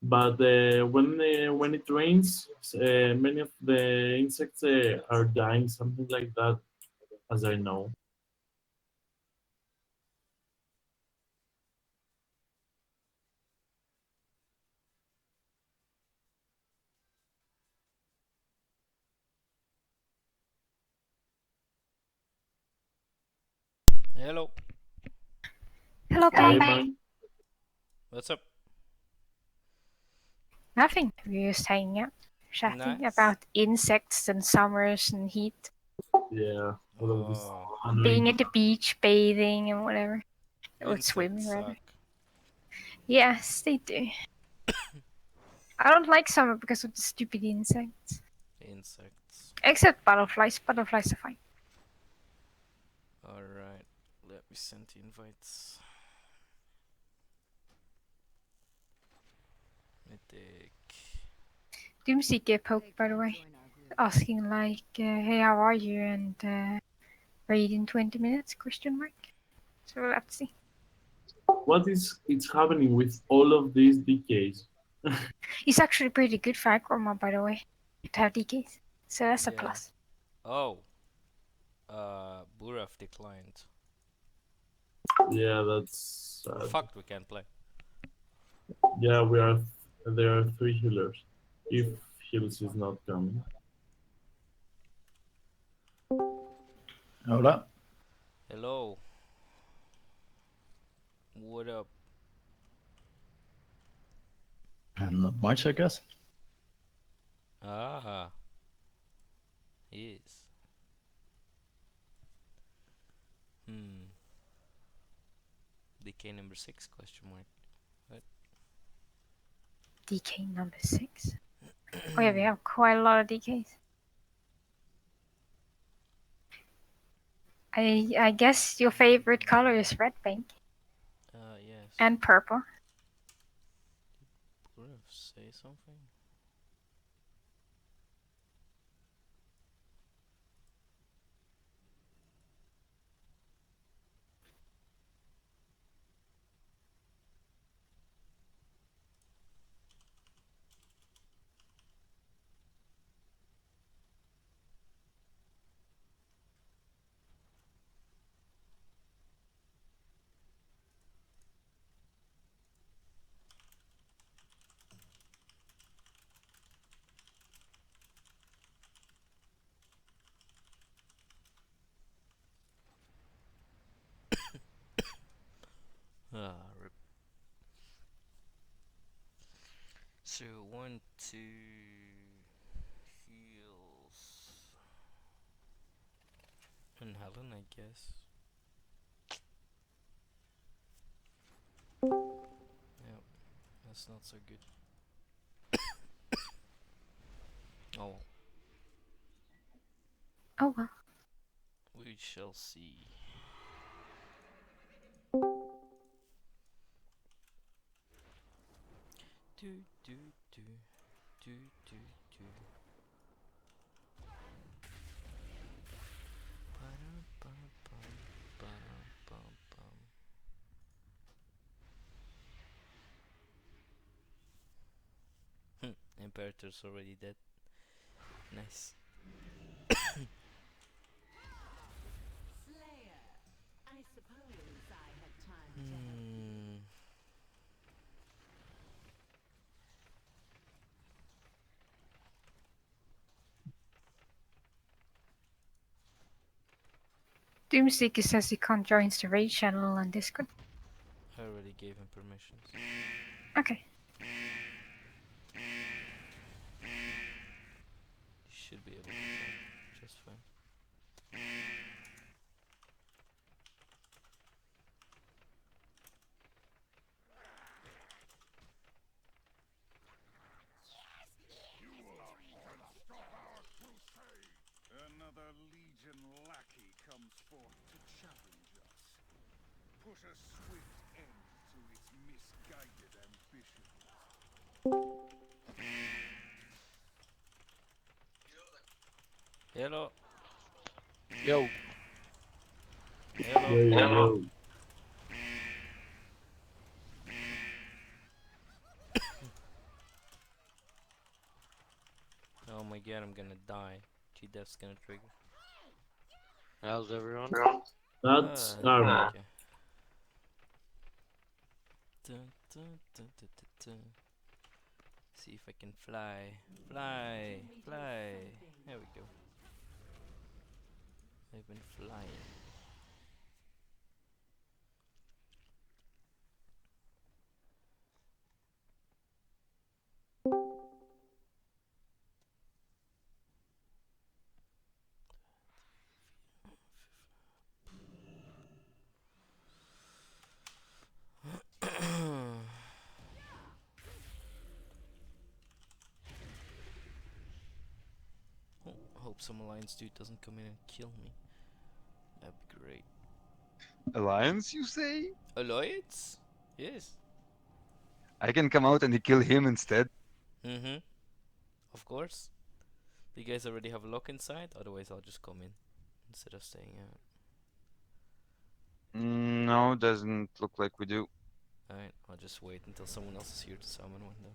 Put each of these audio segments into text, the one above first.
But when it rains, many of the insects are dying, something like that, as I know. Hello. Hello, Hey, babe. man. What's up? Nothing. We're just hanging out, chatting Nice. about insects and summers and heat. Yeah, all of this Oh, annoying. Being at the beach, bathing and whatever. Or insects swimming, rather. suck. Yes, they do. I don't like summer because of the stupid insects. Insects. Except butterflies. Butterflies are fine. Alright. Let me send the invites. Mythic. Doomsday get poked, by the way. Asking like, hey, how are you? And raid in 20 minutes? Question mark. So we'll have to see. What is it's happening with all of these decays? He's actually pretty good for Akroma, by the way. To have DKs. So that's a Yeah. plus. Oh. Buraf declined. Yeah, that's We're sad. fucked, we can't play. Yeah, we are. There are three healers. If heals is not coming. Hola. Hello. What up? Not much, I guess. Ah. Yes. Hmm. DK number 6 question mark. What? DK number 6? Oh yeah, we have quite a lot of DKs. I guess your favorite color is red, pink, Yes. and purple. Buraf say something? Rip. So, 1, 2 heals. And Helen, I guess. Yep, that's not so good. Oh, Oh well. we shall see. Do do do do do do. Ba-dum-bum-bum, ba-dum-bum-bum. Imperator's already dead. Nice. Hmm. Doomseeker says he can't join the raid channel on Discord. I already gave him permissions. Okay. He should be able to join just fine. Another Legion lackey comes forth to challenge us. Put a swift end to its misguided ambitions. Hello. Yo. Hello. Yo, yo, yo. god, I'm gonna die. G-Dev's gonna trigger. How's everyone? That's Okay. Dun, dun, dun, dun, dun, dun. See if I can fly. Fly! Fly! There we go. I've been flying. Oh, I hope some alliance dude doesn't come in and kill me. That'd be great. Alliance, you say? Alliance? Yes. I can come out and kill him instead. Mm-hmm. Of course. You guys already have a lock inside? Otherwise I'll just come in instead of staying out. No, doesn't look like we do. Alright, I'll just wait until someone else is here to summon one then.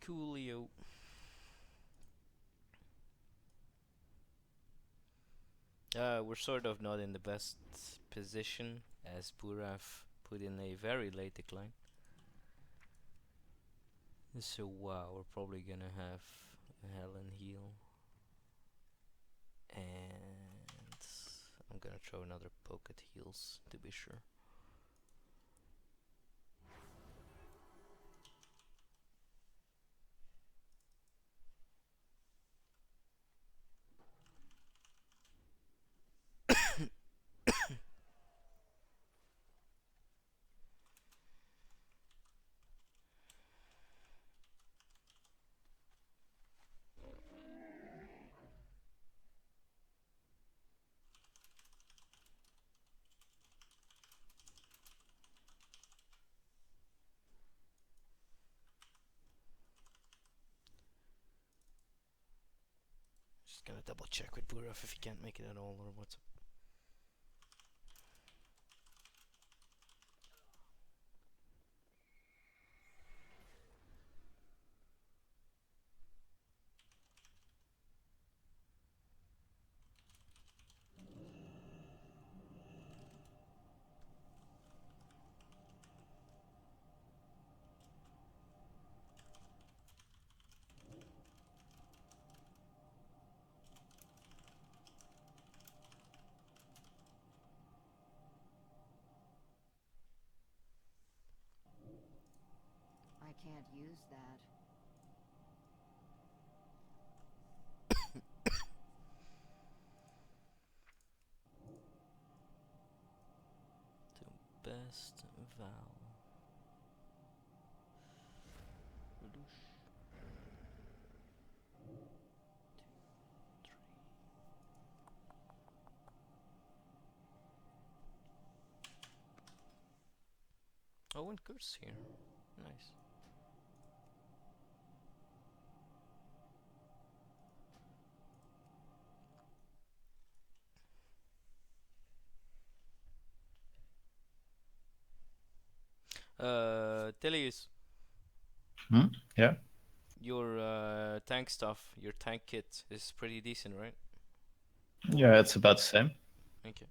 Coolio. We're sort of not in the best position as Burav put in a very late decline. So wow, we're probably gonna have a Helen heal. And I'm gonna throw another poke at heals to be sure. Just gonna double check with Burav if he can't make it at all or what's up. I can't use that. To best Val. Whoosh. 2, 3. Oh, and Kurt's here. Nice. Telius, Yeah. your tank stuff, your tank kit is pretty decent, right? Yeah, it's about the same. Okay.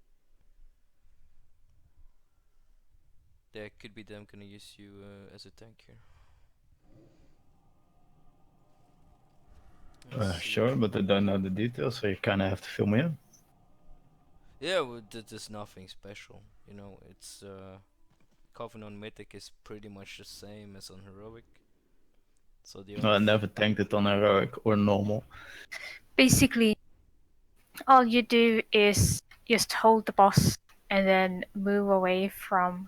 Yeah, could be them gonna use you as a tank here. Let's see. Sure, but I don't know the details, so you kind of have to fill me in. Yeah, well, there's nothing special. You know, it's Covenant Mythic is pretty much the same as on Heroic. So the I only never tanked it on heroic or normal. Basically, all you do is just hold the boss and then move away from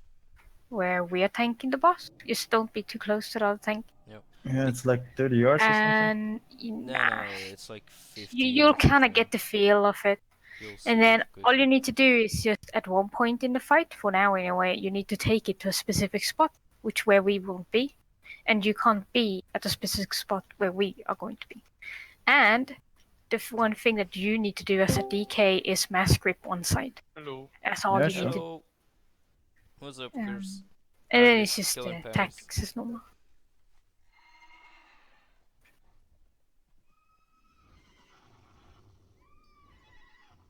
where we're tanking the boss. Just don't be too close to the other tank. Yeah, it's like 30 yards or something. And no, it's like 50. you'll kind of something. get the feel of it. You'll see And it then all quickly. you need to do is just at one point in the fight, for now anyway, you need to take it to a specific spot, which where we won't be. And you can't be at a specific spot where we are going to be. And the one thing that you need to do as a DK is mass grip one side. Hello. That's all Yeah, you sure. need to Hello. What's up, Um, Kurs? And then How's it's it just going, Paris? tactics as normal.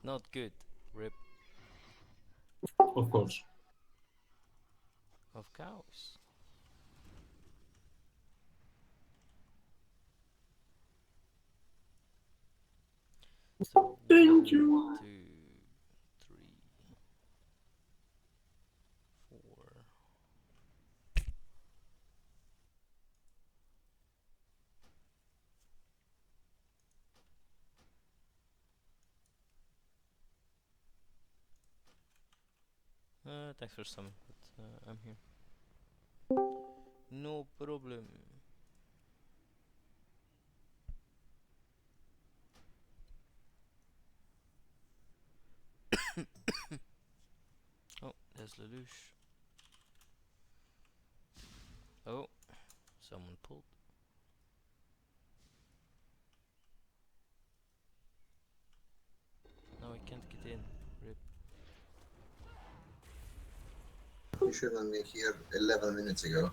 Not good. Rip Of course. of cows. So Thank 1, you. 2, 3, 4. Thanks for summon, but I'm here. No problem. Oh, there's Lelouch. Oh, someone pulled. No, I can't get in. Rip. You should have been here 11 minutes ago.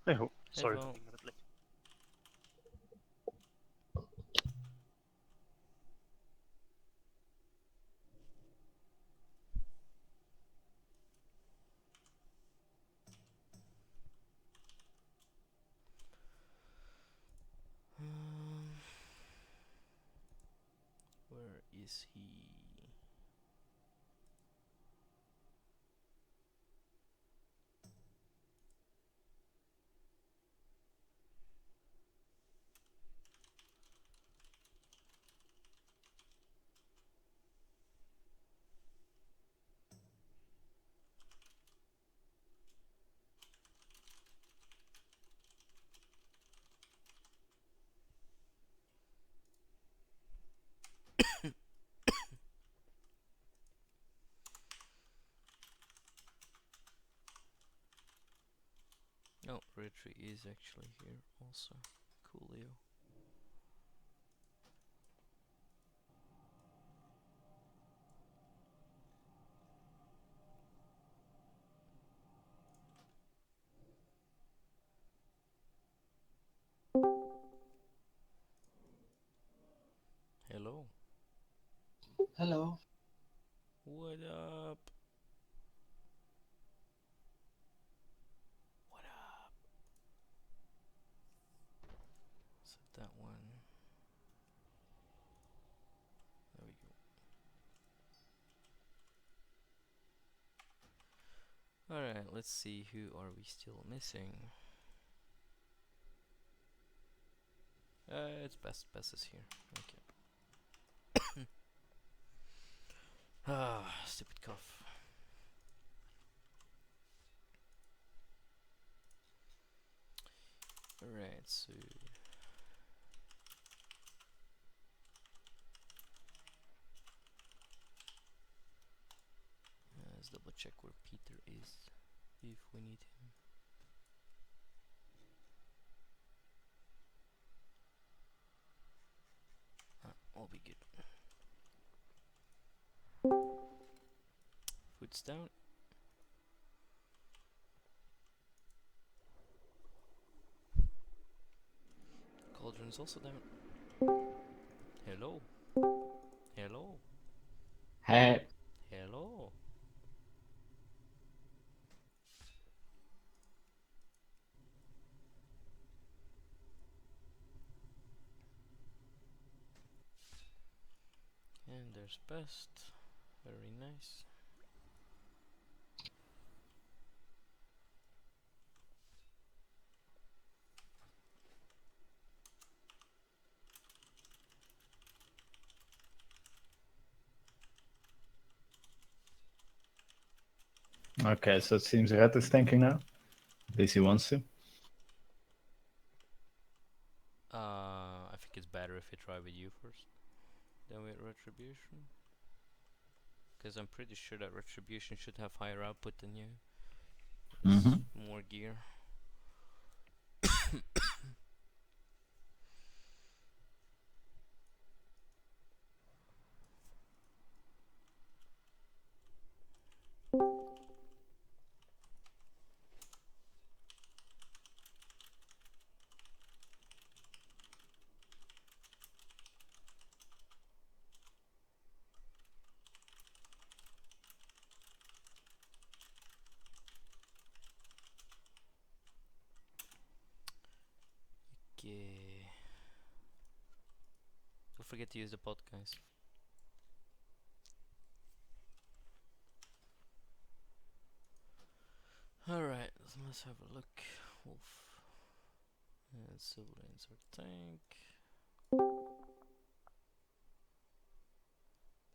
Hey ho, Hey, sorry Val. for being a minute late. Where is he? No, Retry is actually here also. Coolio. Hello. Hello. What up? What up? Set that one. There we go. Alright, let's see, who are we still missing? It's best. Best is here. Okay. Ah, stupid cough. Alright, so let's double check where Peter is, if we need him. I'll be good. Foot's down. Cauldron's also down. Hello. Hello. Hey. Hello. And there's best. Very nice. Okay, so it seems Red is thinking now. At least he wants to. I think it's better if we try with you first, then with Retribution. Because I'm pretty sure that Retribution should have higher output than you. It's more gear. Okay. Don't forget to use the pot, guys. Alright, let's have a look. Wolf. And silver insert tank.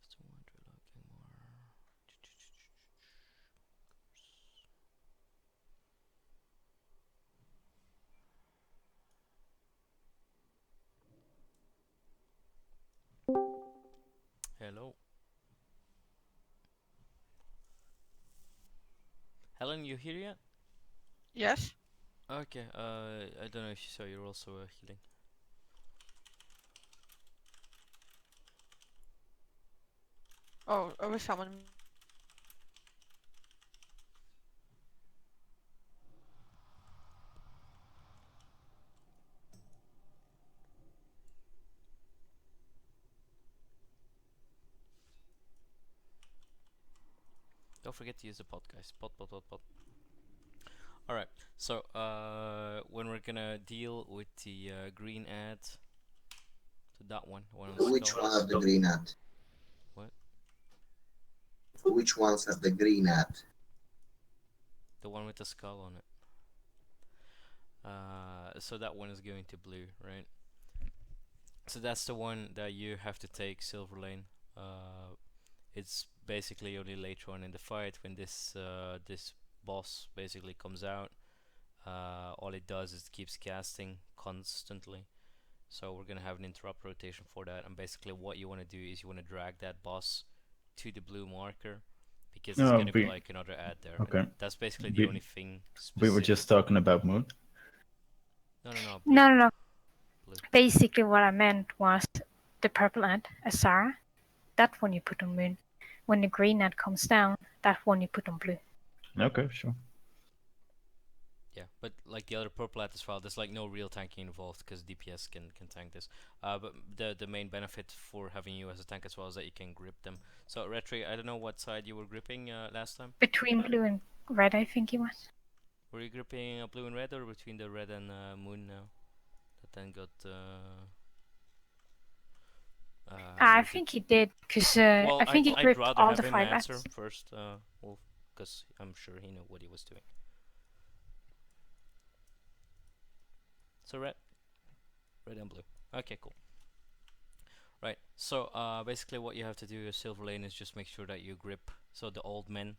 Still wonder looking more. Hello. Helen, you here yet? Yes. Okay, I don't know if you saw you're also healing. Oh, I wish someone. Don't forget to use the pot, guys. Pot, pot, pot, pot. Alright, so when we're gonna deal with the green ad, so that one on the Which skull. one have the green hat? What? Which ones have the green hat? The one with the skull on it. So that one is going to blue, right? So that's the one that you have to take Silver Lane. It's basically only later on in the fight when this this boss basically comes out. All it does is it keeps casting constantly. So we're gonna have an interrupt rotation for that. And basically, what you want to do is you want to drag that boss to the blue marker because there's gonna be like another ad there. Okay. And that's basically the only thing. We were just talking about Moon. No, no, no. No, no, no. Blue. Basically, what I meant was the purple ant, Asara. That one you put on Moon. When the green ant comes down, that one you put on Blue. Okay, sure. Yeah, but like the other purple at as well, there's like no real tanking involved because DPS can tank this. But the main benefit for having you as a tank as well is that you can grip them. So Retri, I don't know what side you were gripping last time. Between blue and red, I think it was. Were you gripping blue and red or between the red and Moon now? That then got. I think he did, because Well, I think he I'd gripped rather all have the him 5 answer ats. first, Wolf, because I'm sure he knew what he was doing. So red and blue. Okay, cool. Right. So basically, what you have to do as Silver Lane is just make sure that you grip. So the old men.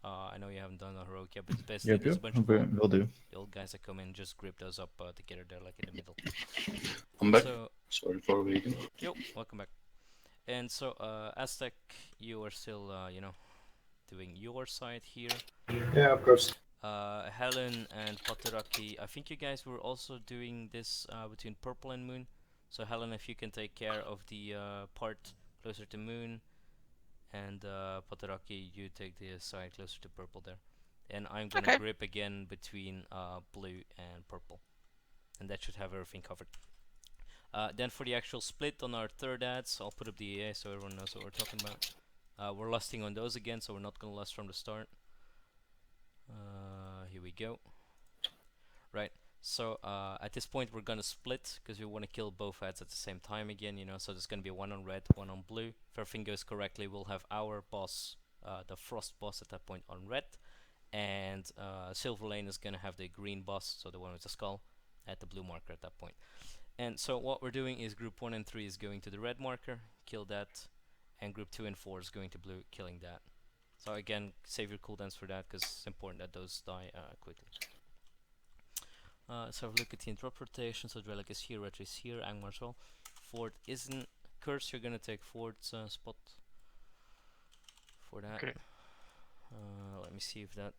I know you haven't done a heroic yet, but it's basically there's a bunch of will do. the old guys that come in. Just grip those up together. They're like in the middle. I'm back. So Sorry for waiting. yo, welcome back. And so Aztec, you are still you know, doing your side here. Yeah, of course. Helen and Pateraki, I think you guys were also doing this between Purple and Moon. So Helen, if you can take care of the part closer to Moon, and Pateraki, you take the side closer to Purple there. And I'm gonna grip again between Blue and Purple. And that should have everything covered. Then for the actual split on our third ads, I'll put up the EA so everyone knows what we're talking about. We're lusting on those again, so we're not gonna lust from the start. Here we go. Right, so at this point we're gonna split because we want to kill both ads at the same time again, you know, so there's gonna be one on red, one on blue. If everything goes correctly, we'll have our boss, the frost boss at that point on red, and Silver Lane is gonna have the green boss, so the one with the skull, at the blue marker at that point. And so what we're doing is group 1 and 3 is going to the red marker, kill that, and group 2 and 4 is going to blue, killing that. So again, save your cooldowns for that because it's important that those die quickly. Let's have a look at the interrupt rotation. So Drellic is here, Retri is here, Angmar as well. Ford isn't. Curse, you're gonna take Ford's spot for that. Okay. Let me see if that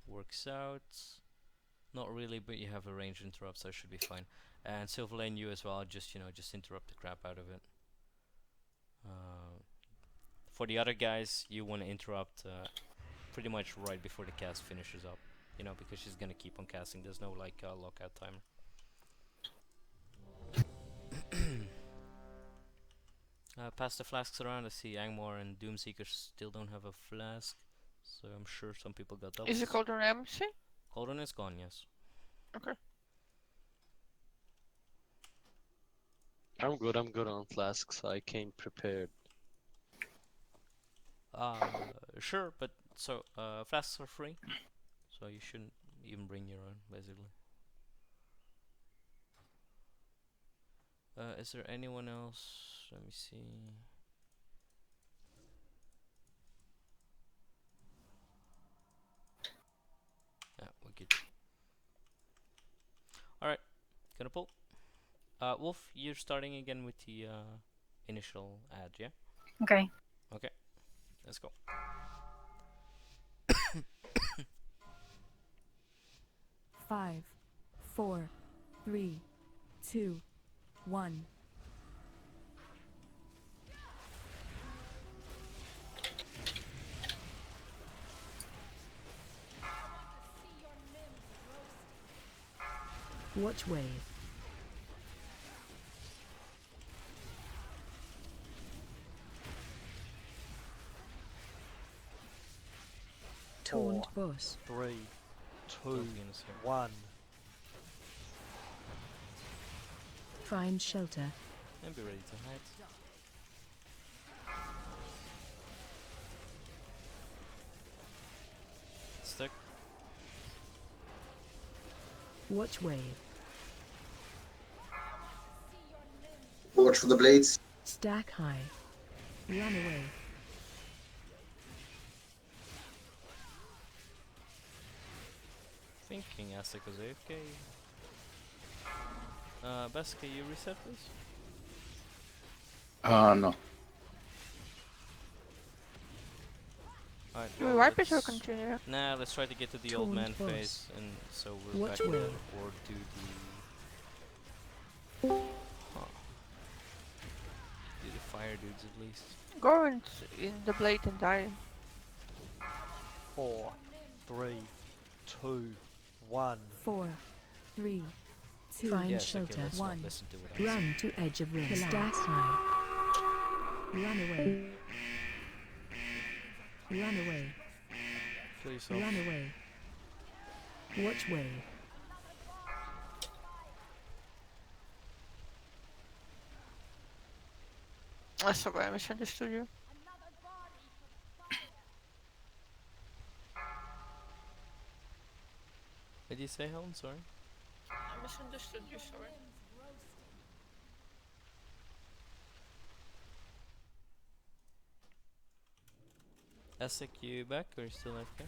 works out. Not really, but you have a range interrupt, so it should be fine. And Silver Lane, you as well. Just just interrupt the crap out of it. For the other guys, you want to interrupt pretty much right before the cast finishes up, you know, because she's gonna keep on casting. There's no like lockout timer. Pass the flasks around. I see Angmar and Doomseeker still don't have a flask, so I'm sure some people got doubles. Is the cauldron empty? Cauldron is gone, yes. Okay. I'm good on flasks. I came prepared. Sure, but so flasks are free, so you shouldn't even bring your own, basically. Is there anyone else? Let me see. Yeah, we're good. Alright, gonna pull. Wolf, you're starting again with the initial ad, yeah? Okay. Okay, let's go. Five, 4, 3, 2, 1. Watch wave. Taunt boss. 3, 2, Wolf units here. 1. Find shelter. And be ready to hide. Stuck. Watch wave. Watch for the blades. Stack high. Run away. Thinking Aztec was AFK. Best, can you reset please? No. Alright, Do we well, wipe it or let's- continue? Nah, let's try to get to the old man Taunt boss. phase, and so we're Watch back in wave. that, or do the... Huh. Do the fire dudes at least. Go in the blade and die. 4, 3, 2, 1. 4, 3, 2. Find Yes, okay, shelter. let's not 1. listen to what I'm saying. Run to edge of ring. Stack high. Run away. Run away. Kill yourself. Run away. Watch wave. I'm sorry, I misunderstood you. What did you say, Helen? Sorry. I misunderstood you, sorry. Aztec, you back, or you still AFK?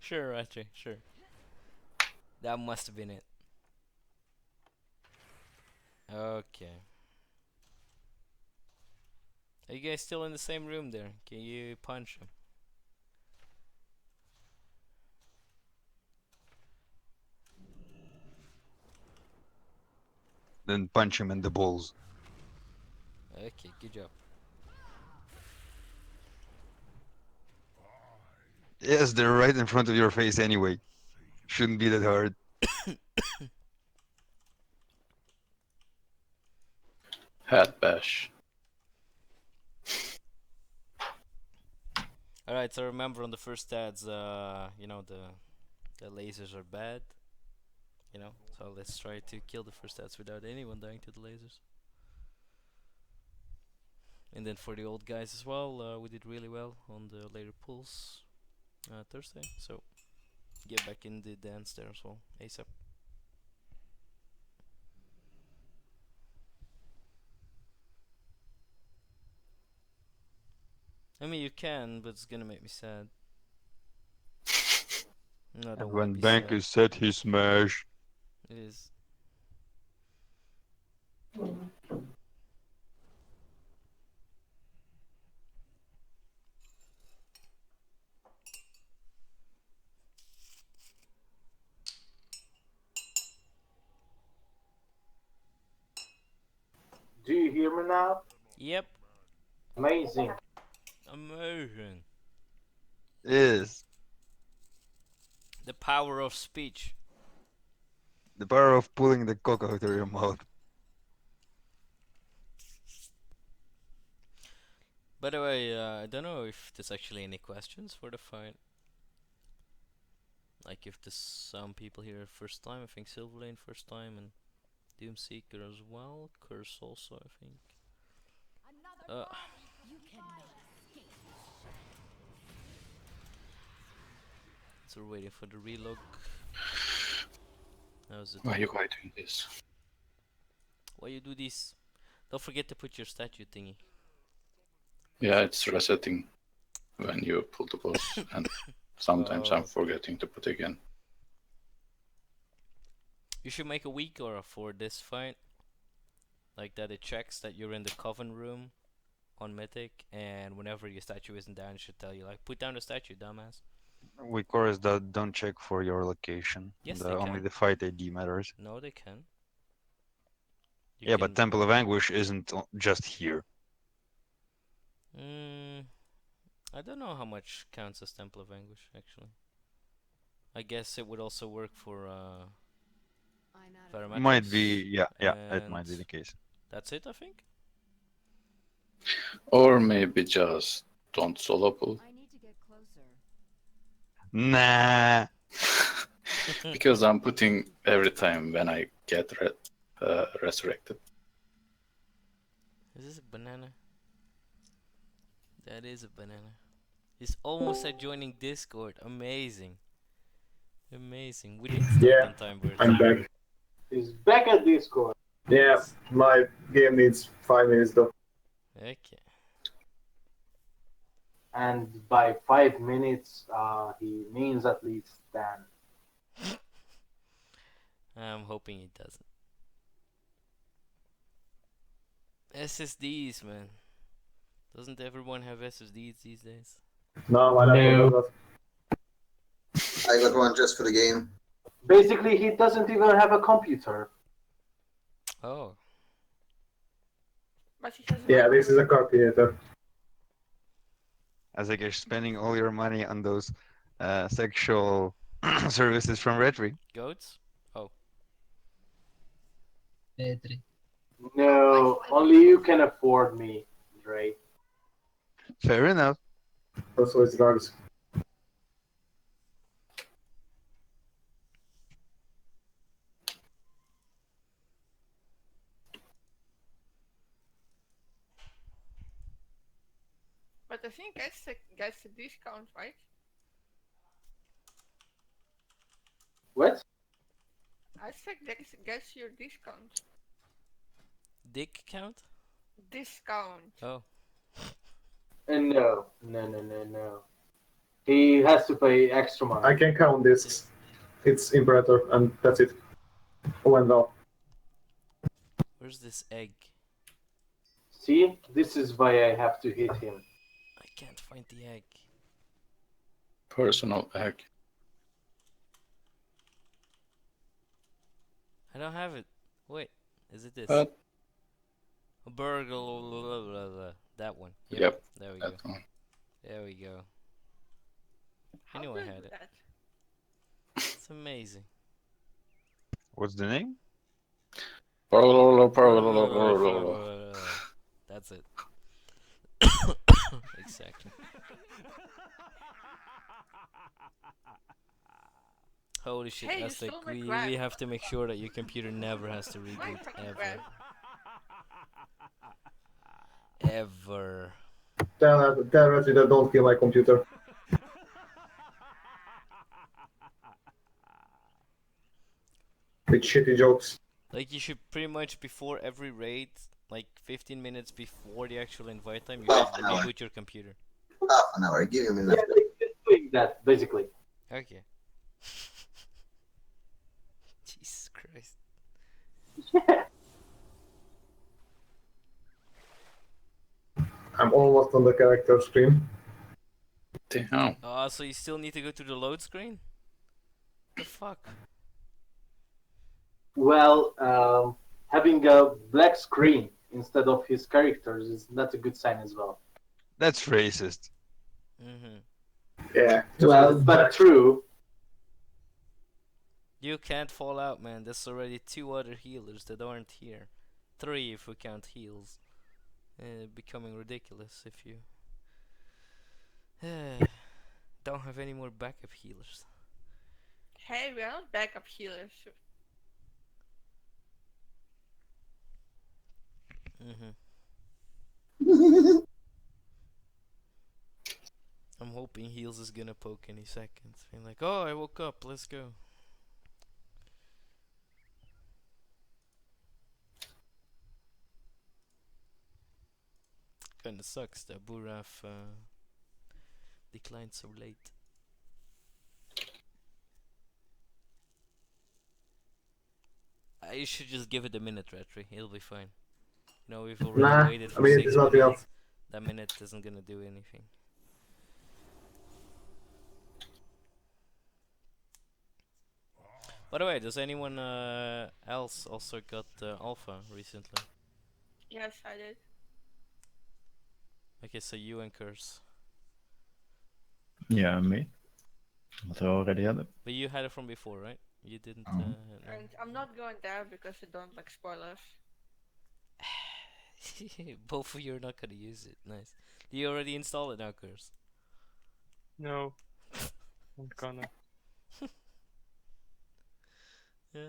Sure, Archie, sure. That must have been it. Okay. Are you guys still in the same room there? Can you punch him? Then punch him in the balls. Okay, good job. Yes, they're right in front of your face anyway. Shouldn't be that hard. Head bash. Alright, so remember on the first ads, you know, the lasers are bad. You know, so let's try to kill the first ads without anyone dying to the lasers. And then for the old guys as well, we did really well on the later pulls Thursday. So get back in the dance there as well, ASAP. I mean, you can, but it's gonna make me sad. No, I don't And wanna when be Bank sad. is set, he smash. It is. Do you hear me now? Yep. Amazing. Amazing. Yes. The power of speech. The power of pulling the cock out of your mouth. By the way, I don't know if there's actually any questions for the fight. Like if there's some people here first time, I think Silverlane first time and Doomseeker as well. Curse also, I think. So we're waiting for the relog. How's it? Why are you doing this? Why you do this? Don't forget to put your statue thingy. Yeah, it's resetting when you pull the boss, and sometimes I'm forgetting to put again. You should make a week or for this fight. Like that it checks that you're in the coven room on Mythic, and whenever your statue isn't down, it should tell you like, put down the statue, dumbass. We chorus that don't check for your location. Yes, they Only can. the fight ID matters. No, they can. Yeah, but Temple of Anguish isn't just here. I don't know how much counts as Temple of Anguish, actually. I guess it would also work for Parametrics. Might be, yeah, it might be the case. That's it, I think. Or maybe just don't solo pull. I need to get closer. Nah. Because I'm putting every time when I get resurrected. Is this a banana? That is a banana. He's almost at joining Discord. Amazing. Amazing. We didn't start on time, Bert. I'm back. He's back at Discord. Yeah, my game needs 5 minutes though. Okay. And by 5 minutes, he means at least 10. I'm hoping he doesn't. SSDs, man. Doesn't everyone have SSDs these days? No, I don't know. I got one just for the game. Basically, he doesn't even have a computer. Oh. But he has Yeah, this is a computer. As like you're spending all your money on those sexual services from Retri. Goats? Oh. No, only you can afford me, Dre. Fair enough. Also, it's drugs. But I think gets a discount, right? What? Aztec gets your discount. Dick count? Discount. Oh. No. He has to pay extra money. I can count this. It's Imperator, and that's it. Well. Where's this egg? See, this is why I have to hit him. I can't find the egg. Personal egg. I don't have it. Wait, is it this? What? A burgle. That one. Yep. There we that go. one. There we go. I How knew do I I had do it. that? It's amazing. What's the name? That's it. Exactly. Holy shit, Hey, you Aztec, stole my we crab. have to make sure that your computer never has to My reboot fucking ever. crab. Ever. Tell Reggie that don't kill my computer. With shitty jokes. Like, you should pretty much before every raid, like 15 minutes before the actual invite time, you should reboot your computer. Half an hour, give him enough. Yeah, just doing that, basically. Okay. Jesus Christ. I'm almost on the character screen. Damn. So you still need to go to the load screen? The fuck? Well, having a black screen instead of his characters is not a good sign as well. That's racist. Yeah, well, but true. You can't fall out, man. There's already 2 other healers that aren't here. 3 if we count heals. Becoming ridiculous if you don't have any more backup healers. Hey, we are not backup healers. Mm-hmm. I'm hoping Heals is gonna poke any second. Being like, oh, I woke up, let's go. Kinda sucks that Buraf declined so late. You should just give it a minute, Retri. It'll be fine. You know, we've already Nah, waited I for mean, it 6 is nothing minutes. else. That minute isn't gonna do anything. By the way, does anyone else also got Alpha recently? Yes, I did. Okay, so you and Curse. Yeah, me. But I already had it. But you had it from before, right? You didn't. Oh. No. And I'm not going there because I don't like spoilers. Both of you are not gonna use it. Nice. Do you already install it now, Curse? No. I'm gonna. Yeah.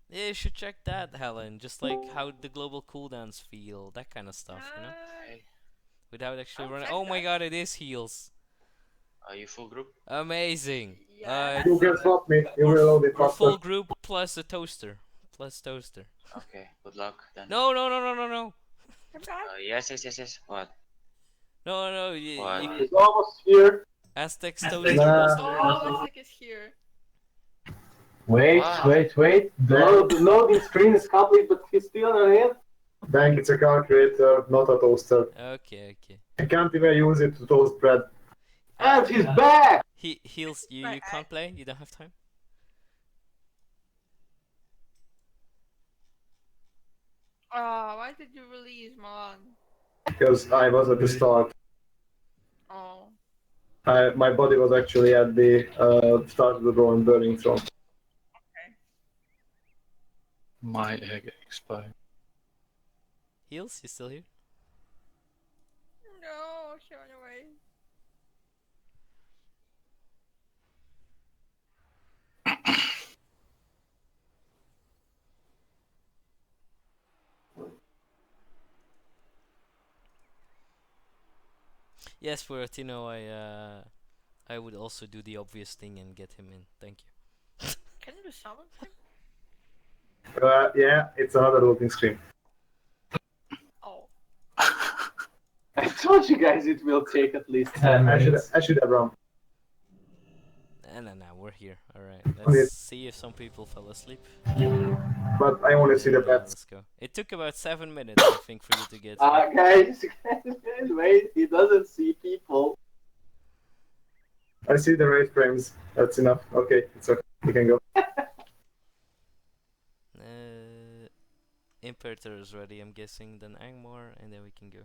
Yeah, you should check that, Helen. Just like how the global cooldowns feel, that kind of stuff, you know? Without actually I'll running. check Oh my that. god, it is heals. Are you full group? Amazing. Yeah. You can swap me. You We're, will load it we're faster. full group plus a toaster. Plus toaster. Okay, good luck then. No, no, no, no, no, no. Come back. Yes. What? No, no, What? He's almost here. Aztec's Nah. toaster doesn't work. Oh, Aztec is here. Wait, Wow. wait. The loading screen is complete, but he's still not in. Bank, it's a calculator, not a toaster. Okay, okay. I can't even use it to toast bread. And he's back! He heals you. You can't play. You don't have time. Oh, why did you release Milan? Because I was at the start. Oh. My body was actually at the start of the draw in Burning Throne. My egg expired. Heals, you still here? No, she ran away. Yes, for Atino, I would also do the obvious thing and get him in. Thank you. Can you summon him? Yeah, it's another loading screen. Oh. I told you guys it will take at least 10 minutes. I should have run. No, we're here. Alright, Okay. let's see if some people fell asleep. But I want to see the Yeah, bets. let's go. It took about 7 minutes, I think, for you to get here. Guys, wait, he doesn't see people. I see the right frames. That's enough. Okay, it's okay. You can go. Imperator is ready, I'm guessing, then Angmar, and then we can go.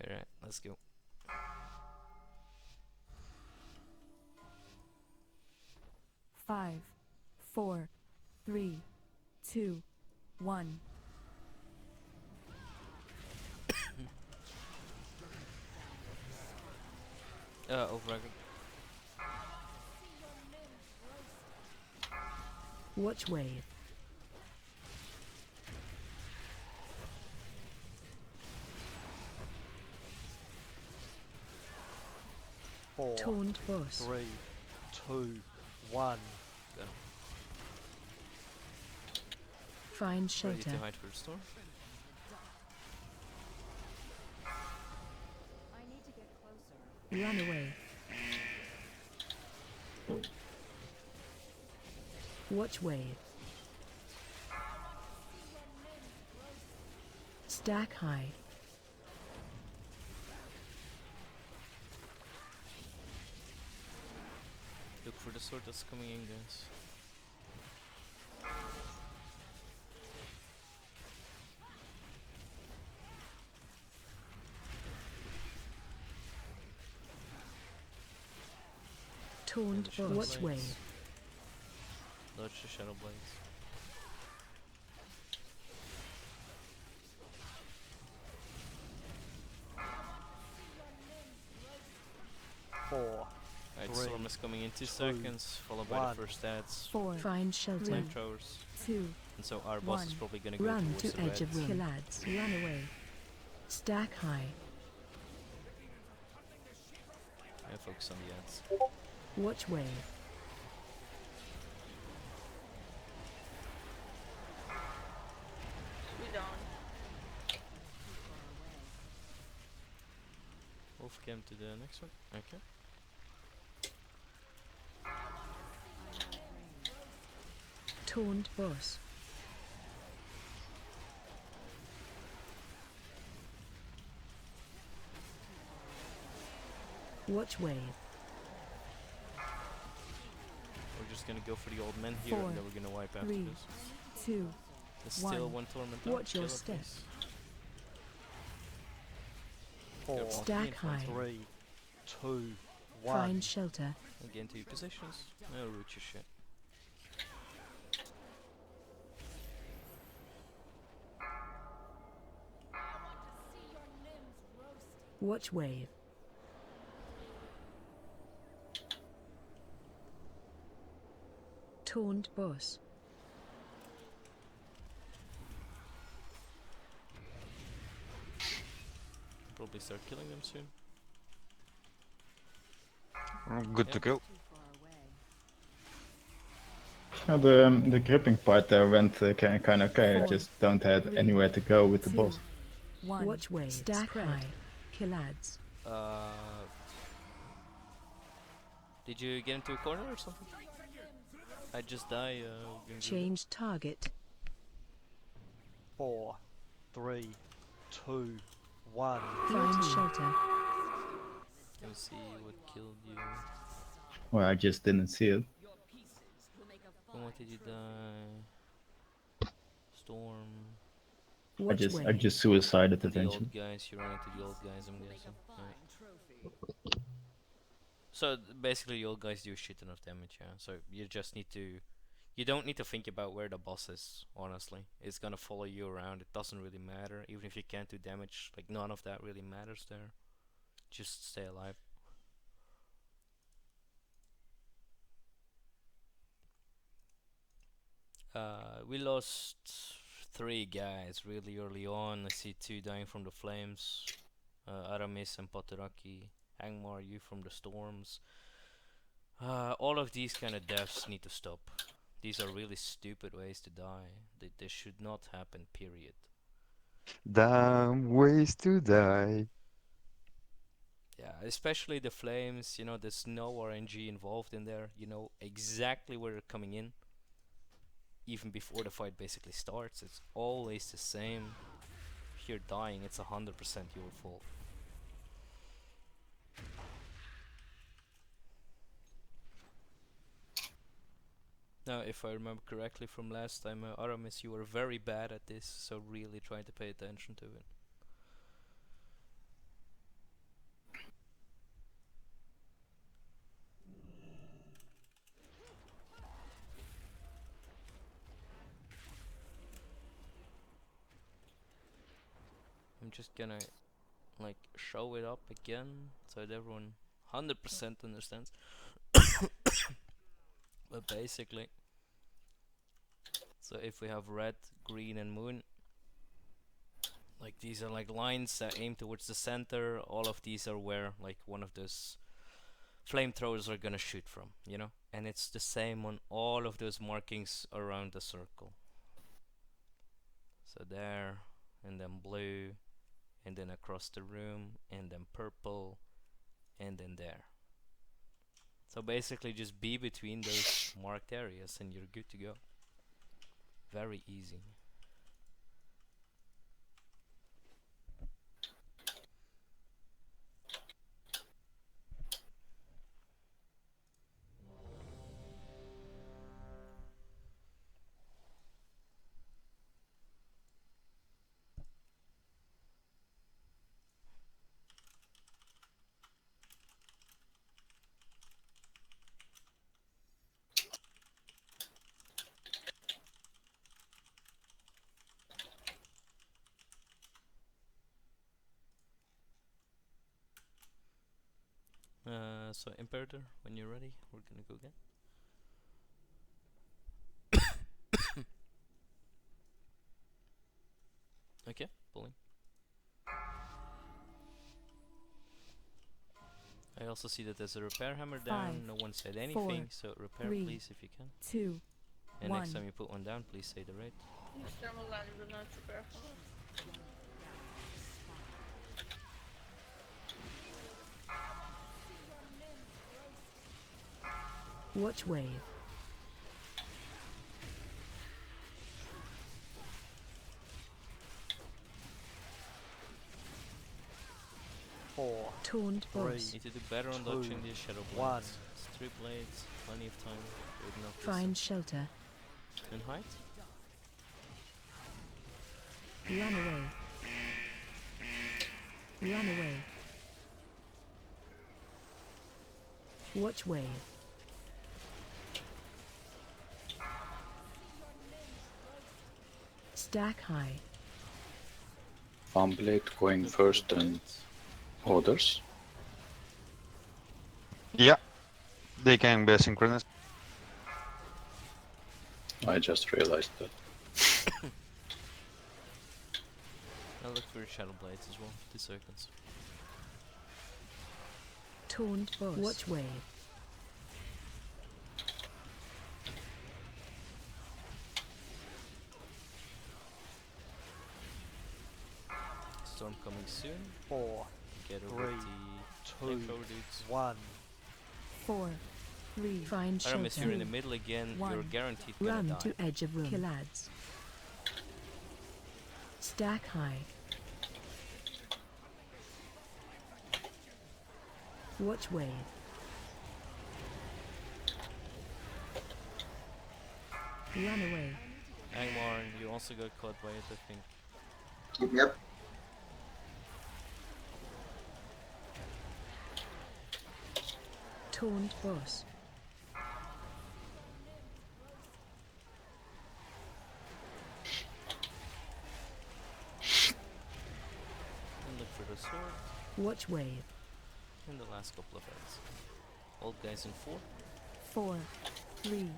Alright, let's go. Five, 4, 3, 2, 1. Overragged. Watch wave. Four, Taunt boss. 3, 2, 1. Go. Find Ready shelter. to hide for the storm? I need to get closer. Run away. Watch wave. Stack high. Look for the sword that's coming in, guys. Taunt Shadow boss. Watch Blades. wave. Dodge the Shadow Blades. 4, Alright, 3, storm is coming in 2 2, seconds, followed by the 1. first ads. 4. Find shelter. Flamethrowers. 2. And so our boss is 1. probably gonna go Run towards to the edge red. of room. Kill ads. Run away. Stack high. Yeah, focus on the ads. Watch wave. We down. Wolf came to the next one. Okay. Taunt boss. Watch wave. We're just gonna go for the old men here, 4, and then we're gonna wipe after 3, this. 2, There's still 1. one torment out. Watch your Kill it, step. please. 4, Careful, Stack in front. high. 3, 2, 1. Find shelter. Again to your positions. No, root your shit. Watch wave. Taunt boss. Probably start killing them soon. Good to go. The gripping part there went kind of okay. I 4, just don't have 3, anywhere to go with the 2, boss. 1. Watch wave. Stack high. Kill ads. Did you get into a corner or something? I just die. Change target. 4, 3, 2, 1. Find shelter. Can we see what killed you? Well, I just didn't see it. From what did you die? Storm. I just suicided The old eventually. guys, you ran into the old guys, I'm guessing. Right. So basically, the old guys do a shit ton of damage, yeah. So you just need to, you don't need to think about where the boss is. Honestly, it's gonna follow you around. It doesn't really matter, even if you can't do damage. Like none of that really matters there. Just stay alive. We lost 3 guys really early on. I see 2 dying from the flames. Aramis and Poteraki. Angmar, you from the storms. All of these kind of deaths need to stop. These are really stupid ways to die. They should not happen, period. Damn ways to die. Yeah, especially the flames, you know, there's no RNG involved in there. You know exactly where they're coming in. Even before the fight basically starts, it's always the same. If you're dying, it's 100% your fault. Now, if I remember correctly from last time, Aramis, you were very bad at this, so really try to pay attention to it. I'm just gonna like show it up again so that everyone 100% understands. But basically, so if we have red, green and moon, like these are like lines that aim towards the center. All of these are where like one of those flamethrowers are gonna shoot from, you know? And it's the same on all of those markings around the circle. So there, and then blue, and then across the room, and then purple, and then there. So basically just be between those marked areas and you're good to go. Very easy. So Imperator, when you're ready, we're gonna go again. Okay, pulling. I also see that there's a repair hammer down. 5, No one said 4, anything, so repair 3, please if you can. 2, And 1. next time you put one down, please say the rate. Use thermal line, but not repair hammer. Watch wave. Four, Taunt three, boss. Need to do better on two, dodging these shadow blades. one. It's 3 blades, plenty of time. Good enough. Find shelter. And height. Run away. Run away. Watch wave. Stack high. One blade going first and others. Yeah, they can be asynchronous. I just realized that. I'll look for shadow blades as well. 2 seconds. Taunt boss. Watch wave. Storm coming soon. 4, Get over 3, the 2, flamethrower dudes. 1. 4, 3. Find Aramis, shelter. you're in the middle again. You're 1. guaranteed gonna Run die. to edge of room. Kill ads. Stack high. Watch wave. Run away. Angmar, you also got caught by it, I think. Keep me up. Taunt boss. And look for the sword. Watch wave. In the last couple of heads. Old guys in 4. 4, 3,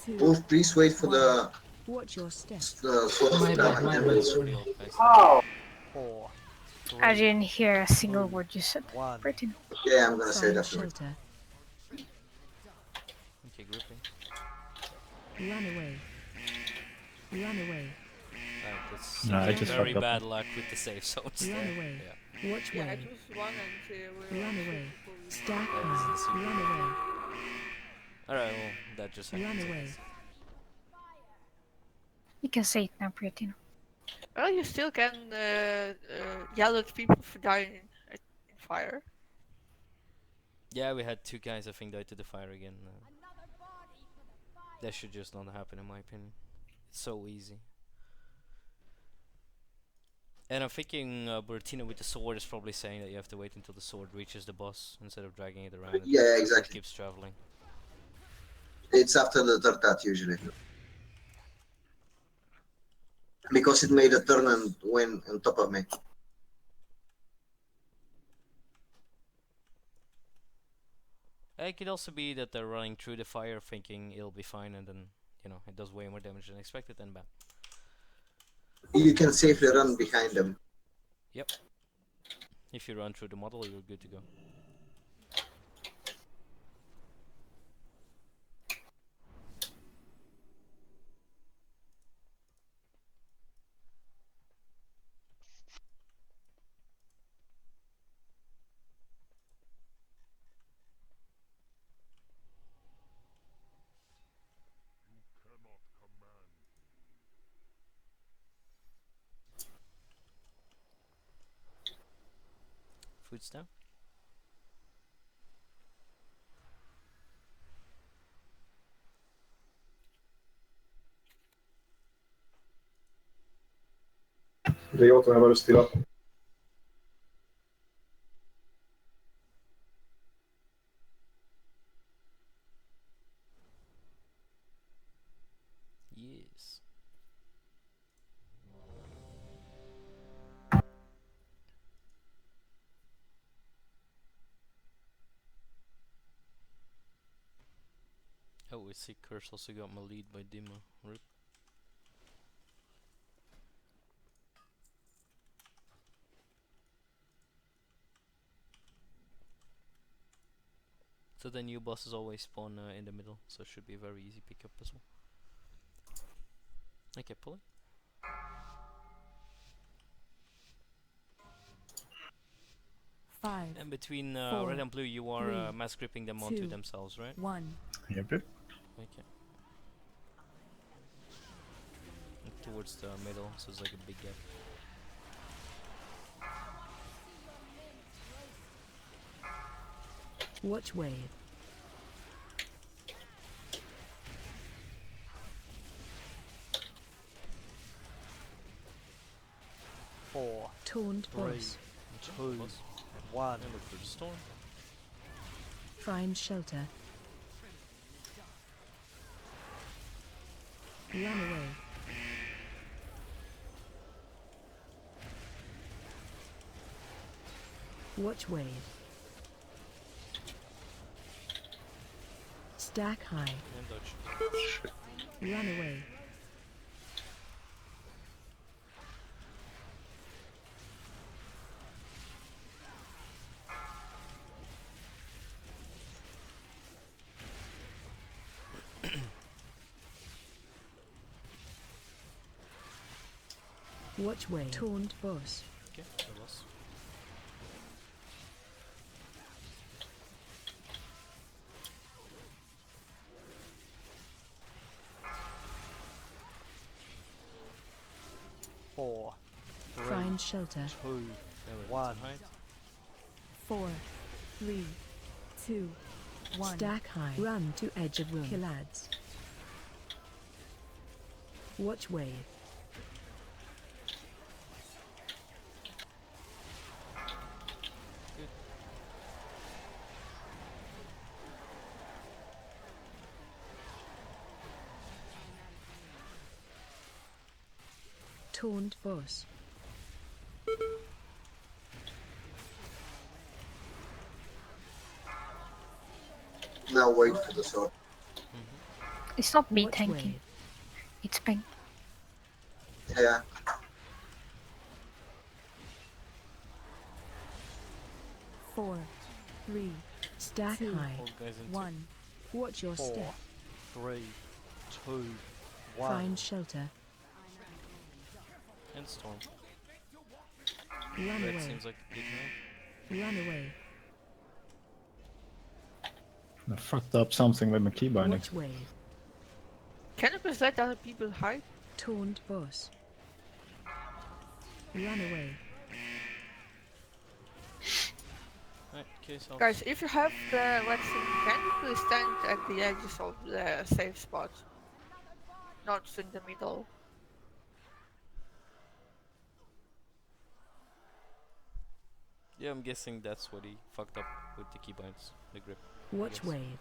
2. Wolf, please wait for 1. the Watch your step. sword My to bad, come my and bad, move. sorry. Old guys. Oh! 4, 3, I didn't hear a single 2, word you said. 1. Britain. Yeah, I'm gonna say Find that afterwards. shelter. Okay, grouping. Run away. Run away. That's No, I just very fucked up. bad luck with the safe zones Run there. away. Yeah. Watch Yeah, wave. it was 1 and we were Run on away. super full. Stack That is the high. secret. Run away. Alright, well, that just happened. Run so away. that's- You can say it now, Britain. Well, you still can yell at people for dying in fire. Yeah, we had 2 guys, I think, die to the fire again. That should just not happen, in my opinion. It's so easy. And I'm thinking Bertino with the sword is probably saying that you have to wait until the sword reaches the boss instead of dragging it around. Yeah, It exactly. keeps traveling. It's after the third cut usually. Because it made a turn and went on top of me. It could also be that they're running through the fire thinking it'll be fine and then, you know, it does way more damage than expected and bam. You can safely run behind them. Yep. If you run through the model, you're good to go. Food stamp. The auto hammer is still up. Yes. Oh, we see Curse also got my lead by Dima. Rip. So the new bosses always spawn in the middle, so it should be a very easy pickup as well. Okay, pull it. Five. And between four, red and blue, you are three, mass gripping them onto two, themselves, right? 1. Yep. Okay. And towards the middle, so it's like a big gap. Watch wave. Four. Taunt Three. boss. Two. One. And look for the storm. Find shelter. Run away. Watch wave. Stack high. And dodge. Run away. Watch wave. Taunt boss. Okay, that was. Four. Three. Find shelter. Two. There we go. One. Height. 4, 3, 2, 1. Stack high. Run to edge of room. Kill ads. Watch wave. Good. Taunt boss. Now wait for the sword. It's not me Watch tanking. wave. It's Ping. Yeah. 4, 3, stack Two. high. All guys in 1. Watch your Four. step. 3. 2. 1. Find shelter. And storm. Run Red away. seems like a good man. Run away. I fucked up something with my key binding. Watch wave. Can you please let other people hide? Taunt boss. Run away. Right, okay, so. Guys, if you have the vaccine, can you please stand at the edges of the safe spot? Not in the middle. Yeah, I'm guessing that's what he fucked up with the keybinds, the grip. I Watch guess. wave.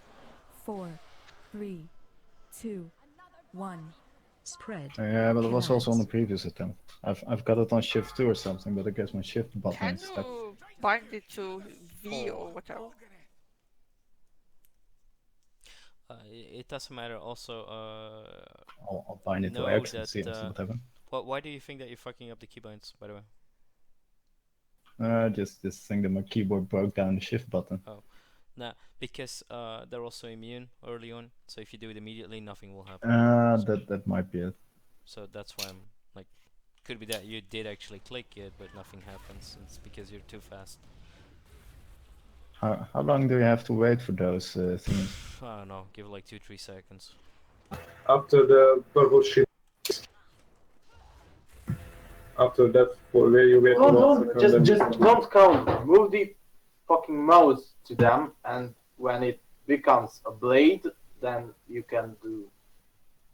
4, 3, 2, 1. Spread. Yeah, but it Kill was also on the ads. previous attempt. I've got it on shift 2 or something, but I guess my shift button Can is stuck. you bind it to V or whatever? It doesn't matter. Also, I'll bind it to know X and that, see what happens. why do you think that you're fucking up the keybinds, by the way? Just think that my keyboard broke down the shift button. Oh, nah, because they're also immune early on. So if you do it immediately, nothing will happen. That might be it. So that's why I'm like, could be that you did actually click it, but nothing happens. It's because you're too fast. How long do you have to wait for those things? I don't know. Give it like 2-3 seconds. After the purple shit. After that, where you get Just don't count. Move the fucking mouse to them, and when it becomes a blade, then you can do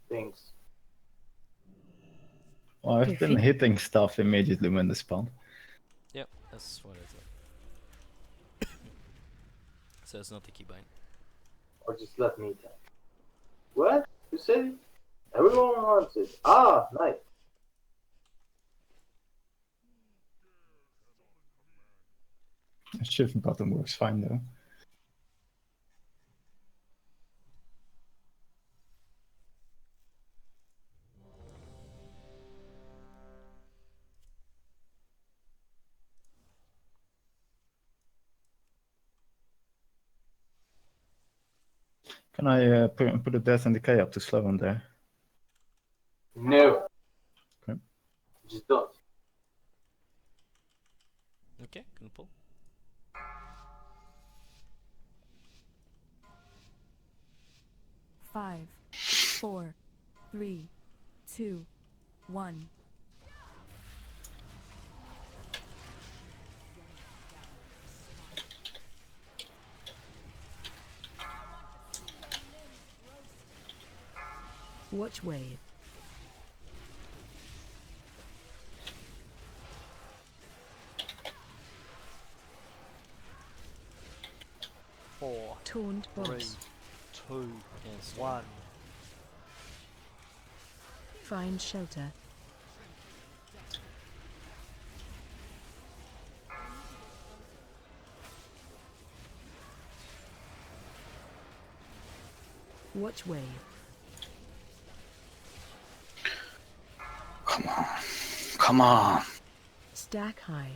things. Well, I've been hitting stuff immediately when they spawn. Yep, that's what I thought. So it's not the keybind. Or just let me tank. What? You said it? Everyone wants it. Ah, nice. The shift button works fine though. Can I put a death and decay up to slow on there? No. Okay. Just don't. Okay, can pull. Five, 4, 3, 2, 1. Watch wave. Four, Taunt three, boss. 2, Cancel. 1. Find shelter. Watch wave. Come on. Come on. Stack high.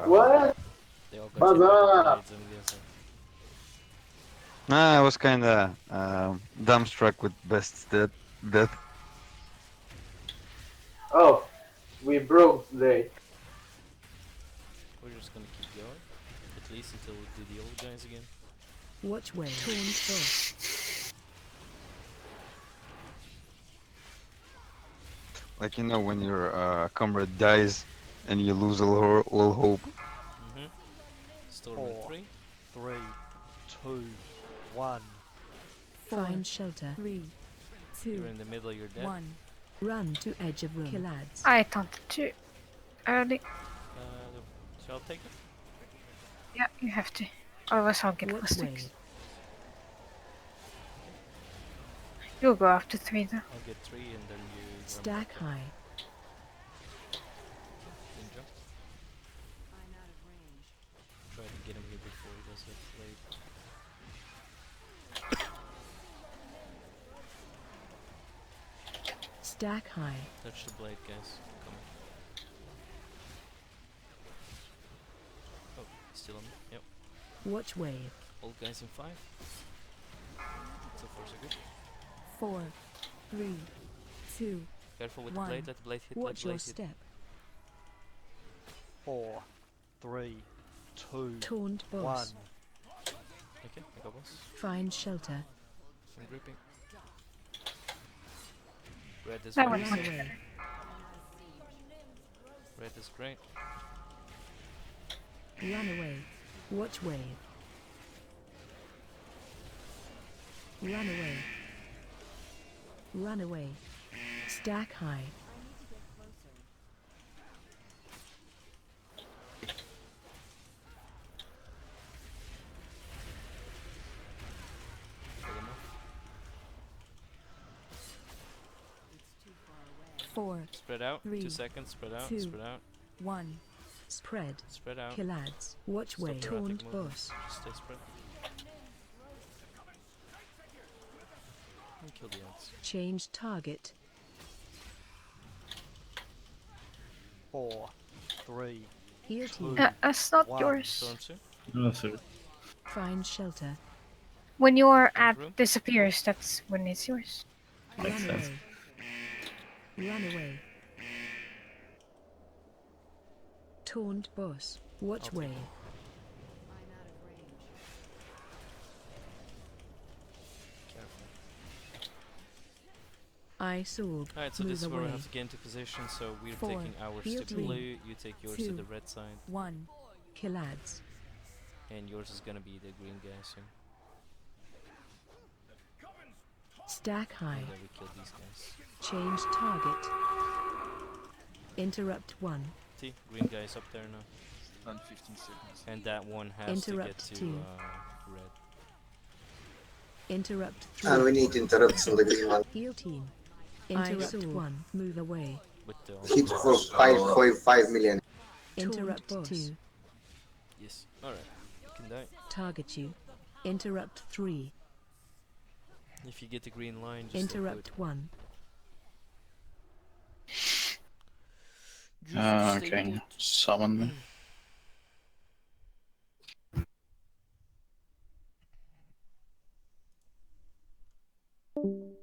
What? They all got hit by the blades, I'm guessing. I was kinda dumbstruck with Best's death. Oh, we broke today. We're just gonna keep going. At least until we do the old guys again. Watch wave. Taunt boss. Like, you know, when your comrade dies and you lose all hope. Mm-hmm. Storm in 4, 3. 3, 2, 1. Find shelter. 3, 2, You're in the middle, you're dead. 1. Run to edge of room. Kill ads. I taunted too early. Shall I take it? Yeah, you have to. Otherwise I'll get Watch plus 6. wave. You'll go after 3 though. I'll get 3 and then you... Stack high. Ninja. Try to get him here before he does hit blade. Stack high. Touch the blade, guys. Come on. Oh, still on me. Yep. Watch wave. Old guys in 5. So far so good. 4, 3, 2, Careful with 1. the blade, let the blade hit, Watch let the your blade hit. step. 4, 3, 2, Taunt 1. boss. Okay, I got boss. Find shelter. I'm gripping. Red is That very was Run much safe. away. Red is great. Run away. Watch wave. Run away. Run away. Stack high. Kill them off. 4, Spread out. 3, 2 seconds. Spread out. 2, Spread out. 1. Spread. Spread out. Kill ads. Watch Stop wave. the erratic Taunt movement. boss. Just stay spread. And kill the ants. Change target. 4, 3, Heal team. That's not Wow. yours. Storm 2. No, sir. Find shelter. When your ad room. disappears, that's when it's yours. Run Makes sense. away. Run away. Taunt boss. Watch I'll take wave. Careful. I saw. Alright, so Move this is where we away. have to get into position. So we're 4, taking ours heal to team. blue, you take yours to 2, the red side, 1. Kill ads. and yours is gonna be the green guy soon. Stack high. And then we kill these guys. Change target. Interrupt 1. See, green guy is up there now. And 15 seconds. And that one has to get Interrupt to 2. red. Interrupt 3. And we need interrupts on the green one. Heal team. Interrupt 1. Move away. With the Hit for 5.5 million. Interrupt 2. Yes. Alright. You can die. Target you. Interrupt 3. If you get the green line, just Interrupt 1. Okay, summon me. Whew.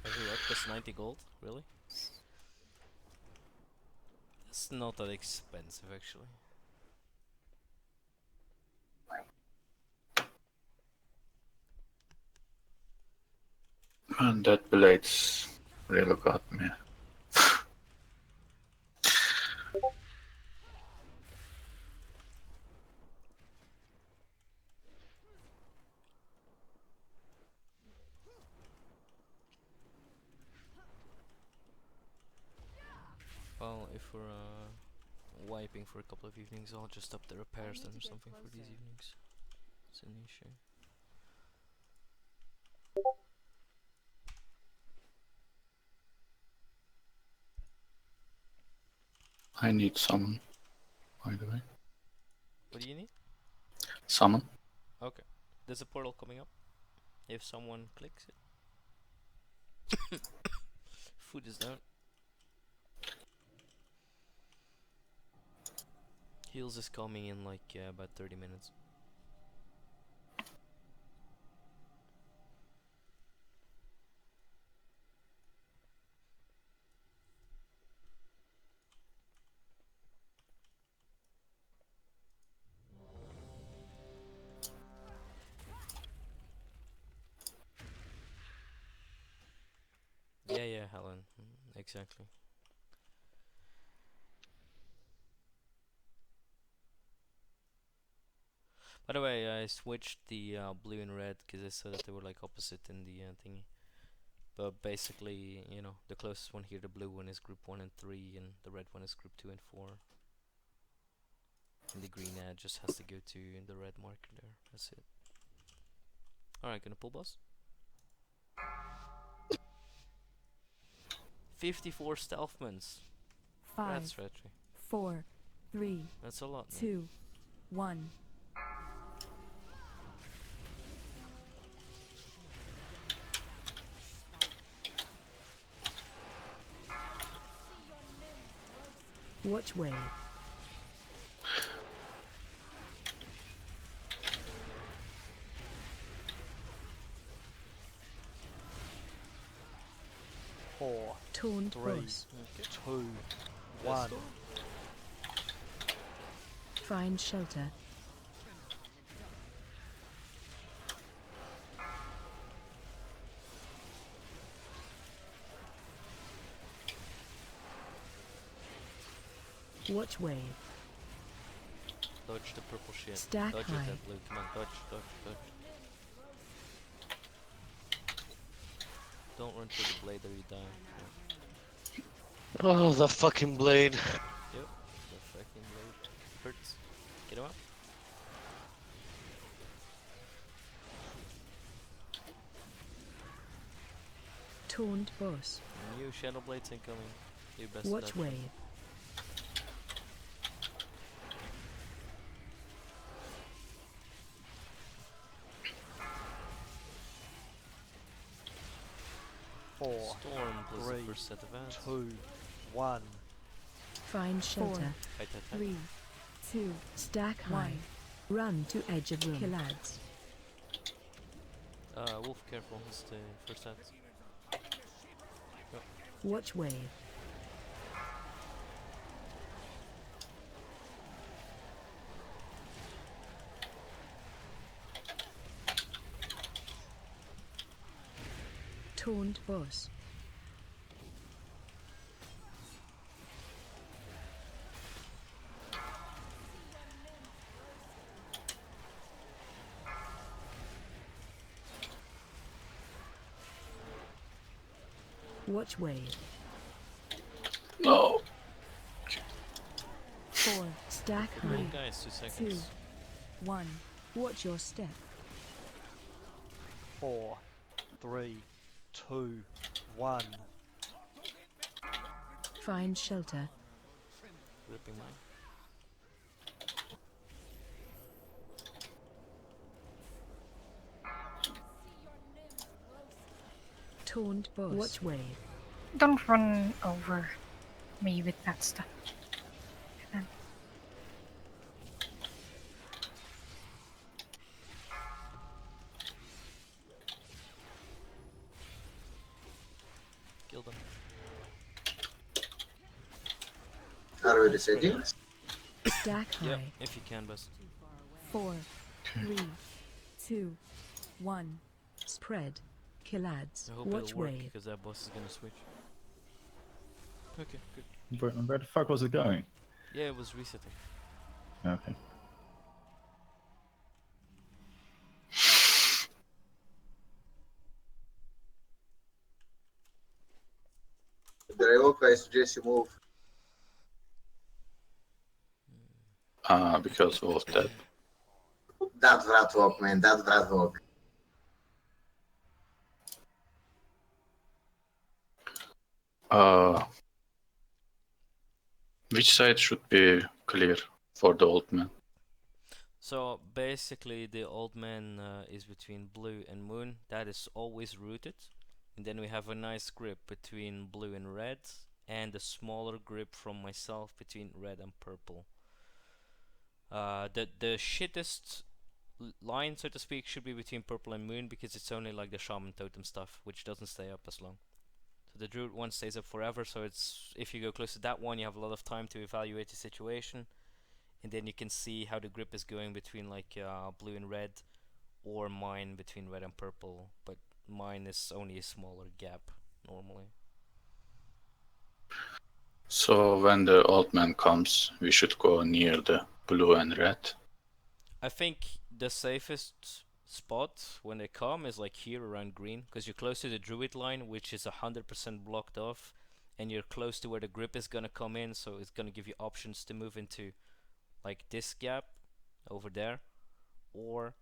Every red costs 90 gold? Really? It's not that expensive actually. And that blade's really got me. Well, if we're wiping for a couple of evenings, I'll just up the repairs then or something for these evenings. It's an issue. I need summon, by the way. What do you need? Summon. Okay. There's a portal coming up. If someone clicks it. Food is down. Heals is coming in like about 30 minutes. Yeah, Helen. Exactly. By the way, I switched the blue and red because I saw that they were like opposite in the thingy. But basically, you know, the closest one here, the blue one is group 1 and 3, and the red one is group 2 and 4. And the green just has to go to the red marker there. That's it. Alright, gonna pull boss. 54 stealthmans. 5, That's retry. 4, 3, That's a lot. 2, 1. Watch wave. Four, Taunt three, boss. 2, 1. Find shelter. Watch wave. Dodge the purple shit. Stack Dodge high. it, that blue. Come on, dodge. Don't run through the blade or you die. Oh, the fucking blade. Yep, the fucking blade. Hurts. Get him up. Taunt boss. New shadow blades incoming. Do your best. Watch wave. Four, Storm plus the three, first set of ads. 2, 1. Find shelter. Fight. 3, 2, stack high. Run to edge of room. Kill ads. Wolf, careful. It's the first ad. Go. Watch wave. Taunt boss. Watch wave. No. 4, stack high. Roll guys, 2 seconds. 2, 1. Watch your step. 4, 3, 2, 1. Find shelter. Gripping mine. Taunt boss. Watch wave. Don't run over me with that stuff. Then Kill them. Are we resetting? Stack high. Yep, if you can, boss. 4, 3, 2, 1. Spread. Kill ads. I hope Watch it'll work wave. because that boss is gonna switch. Okay, good. Where the fuck was it going? Yeah, it was resetting. Okay. The revoke, I suggest you move. Because of that. That Vratvok, man, that Vratvok. Which side should be clear for the old man? So basically, the old man is between blue and moon. That is always rooted. And then we have a nice grip between blue and red, and a smaller grip from myself between red and purple. The shittest line, so to speak, should be between purple and moon because it's only like the shaman totem stuff, which doesn't stay up as long. So the druid one stays up forever. So it's if you go close to that one, you have a lot of time to evaluate the situation. And then you can see how the grip is going between like blue and red, or mine between red and purple, but mine is only a smaller gap normally. So when the old man comes, we should go near the blue and red. I think the safest spot when they come is like here around green, because you're close to the druid line, which is 100% blocked off, and you're close to where the grip is gonna come in, so it's gonna give you options to move into like this gap over there, or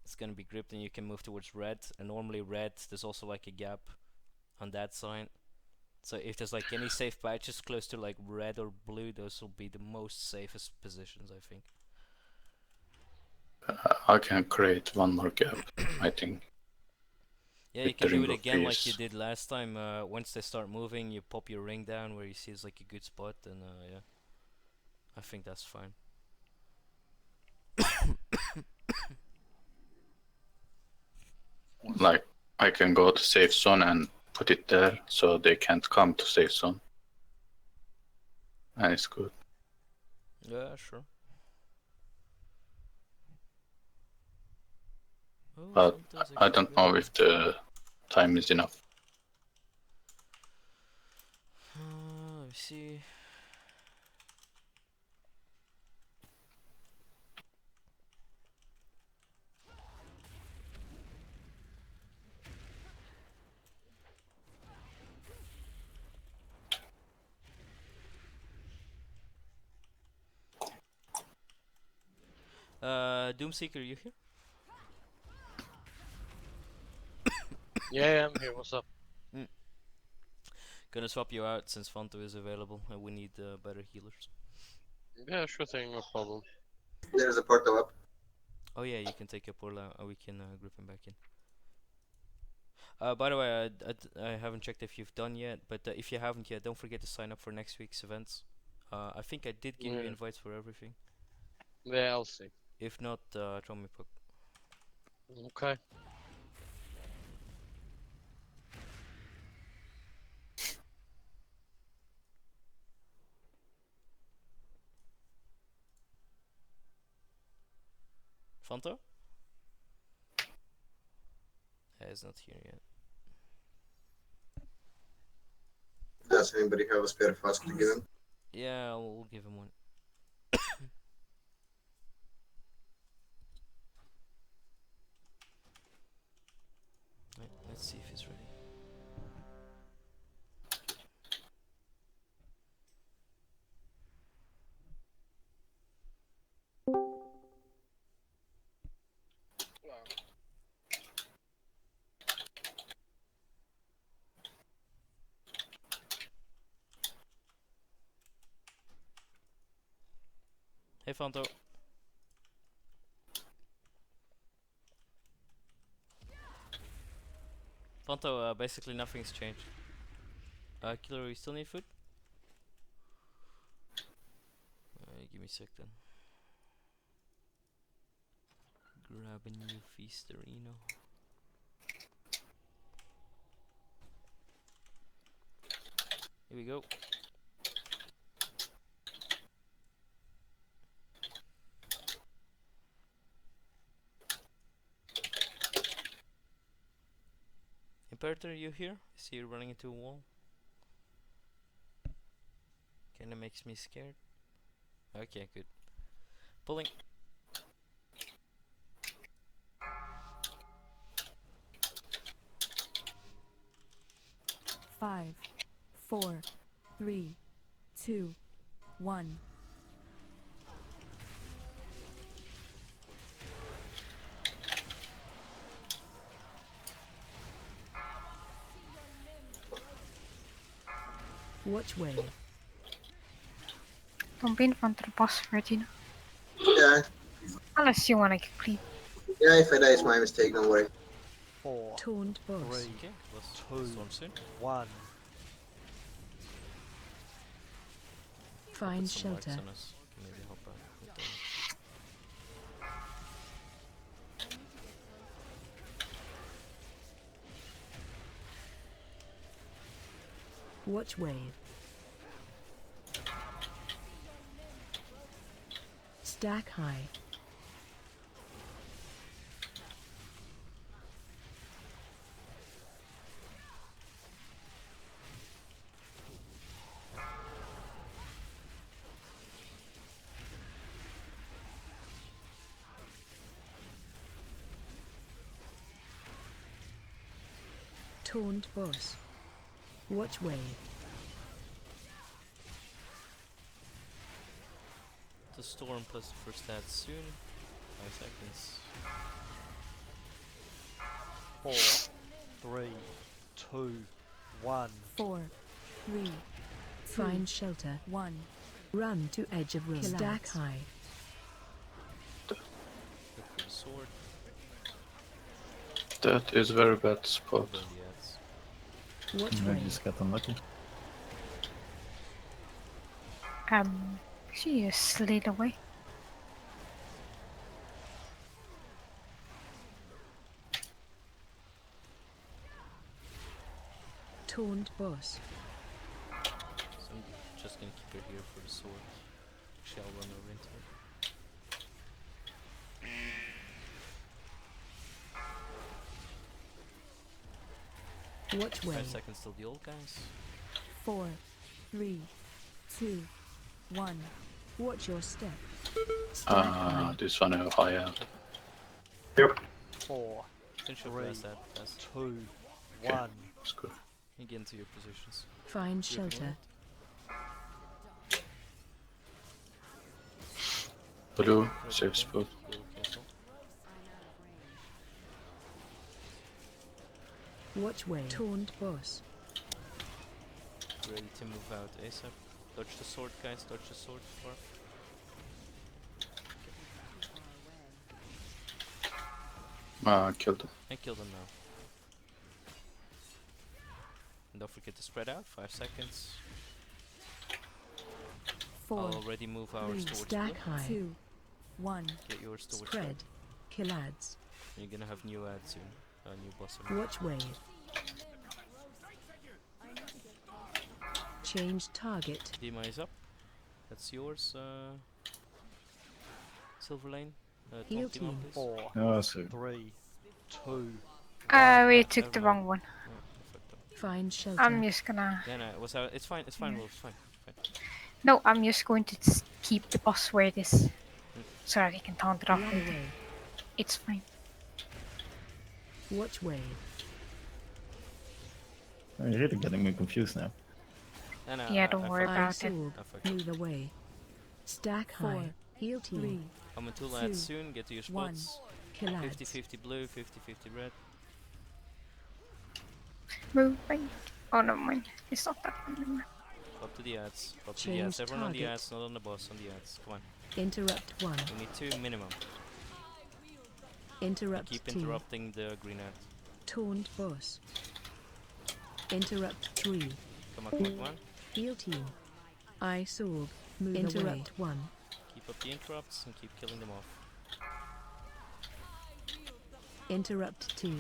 it's gonna be gripped and you can move towards red. And normally red, there's also like a gap on that side. So if there's like any safe patches close to like red or blue, those will be the most safest positions, I think. I can create one more gap, I think. Yeah, you With can the do ring it of again like you peace. did last time. Once they start moving, you pop your ring down where you see it's like a good spot, and yeah, I think that's fine. Like, I can go to safe zone and put it there so they can't come to safe zone. And it's good. Yeah, sure. Oh, But sometimes I can don't grip know them. if the time is enough. Let me see. Doomseeker, you here? Yeah, I'm here. What's up? Gonna swap you out since Fanto is available, and we need better healers. Yeah, sure thing, no problem. There's a portal up. Oh yeah, you can take your Porla, and we can group him back in. By the way, I haven't checked if you've done yet, but if you haven't yet, don't forget to sign up for next week's events. I think I did give you Yeah. invites for everything. Yeah, I'll see. If not, throw me a poke. Okay. Fanto? Yeah, he's not here yet. Does anybody have a spare flask to give him? Yeah, we'll give him one. Right, let's see if he's ready. Hey Fanto. Fanto, basically nothing's changed. Killer, you still need food? Give me a sec then. Grab a new feasterino. Here we go. Imperator, you here? I see you running into a wall. Kinda makes me scared. Okay, good. Pulling. Five, 4, 3, 2, 1. Watch wave. Don't be in front of the boss, Regina. Yeah. Unless you want to get clean. Yeah, if I die, it's my mistake, don't worry. 4, Taunt boss. 3, Okay, let's 2, storm soon. 1. Find Put some marks shelter. on us. Can maybe help out with that. Watch wave. Stack high. Taunt boss. Watch wave. The storm plus the first stat soon. 5 seconds. 4, 3, 2, 1. 4, 3. Find shelter. 1. Run to edge of room. Stack high. Look for the sword. That is very bad spot. Then the ads. Watch I wave. just got unlucky. She slid away. Taunt boss. So I'm just gonna keep her here for the sword. Shall run over into her. Watch 5 wave. seconds till the old guys. 4, 3, 2, 1. Watch your step. Stack high. This one is higher. Yep. 4, Finish your 3, blast that fast. 2, Okay. 1. That's good. You get into your positions. Find You have shelter. Blue, safe spot. Blue castle. Watch wave. Taunt boss. Ready to move out ASAP. Dodge the sword, guys. Dodge the sword. Far. Killed him. And kill them now. And don't forget to spread out. 5 seconds. 4, I'll already move ours 3. towards Stack blue. high. 2, 1. Get yours towards Spread. red. Kill ads. And you're gonna have new ads soon. New boss. Watch wave. Change target. Dima is up. That's yours, Silver Lane. Heal Dima, team. please. 4, Oh, so 3, 2. We took the Never wrong mind. one. Oh, I fucked up. Find shelter. I'm just gonna. Yeah, no, it was it's fine. It's fine, Yeah. Wolf. It's fine. Fine. No, I'm just going to keep the boss where it is. So that he can taunt it off Run later. away. It's fine. Watch wave. you're really getting me confused now. No, no, Yeah, don't I worry fucked about up. it. Sword. I fucked up. Move away. Stack high. Heal team. 3. I'm until 2, ads soon. Get to your 1. spots. Kill ads. 50-50 blue, 50-50 red. Moving. Oh, no, mind. It's not that one. Never mind. Up to the ads. Up to the Change ads. Everyone on the target. ads, not on the boss, on the ads. Come on. Interrupt 1. We need 2 minimum. Interrupt Keep 2. interrupting the green ad. Taunt boss. Interrupt 3. Come on, come on, come on. Heal team. Ice orb. Move Interrupt 1. Keep up the interrupts and keep killing them off. Interrupt 2.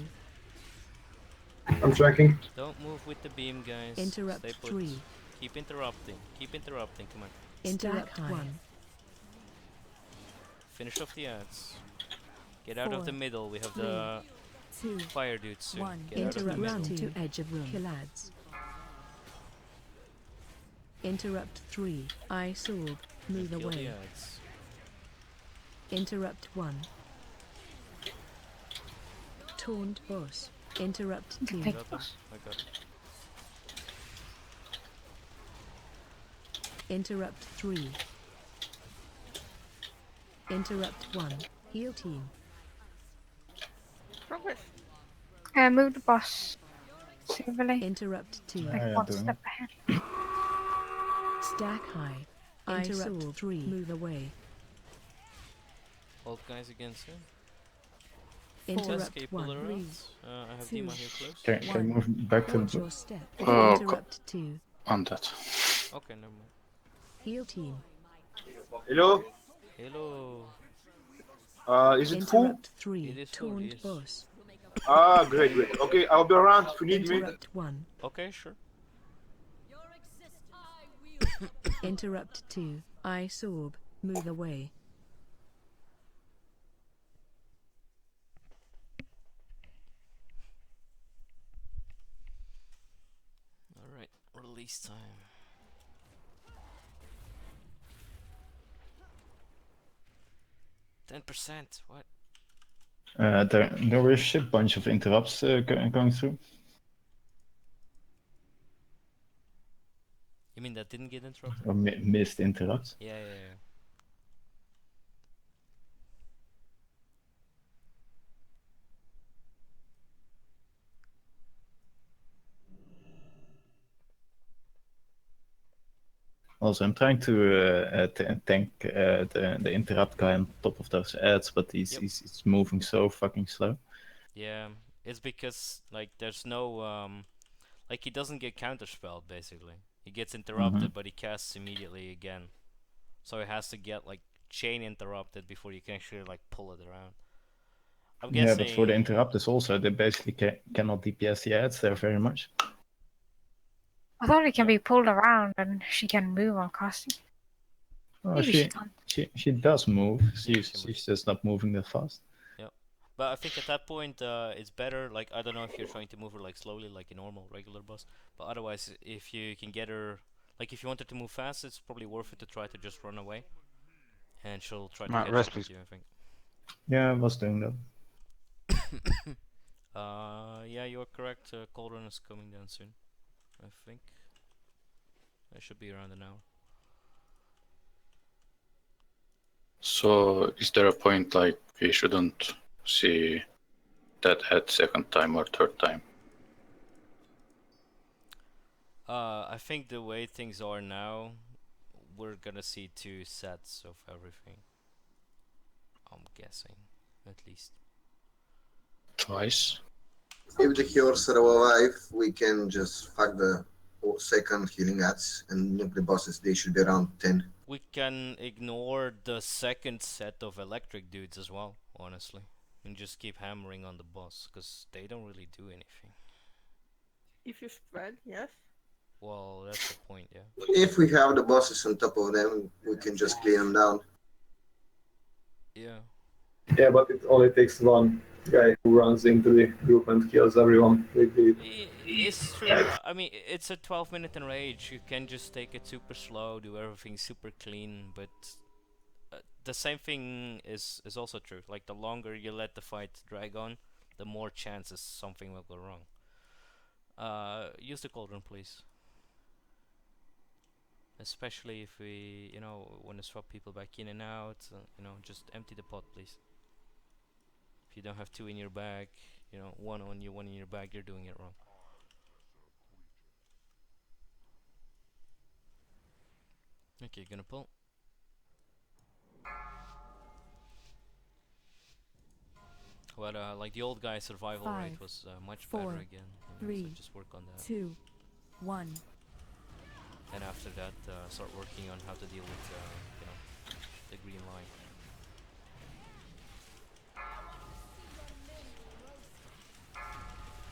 I'm tracking. Don't move with the beam, guys. Interrupt Stay put. 3. Keep interrupting. Keep interrupting. Come on. Interrupt 1. Finish off the ads. Get out of the 4, middle. We have 3, the 2, fire dudes soon. 1. Get out of the Interrupt middle. run to edge of room. Kill ads. Interrupt 3. Ice orb. Move Kill the away. ads. Interrupt 1. Taunt boss. Interrupt 2. I got them. I got it. Interrupt 3. Interrupt 1. Heal team. Progress. Move the boss. Civilly. Interrupt 2. Like one step ahead. Stack high. Interrupt 3. Move away. Ult guys again soon. Interrupt Escape 1. all around. 3, I have 2, Dima here close. Can you move back to Watch the... your step. Oh, Interrupt 2. On that. Okay, never mind. Heal team. Hello? Hello. Is it full? Interrupt 3. It is full, Taunt yes. boss. Ah, great, great. Okay, I'll be around if you need me. Interrupt 1. Okay, sure. Interrupt 2. Ice orb. Move away. Alright, release time. %. What? There were a shit bunch of interrupts going through. You mean that didn't get interrupted? Or missed interrupts. Yeah, yeah, yeah. Also, I'm trying to tank the interrupt guy on top of those ads, but he's moving so fucking slow. Yeah, it's because like there's no like he doesn't get counterspelled basically. He gets interrupted, but he casts immediately again. So he has to get like chain interrupted before you can actually like pull it around. I'm Yeah, guessing. but for the interrupters also, they basically cannot DPS the ads there very much. I thought it can be pulled around and she can move on casting. Oh, Maybe she can't. she does move. Yeah, She's just not moving that fast. Yeah, but I think at that point it's better. Like I don't know if you're trying to move her like slowly, like a normal regular boss. But otherwise, if you can get her, like if you wanted to move fast, it's probably worth it to try to just run away, and she'll try to catch rest, up with please. you. I think. Yeah, I was doing that. Yeah, you're correct. Cauldron is coming down soon. I think. It should be around an hour. So, is there a point like we shouldn't see that ad second time or third time? I think the way things are now, we're gonna see 2 sets of everything. I'm guessing, at least. Twice? If the healers are alive, we can just fuck the second healing ads and nuke the bosses. They should be around 10. We can ignore the second set of electric dudes as well, honestly, and just keep hammering on the boss, because they don't really do anything. If you spread, yes. Well, that's the point, yeah. If we have the bosses on top of them, we can just clear them down. Yeah. Yeah, but it only takes one guy who runs into the group and kills everyone with the... It's true. I mean, it's a 12-minute enrage. You can just take it super slow, do everything super clean, but the same thing is also true. Like, the longer you let the fight drag on, the more chances something will go wrong. Use the cauldron, please. Especially if we, you know, want to swap people back in and out, you know, just empty the pot, please. If you don't have 2 in your bag, you know, 1 on you, 1 in your bag, you're doing it wrong. Okay, gonna pull. But like the old guy's survival rate 5, was much 4, better again. You know, 3, so just work on that. 2, 1. And after that, start working on how to deal with, you know, the green line.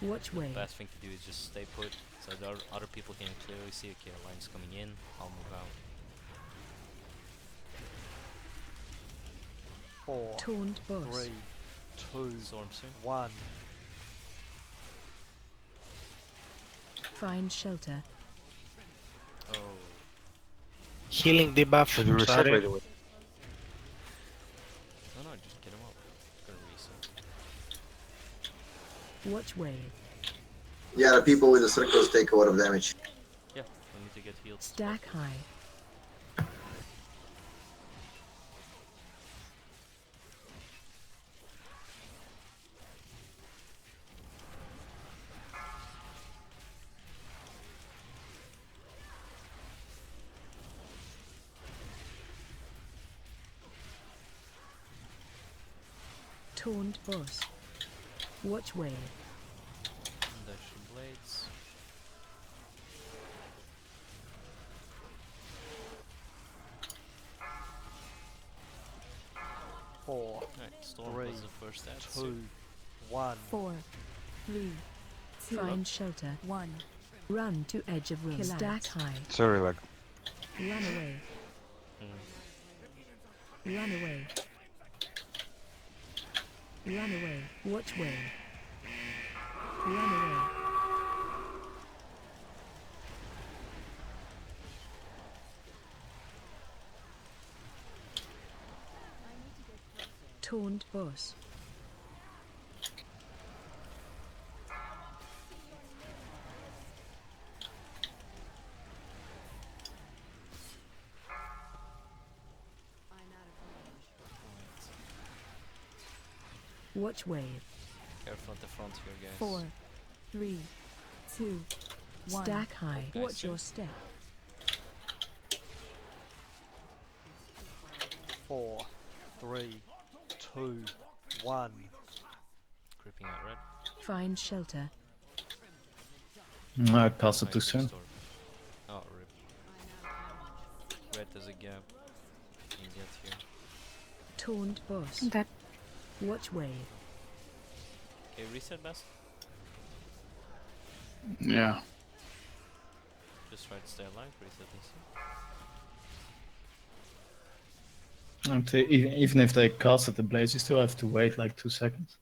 Watch way. The best thing to do is just stay put, so the other people can clearly see, okay, a line's coming in, I'll move out. 4, Taunt boss. 3, 2, Storm soon. 1. Find shelter. Oh. Healing debuff. Did you reset Sorry. right away? No, just get him up. It's gonna reset. Watch way. Yeah, the people with the circles take a lot of damage. Yeah, we need to get healed. Stack high. Taunt boss. Watch way. Induction blades. Four, Right, Storm three, was the first ad. 2, 1. 4, 3, 2. Find shelter. 1. Run to edge of room. Stack high. Sorry, like. Run away. Run away. Run away. Watch way. Run away. Taunt boss. Watch wave. Careful at the front here, guys. 4, 3, 2, 1. Stack high. Okay, Watch so- your step. 4, 3, 2, 1. Creeping out red. Find shelter. I cast it Nice, too big soon. storm. Oh, rip. Red there's a gap. You can get here. Taunt boss. That Watch wave. Okay, reset best. Yeah. Just try to stay alive, reset this. And even if they casted the blades, you still have to wait like 2 seconds.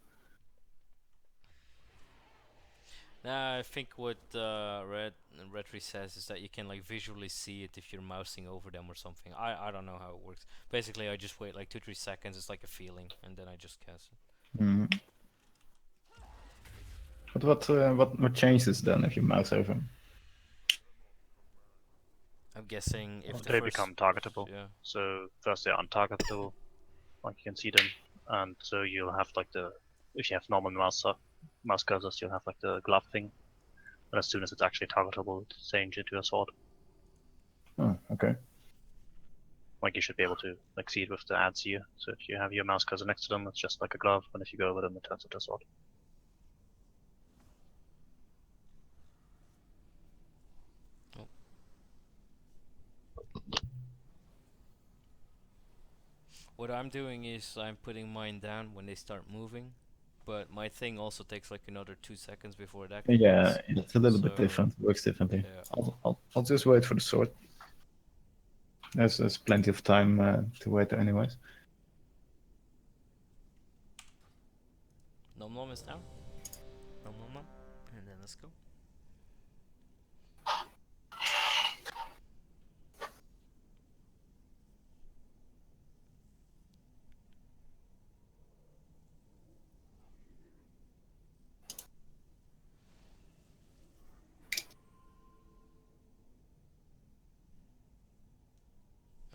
Nah, I think what Red says is that you can like visually see it if you're mousing over them or something. I don't know how it works. Basically, I just wait like 2-3 seconds. It's like a feeling, and then I just cast it. Mm. What changes then if you mouse over them? I'm guessing if the They first, become targetable. yeah. So first they're untargetable, like you can see them, and so you'll have like if you have normal mouse cursors, you'll have like the glove thing, and as soon as it's actually targetable, it changes into a sword. Oh, okay. Like you should be able to like see it with the ads here. So if you have your mouse cursor next to them, it's just like a glove, and if you go over them, it turns into a sword. What I'm doing is I'm putting mine down when they start moving, but my thing also takes like another 2 seconds before it activates. Yeah, it's a little bit So, different. Works differently. yeah. I'll just wait for the sword. There's plenty of time to wait anyways. Nom Nom is down. Nom Nom Nom. And then let's go.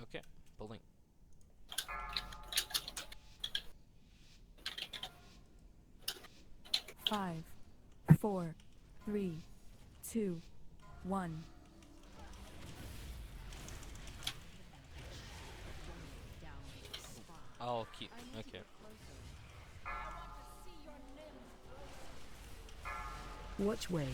Okay, pulling. Five, 4, 3, 2, 1. I'll keep. Okay. Watch wave.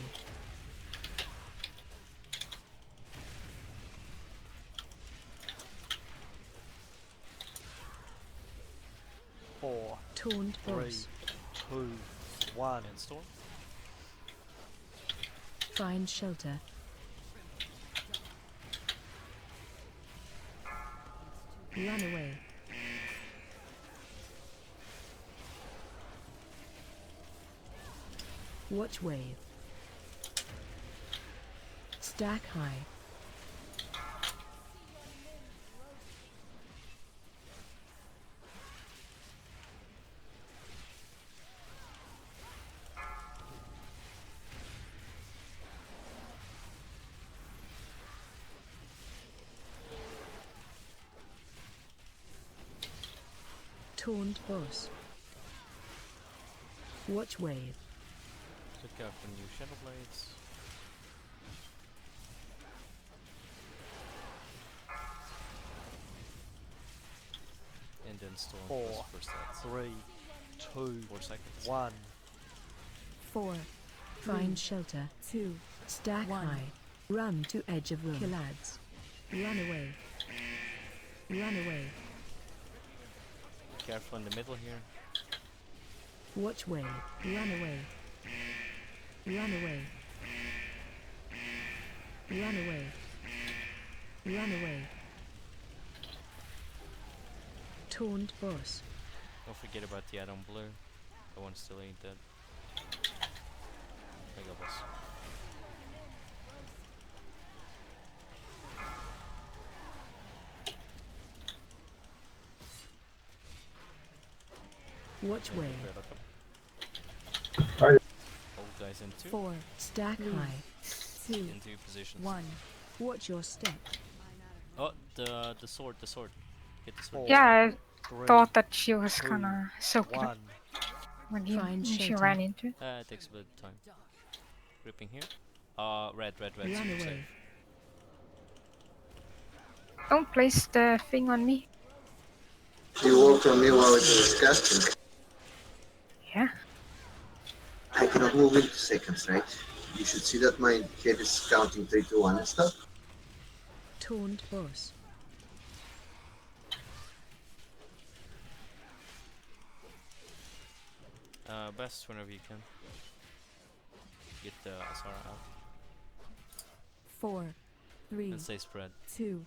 Four, Taunt three, boss. 2, 1. And storm. Find shelter. Run away. Watch wave. Stack high. Taunt boss. Watch wave. Look out for new shadow blades. And then storm Four, plus first stats. 3, 2, 4 seconds. 1. 4. Find shelter. 2. Stack high. Run to edge of room. Kill ads. Run away. Run away. Careful in the middle here. Watch wave. Run away. Run away. Run away. Run away. Taunt boss. Don't forget about the add-on blue. That one still ain't dead. Mega boss. Watch wave. Hold guys in 2. 4. Stack high. 2. Into positions. 1. Watch your step. Oh, the sword. Hit the sword. Yeah, I 3, thought that she was 2, gonna soak it 1. up when Find she shelter. ran into it. It takes a bit of time. Gripping here. Red. Run Super away. safe. Don't place the thing on me. You walked on me while it was casting. Yeah. I cannot move in 2 seconds, right? You should see that my head is counting 3, 2, 1 and stuff. Taunt boss. Best whenever you can. Get the Asara out. 4. 3. And stay spread. 2.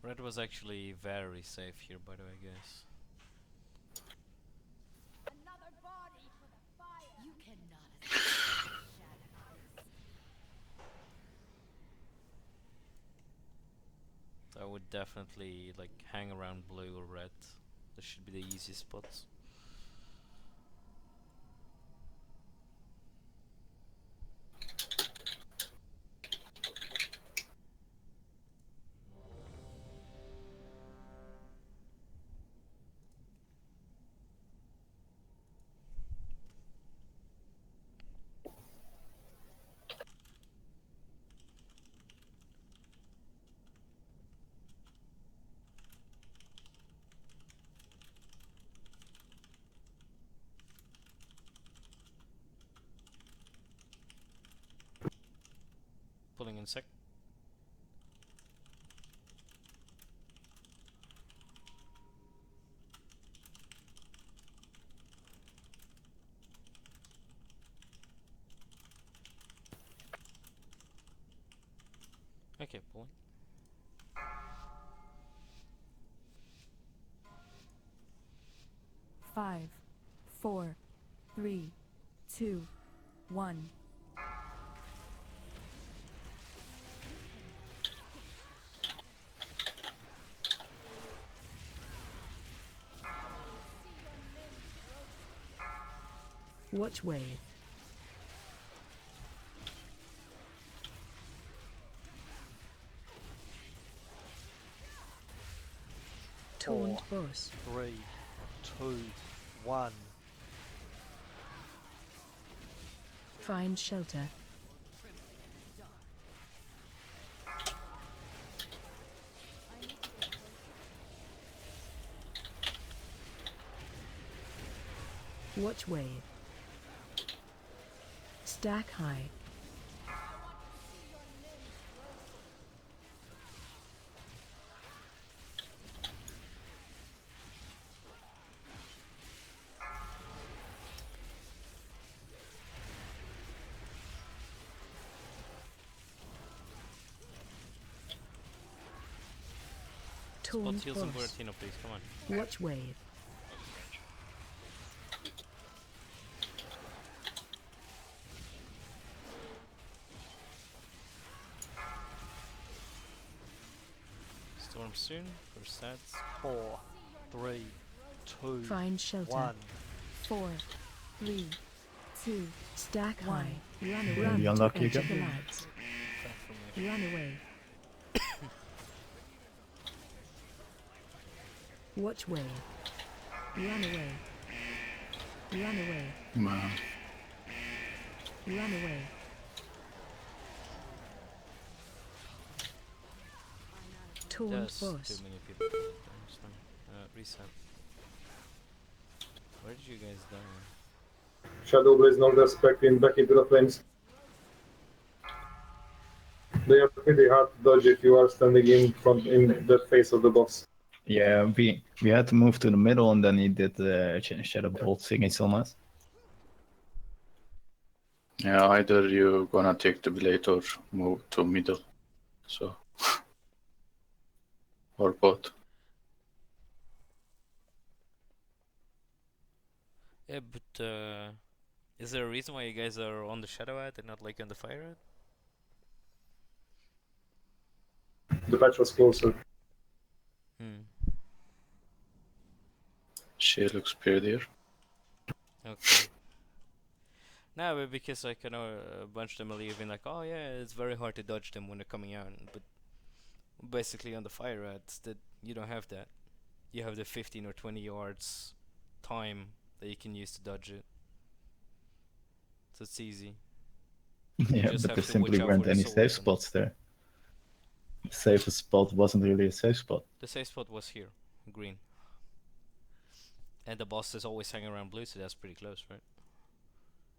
Red was actually very safe here, by the way, guys. I would definitely like hang around blue or red. This should be the easiest spots. Pulling in sec. Okay, pulling. Five, 4, 3, 2, 1. Watch wave. Taunt Four, boss. 3, 2, 1. Find shelter. Watch wave. Stack high. Spot Taunt heals and boss. Buratino, please, come on. Watch wave. Storm soon, for stats. 4, 3, 2, Find shelter. 1. 4, 3, 2, stack high. Run away. Maybe Run unlucky to edge of again. the lads. Back from me. Run away. Watch wave. Run away. Run away. Man. Run away. Taunt There's boss. too many people. It's fine. Reset. Where did you guys die? Shadow Blaze knocked us back into the flames. They are pretty hard to dodge if you are standing in the face of the boss. Yeah, we had to move to the middle, and then he did the Shadow Bolt thingies on us. Yeah, either you gonna take the blade or move to middle. So or both. Yeah, but is there a reason why you guys are on the Shadow Ad and not like on the Fire Ad? The patch was closer. She looks prettier. Okay. No, but because like, I know a bunch of them are leaving like, oh yeah, it's very hard to dodge them when they're coming out, but basically on the Fire Ads that you don't have that. You have the 15 or 20 yards time that you can use to dodge it. So it's easy. You Yeah, just but have there to watch simply out weren't for the any sword safe and- spots there. The safest spot wasn't really a safe spot. The safe spot was here, green. And the boss is always hanging around blue, so that's pretty close, right?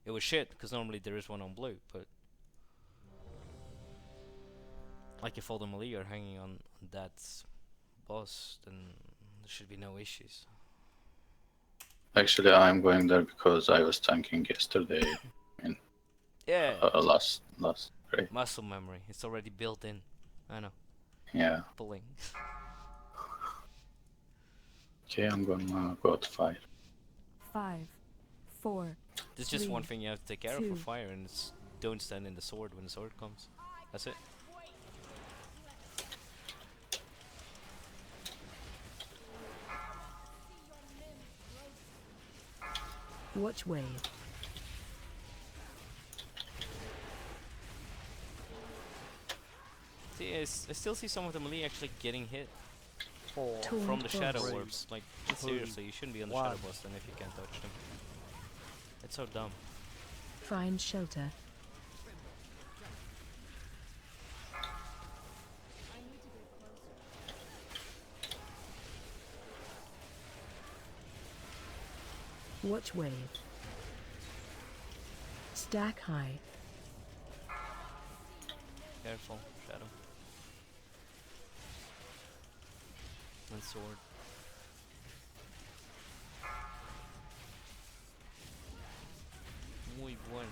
It was shit, because normally there is one on blue, but... Like if all the melee are hanging on that boss, then there should be no issues. Actually, I'm going there because I was tanking yesterday. In Yeah. last raid. Muscle memory, it's already built in. I know. Yeah. Pulling. Okay, I'm gonna go to fire. 5, 4. There's just 3, one thing you have to take care of 2. for fire, and it's don't stand in the sword when the sword comes. That's it. Watch wave. See, I still see some of the melee actually getting hit. 4, From the shadow 3, orbs. Like, 2, seriously, you shouldn't be on the 1. shadow boss then if you can't dodge them. It's so dumb. Find shelter. Watch wave. Stack high. Careful, shadow. And sword. Muy bueno.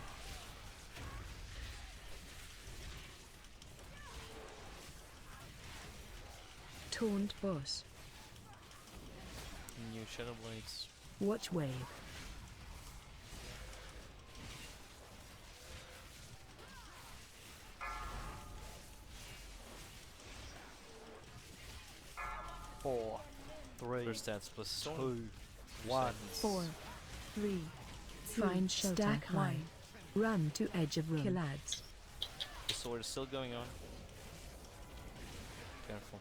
Taunt boss. New shadow blades. Watch wave. Four, 3, First stats plus storm. 2, 1. 4, 3. Find shelter. Stack high. Run to edge of room. Kill ads. The sword is still going on. Careful.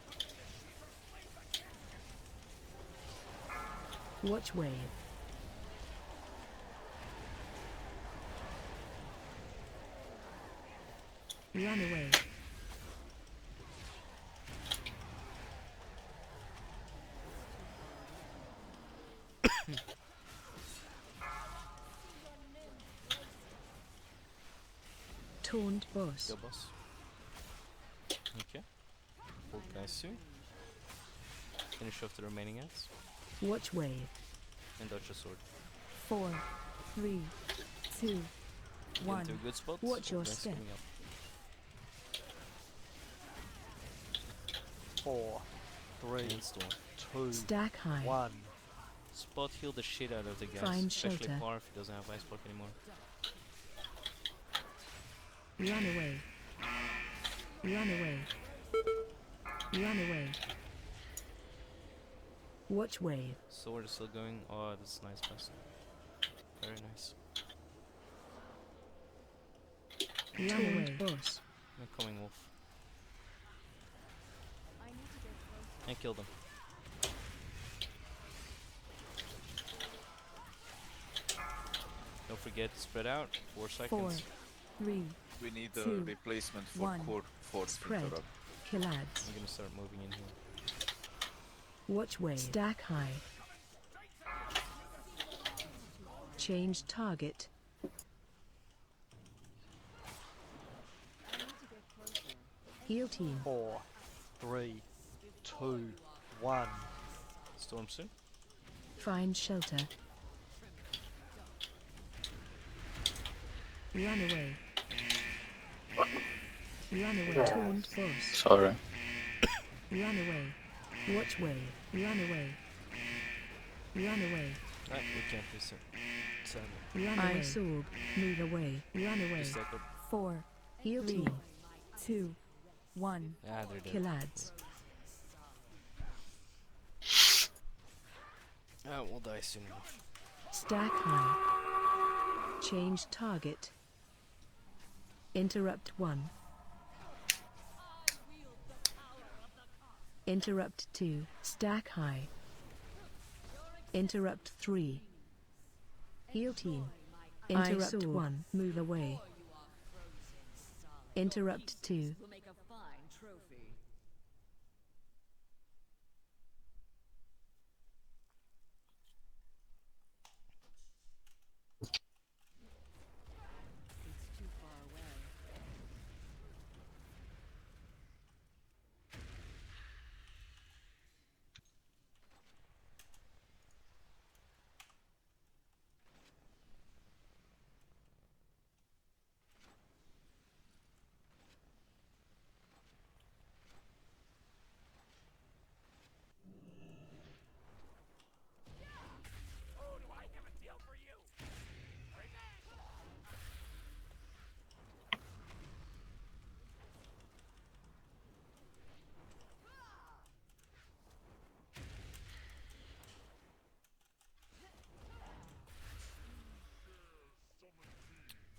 Watch wave. Run away. Taunt boss. Go boss. Okay. Hold guys soon. Finish off the remaining ants. Watch wave. And dodge a sword. 4, 3, 2, 1. Into a good spot. Watch Hold your guys step. coming up. 4, 3, And storm. 2, Stack high. 1. Spot heal the shit out of the guys. Find Especially shelter. Par if he doesn't have ice block anymore. Run away. Run away. Run away. Watch wave. Sword is still going. Oh, that's nice pass. Very nice. Run away. Boss. I'm coming wolf. And kill them. Don't forget, spread out. 4 seconds. 4, 3, We need a 2, replacement for 1. core force Spread. interrupt. Kill ads. I'm gonna start moving in here. Watch wave. Stack high. Change target. Heal team. 4, 3, 2, 1. Storm soon. Find shelter. Run away. Run away. Taunt boss. Sorry. Run away. Watch wave. Run away. Run away. Right, we can't be so. Sadly. Run away. Ice orb. Move away. Run away. Just stack up. 4. Heal team. 2, 1. Ah, they're dead. Kill ads. Ah, we'll die soon enough. Stack high. Change target. Interrupt 1. Interrupt 2. Stack high. Interrupt 3. Heal team. Interrupt 1. Move away. Interrupt 2.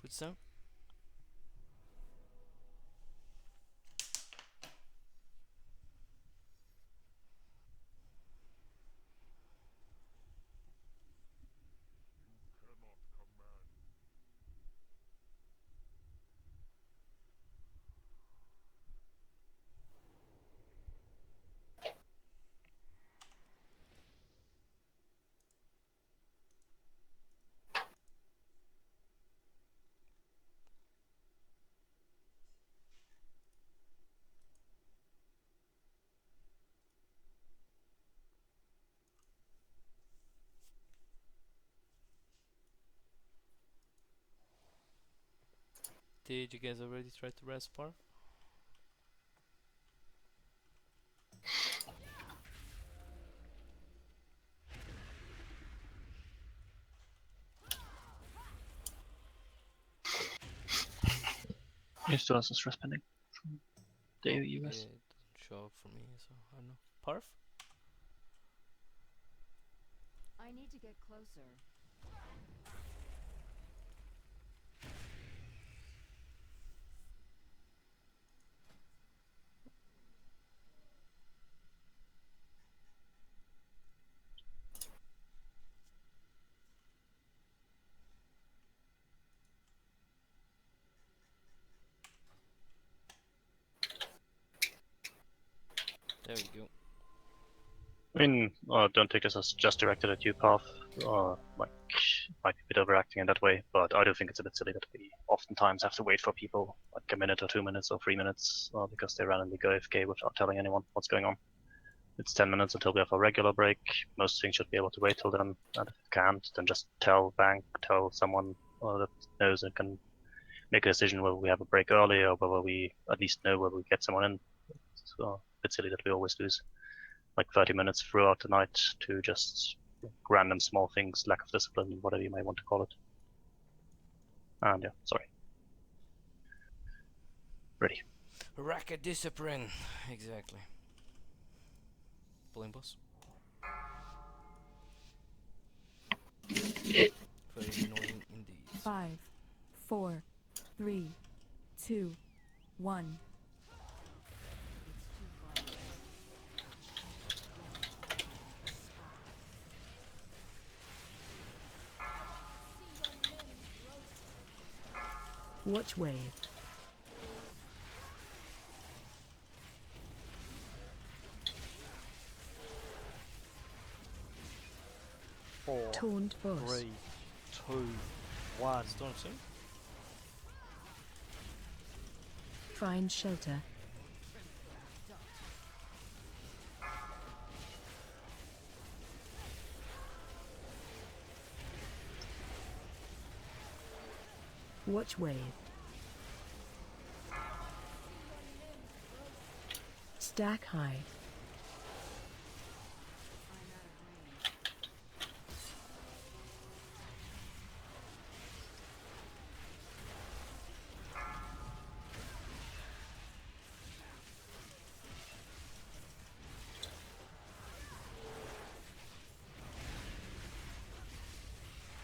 Footstep. Did you guys already try to res Par? He still has a stress pending from the US. Yeah, it doesn't show up for me, so I don't know. Parf? I need to get closer. There we go. I mean, don't take this as just directed at you, Path. Like, might be a bit overacting in that way, but I do think it's a bit silly that we oftentimes have to wait for people like a minute or 2 minutes or 3 minutes because they randomly go AFK without telling anyone what's going on. It's 10 minutes until we have a regular break. Most things should be able to wait till then, and if it can't, then just tell Bank, tell someone that knows and can make a decision whether we have a break early or whether we at least know whether we get someone in. It's a bit silly that we always lose like 30 minutes throughout the night to just random small things, lack of discipline, whatever you may want to call it. And yeah, sorry. Ready. Racket discipline. Exactly. Pulling boss. Very annoying indeed. 5, 4, 3, 2, 1. Watch wave. Four, Taunt boss. 3, 2, 1. Storm soon. Find shelter. Watch wave. Stack high.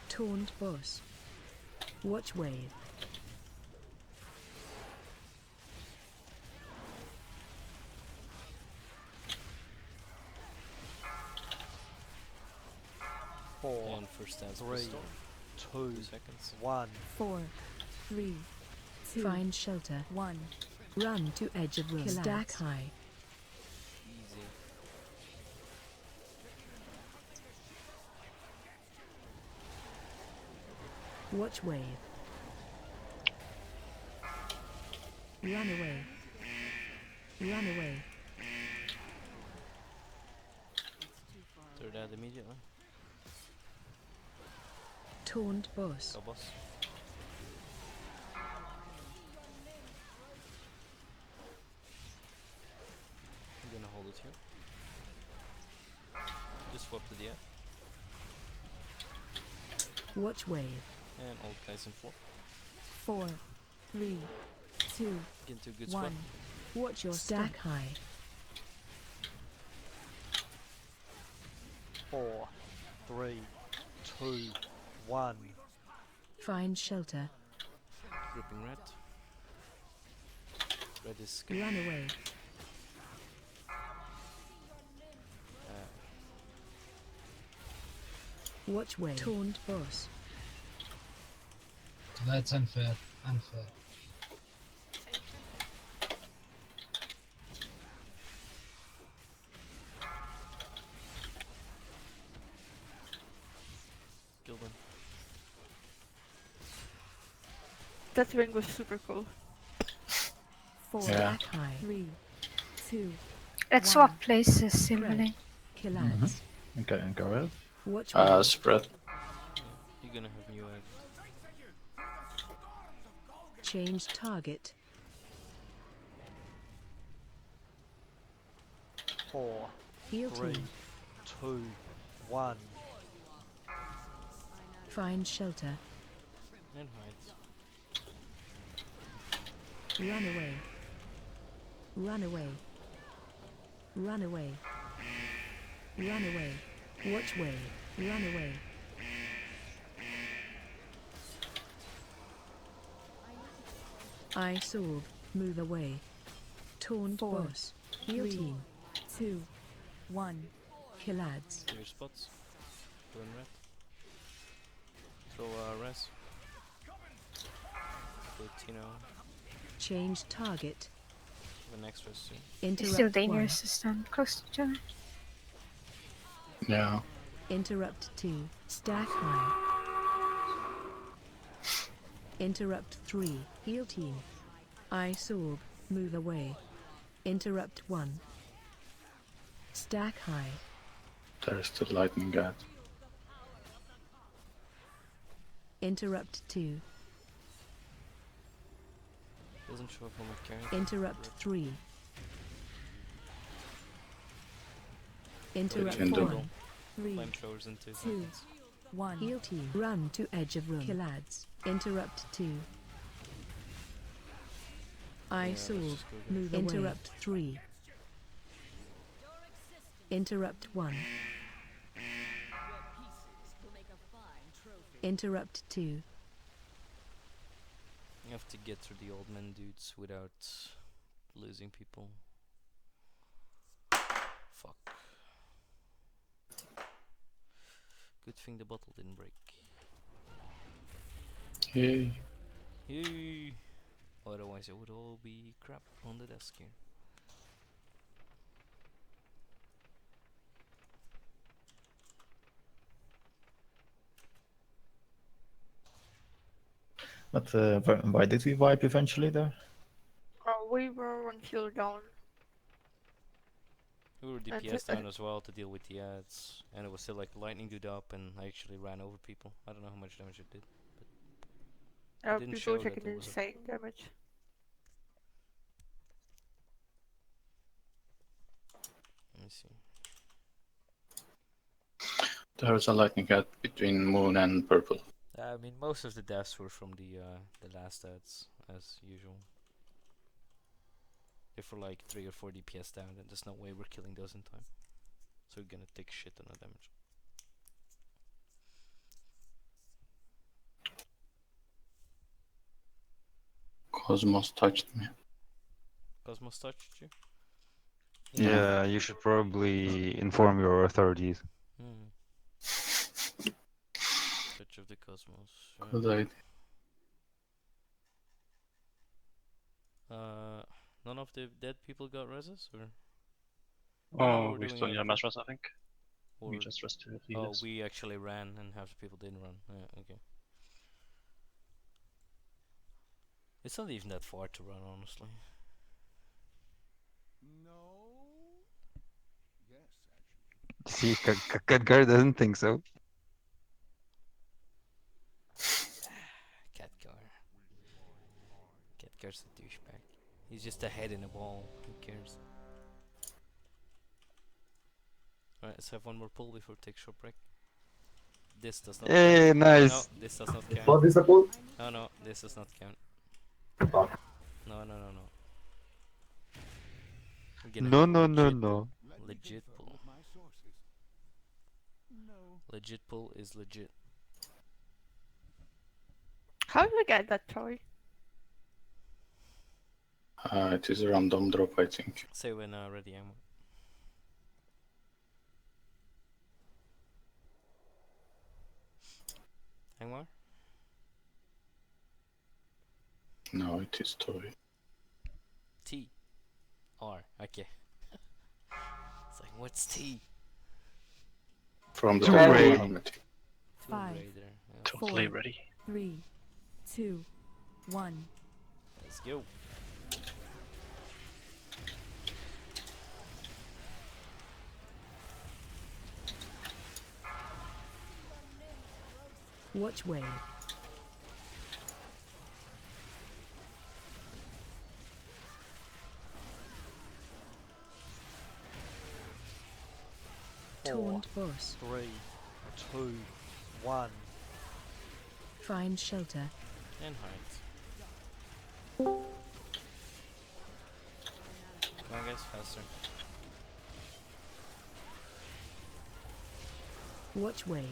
Taunt boss. Watch wave. Four, And first stance 3, storm. 2, 2 seconds. 1. 4, 3, 2. Find shelter. 1. Run to edge of room. Stack high. Easy. Watch wave. Run away. Run away. Third out immediately. Taunt boss. Go boss. I'm gonna hold it here. Just swap to the air. Watch wave. And all guys in 4. 4, 3, 2, Get into a good 1. spot. Watch your stack high. 4, 3, 2, 1. Find shelter. Grouping red. Red is good. Run away. Watch wave. Taunt boss. That's unfair. Unfair. Kill them. That ring was super cool. 4, Yeah. stack high. 3, 2. Let's 1. swap places, Simile. Kill ads. Okay, go ahead. Watch wave. Spread. You're gonna have new egg. Change target. 4, Heal 3, team. 2, 1. Find shelter. And hide. Run away. Run away. Run away. Run away. Watch wave. Run away. I solve. Move away. Taunt boss. Heal team. 2, 1. Kill ads. Clear spots. Go in red. Throw res. Go Tino. Change target. An extra soon. It's Interrupt still dangerous 1. to stand close to each other. Yeah. Interrupt 2. Stack high. Interrupt 3. Heal team. Ice orb. Move away. Interrupt 1. Stack high. There's the lightning guard. Interrupt 2. Doesn't show up on my character. Interrupt 3. Interrupt Kindle. 4. 3. Flamethrowers in 2 2. seconds. 1. Heal team. Run to edge of room. Kill ads. Interrupt 2. Ice Yeah, let's orb. just go there. Move away. Interrupt 3. Interrupt 1. Interrupt 2. You have to get through the old man dudes without losing people. Fuck. Good thing the bottle didn't break. Yay. Yay. Otherwise it would all be crap on the desk here. But why did we wipe eventually there? We were until down. We were And DPS the- down as well to deal with the ads, and it was still like lightning dude up, and I actually ran over people. I don't know how much damage it did, but it didn't People show that taking there was a. insane damage. Let me see. There's a lightning guard between moon and purple. I mean, most of the deaths were from the last ads, as usual. If we're like 3 or 4 DPS down, then there's no way we're killing those in time. So we're gonna take shit ton of damage. Cosmos touched me. Cosmos touched you? Yeah, you should probably inform your authorities. Hmm. Touch of the Cosmos. right. Good idea. None of the dead people got reses, or? Oh, we're we doing still need a okay. mass rest, I think. Or We just rested a few oh, minutes. we actually ran, and half the people didn't run. Yeah, okay. It's not even that far to run, honestly. See, Khadgar doesn't think so. Khadgar. Khadgar's a douchebag. He's just a head in a ball. Who cares? Alright, let's have one more pull before we take short break. This does not Hey, count. nice. No, this does not count. What is the pull? No, this does not count. No. We're gonna No, have a no, no, legit no. pull. Legit pull. Legit pull is legit. How do we get that toy? It is a random drop, I think. Say when ready, ammo. Angmar? No, it is toy. T. R. Okay. It's like, what's T? From the Tomb Tomb Raider. Raider. Tomb 5, Raider. Yeah. Totally 4, ready. 3, 2, 1. Let's go. Watch wave. Taunt boss. 3, 2, 1. Find shelter. And height. Come on guys, faster. Watch wave.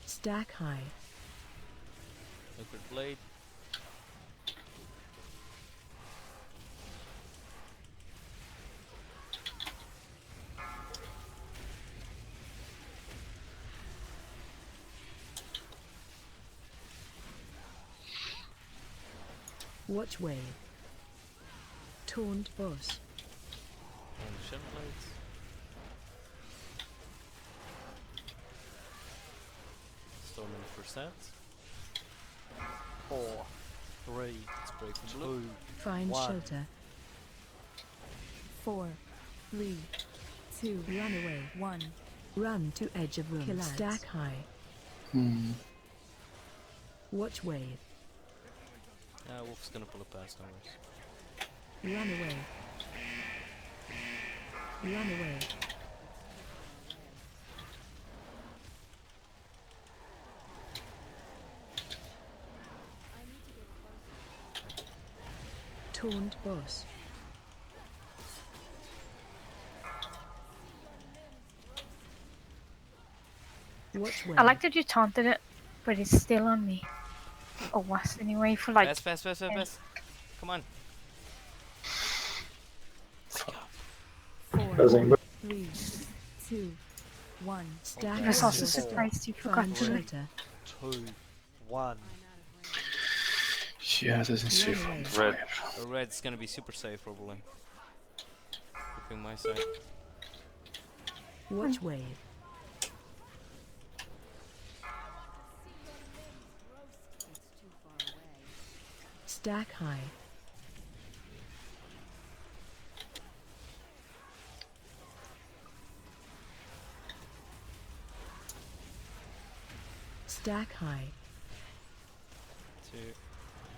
Stack high. Liquid blade. Watch wave. Taunt boss. And shell blades. Storming for set. 4, 3, Let's break for blue. 2, Find 1. shelter. 4, 3, 2, run away. 1. Run to edge of room. Stack high. Watch wave. Wolf's gonna pull a pass, no worries. Run away. Run away. Taunt boss. Watch wave. I like that you taunted it, but it's still on me. Or was anyway for like. Fast. Come on. 4, Buzzing. 3, 2, 1. Stack I was also shelter. surprised you forgot Find to. shelter. 2, 1. Yeah, it doesn't see from Red. fire. Red's gonna be super safe probably. Looking my side. Watch wave. Stack high. Stack high. 2.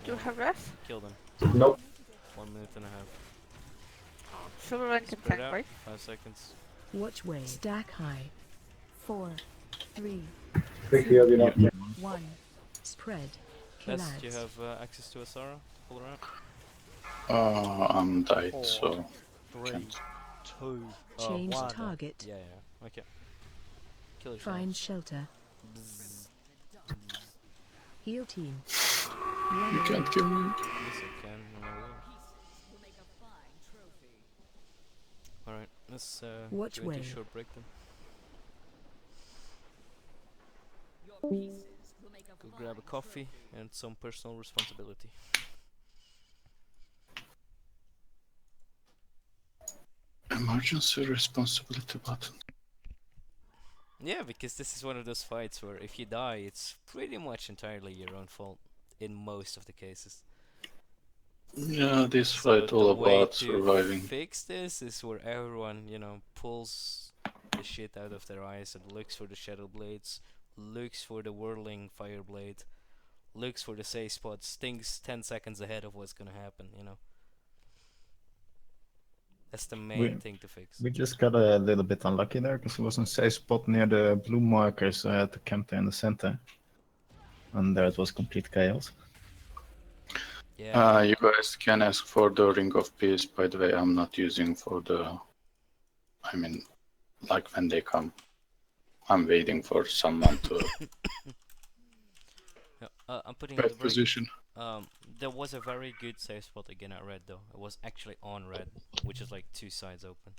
Do you have rest? Kill them. Nope. 1 minute and a half. Silver rank can Spread tank, out. right? 5 seconds. Watch wave. Stack high. 4, 3, Quick heal, you know. 1. Spread. Yes, do you Killads. have access to Asara? Pull around. I'm died, 4, so 3, can't. 2, Change 1. target. Yeah. Okay. Kill yourself. Find shelter. Bzz. Heal team. You Run away. can't kill me. Yes, I can. And I will. Alright, let's Watch go into a wave. short break then. Go grab a coffee and some personal responsibility. Emergency responsibility button. Yeah, because this is one of those fights where if you die, it's pretty much entirely your own fault in most of the cases. Yeah, this So fight all the way about to surviving. fix this is where everyone, pulls the shit out of their eyes and looks for the shadow blades, looks for the whirling fire blade, looks for the safe spots, thinks 10 seconds ahead of what's gonna happen. That's the main thing to fix. We just got a little bit unlucky there because there was a safe spot near the blue markers, so I had to camp there in the center. And there it was complete chaos. Yeah. You guys can ask for the Ring of Peace. By the way, I'm not using for the. I mean, like when they come, I'm waiting for someone to. Yeah, I'm putting in Bad the break. position. There was a very good safe spot again at red though. It was actually on red, which is like 2 sides open.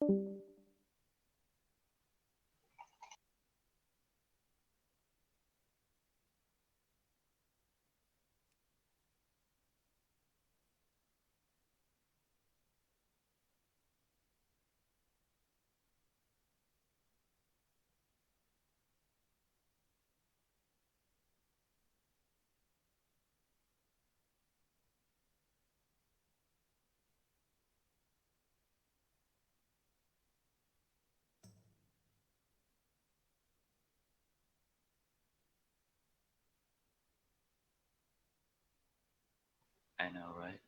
I know, right?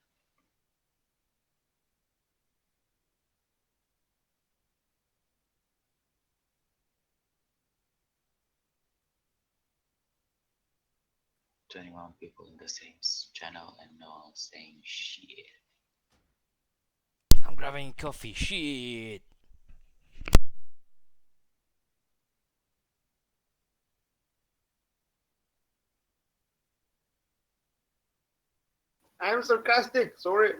"21 people in the same channel and no one saying shit." I'm grabbing coffee. Shit. I'm sarcastic, sorry.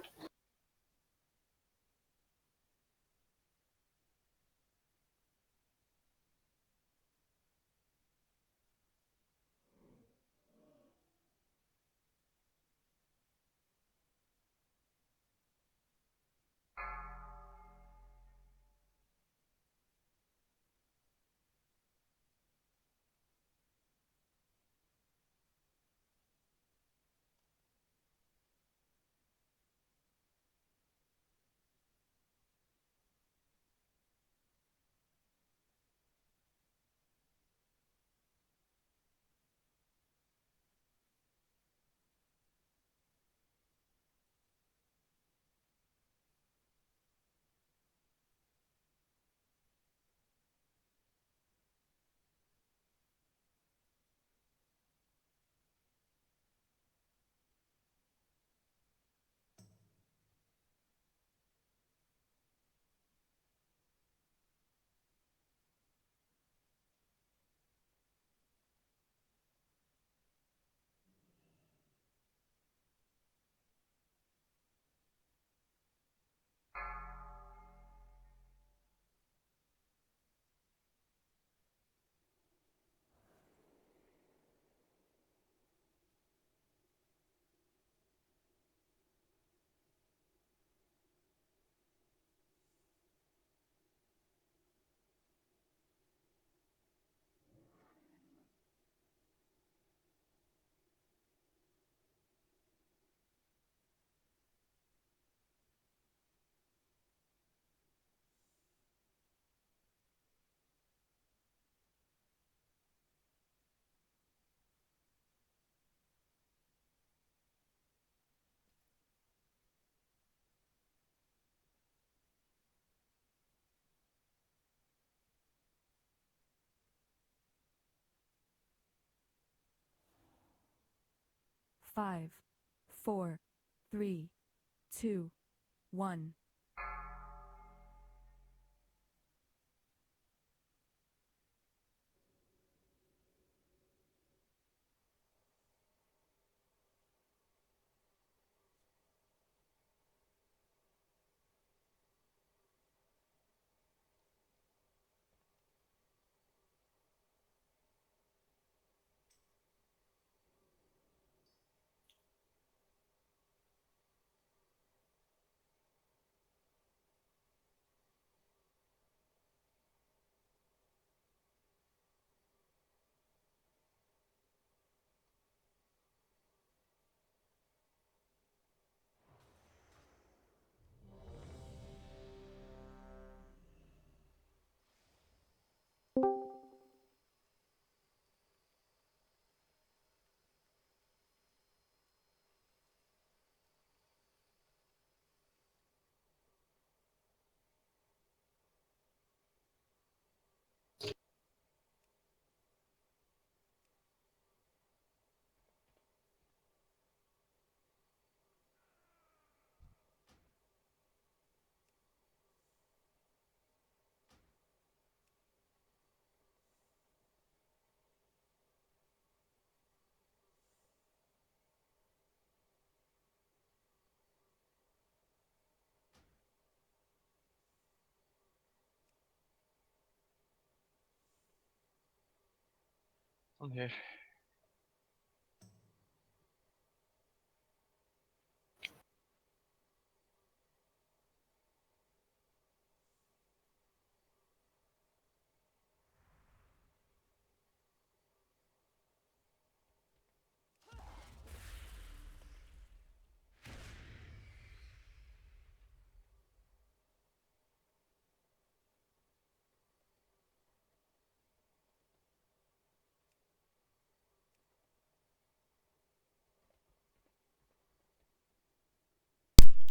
Five, four, three, two, one. I'm here.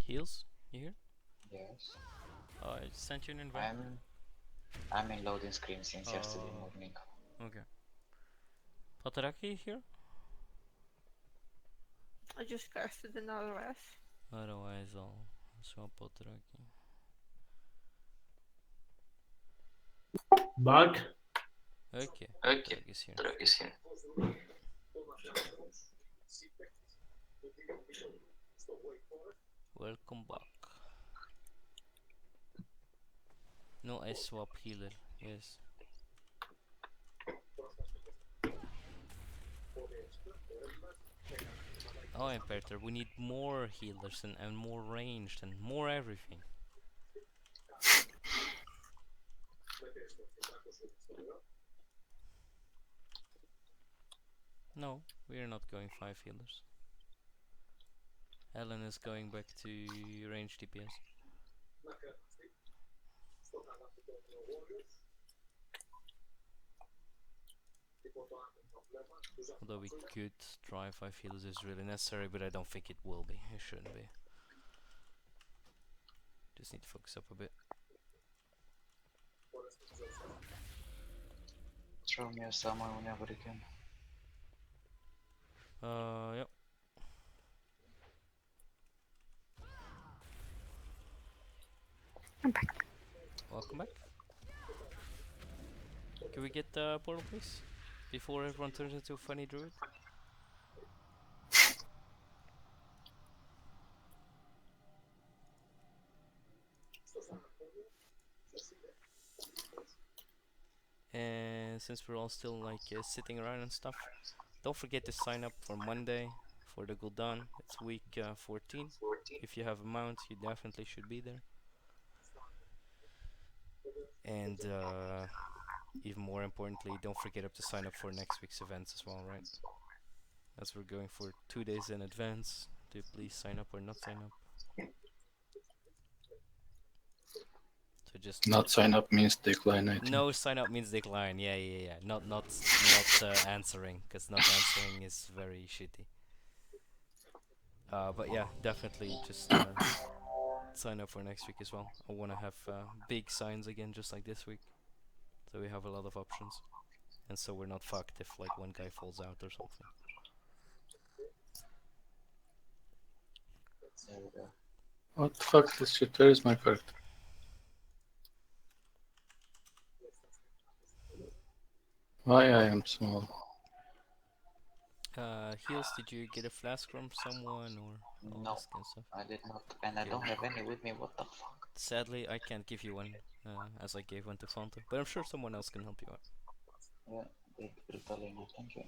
Heals, you here? Yes. I sent you an invite. I'm in loading screen since yesterday morning. Okay. Pataraki here? I just casted another S. Otherwise I'll swap Pataraki. Back. Okay, Okay, Pataraki is here. drug is here. Welcome back. No, I swap healer, yes. Oh, Imperator, we need more healers and more ranged and more everything. No, we are not going 5 healers. Ellen is going back to range DPS. Although we could try 5 healers is really necessary, but I don't think it will be. It shouldn't be. Just need to focus up a bit. Throw me a summon whenever you can. Yep. I'm back. Welcome back. Can we get the portal, please? Before everyone turns into a funny druid? And since we're all still like sitting around and stuff, don't forget to sign up for Monday for the Gul'dan. It's week 14. If you have a mount, you definitely should be there. And even more importantly, don't forget to sign up for next week's events as well, right? As we're going for 2 days in advance, do please sign up or not sign up. So just Not sign up means decline, I think. no, sign up means decline. Yeah. Not answering, because not answering is very shitty. But yeah, definitely just sign up for next week as well. I want to have big signs again, just like this week, so we have a lot of options, and so we're not fucked if like one guy falls out or something. There we go. What the fuck is this shit? Where is my character? Why I am small? Heals, did you get a flask from someone or all No, this kind of stuff? I did not, and I don't have any with me. What the fuck? Sadly, I can't give you one, as I gave one to Fanta, but I'm sure someone else can help you out. Yeah, brutally no, thank you.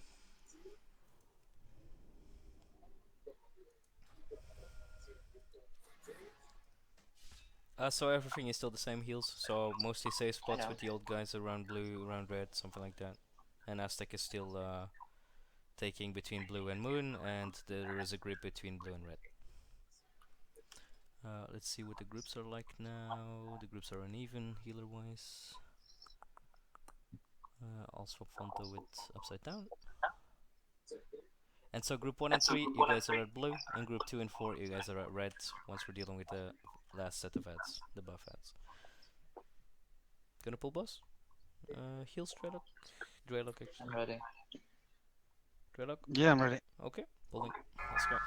So everything is still the same heals, so mostly safe spots with the old guys around blue, around red, something like that. And Aztec is still taking between blue and moon, and there is a grip between blue and red. Let's see what the groups are like now. The groups are uneven healer-wise. I'll swap Fonto with upside down. And so group 1 and 3, you guys are at blue, and group 2 and 4, you guys are at red, once we're dealing with the last set of ads, the buff ads. Gonna pull boss? Heals Draylock actually. I'm ready. Draylock? Yeah, I'm ready. Okay, pulling. Let's go.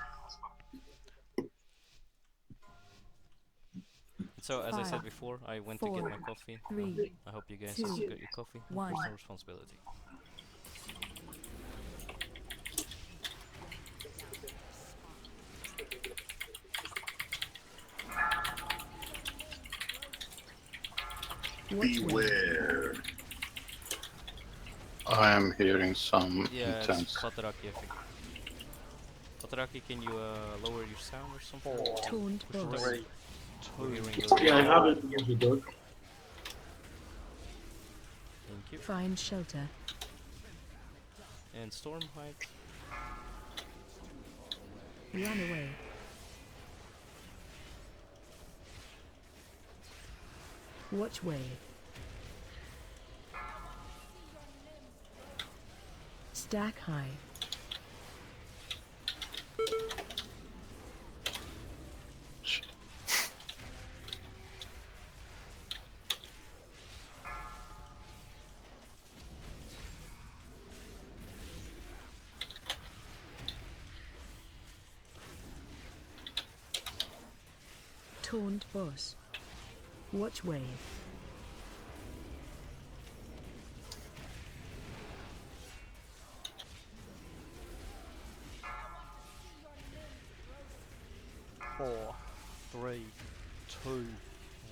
So, as I said before, I went to get my coffee. I hope you guys also got your coffee. Personal responsibility. Beware. I am hearing some Yeah, it's intense. Pataraki, I think. Pataraki, can you lower your sound or something? Taunt Push the boss. button. We're hearing you. Yeah, I have it with the dog. Thank you. Find shelter. And storm height. Run away. Watch wave. Stack high. Taunt boss. Watch wave. Four, three, two,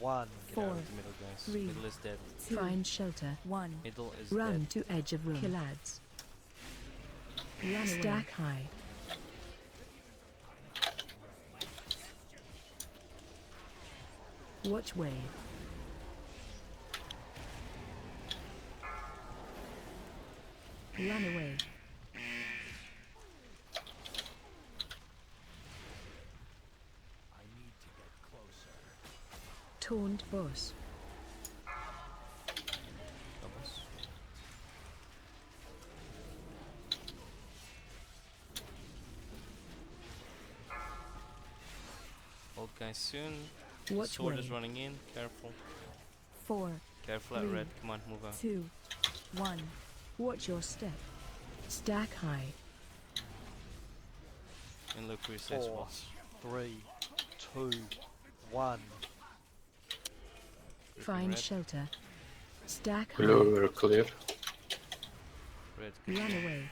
one. Get Four, out of the middle, guys. three, Middle is dead. Find shelter. 1. Middle is Run dead. to edge of room. Kill ads. Run Stack high. Watch wave. Run away. Taunt boss. Doubles. Old guy soon. Watch Sword is wave. running in. Careful. 4. Careful at 3, red. Come on, move out. 2. 1. Watch your step. Stack high. And look where he says Four, boss. 3, 2, 1. Find red. shelter. Stack high. Blue, we're clear. Red. Run away.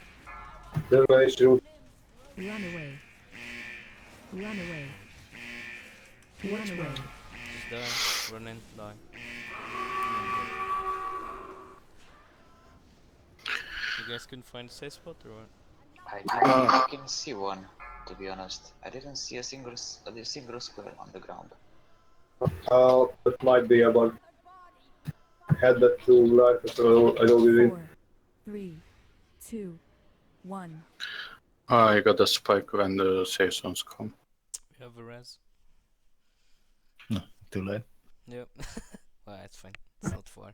Then I shoot. Run away. Run away. Watch away. Just die. Run in. Die. You guys couldn't find a safe spot or what? I didn't fucking see one, to be honest. I didn't see a single square on the ground. That might be a bug. I had that too life, so I don't really. 4, 3, 2, 1. I got a spike when the safe zones come. We have a res. No, too late. Yep. Well, it's fine. It's not far.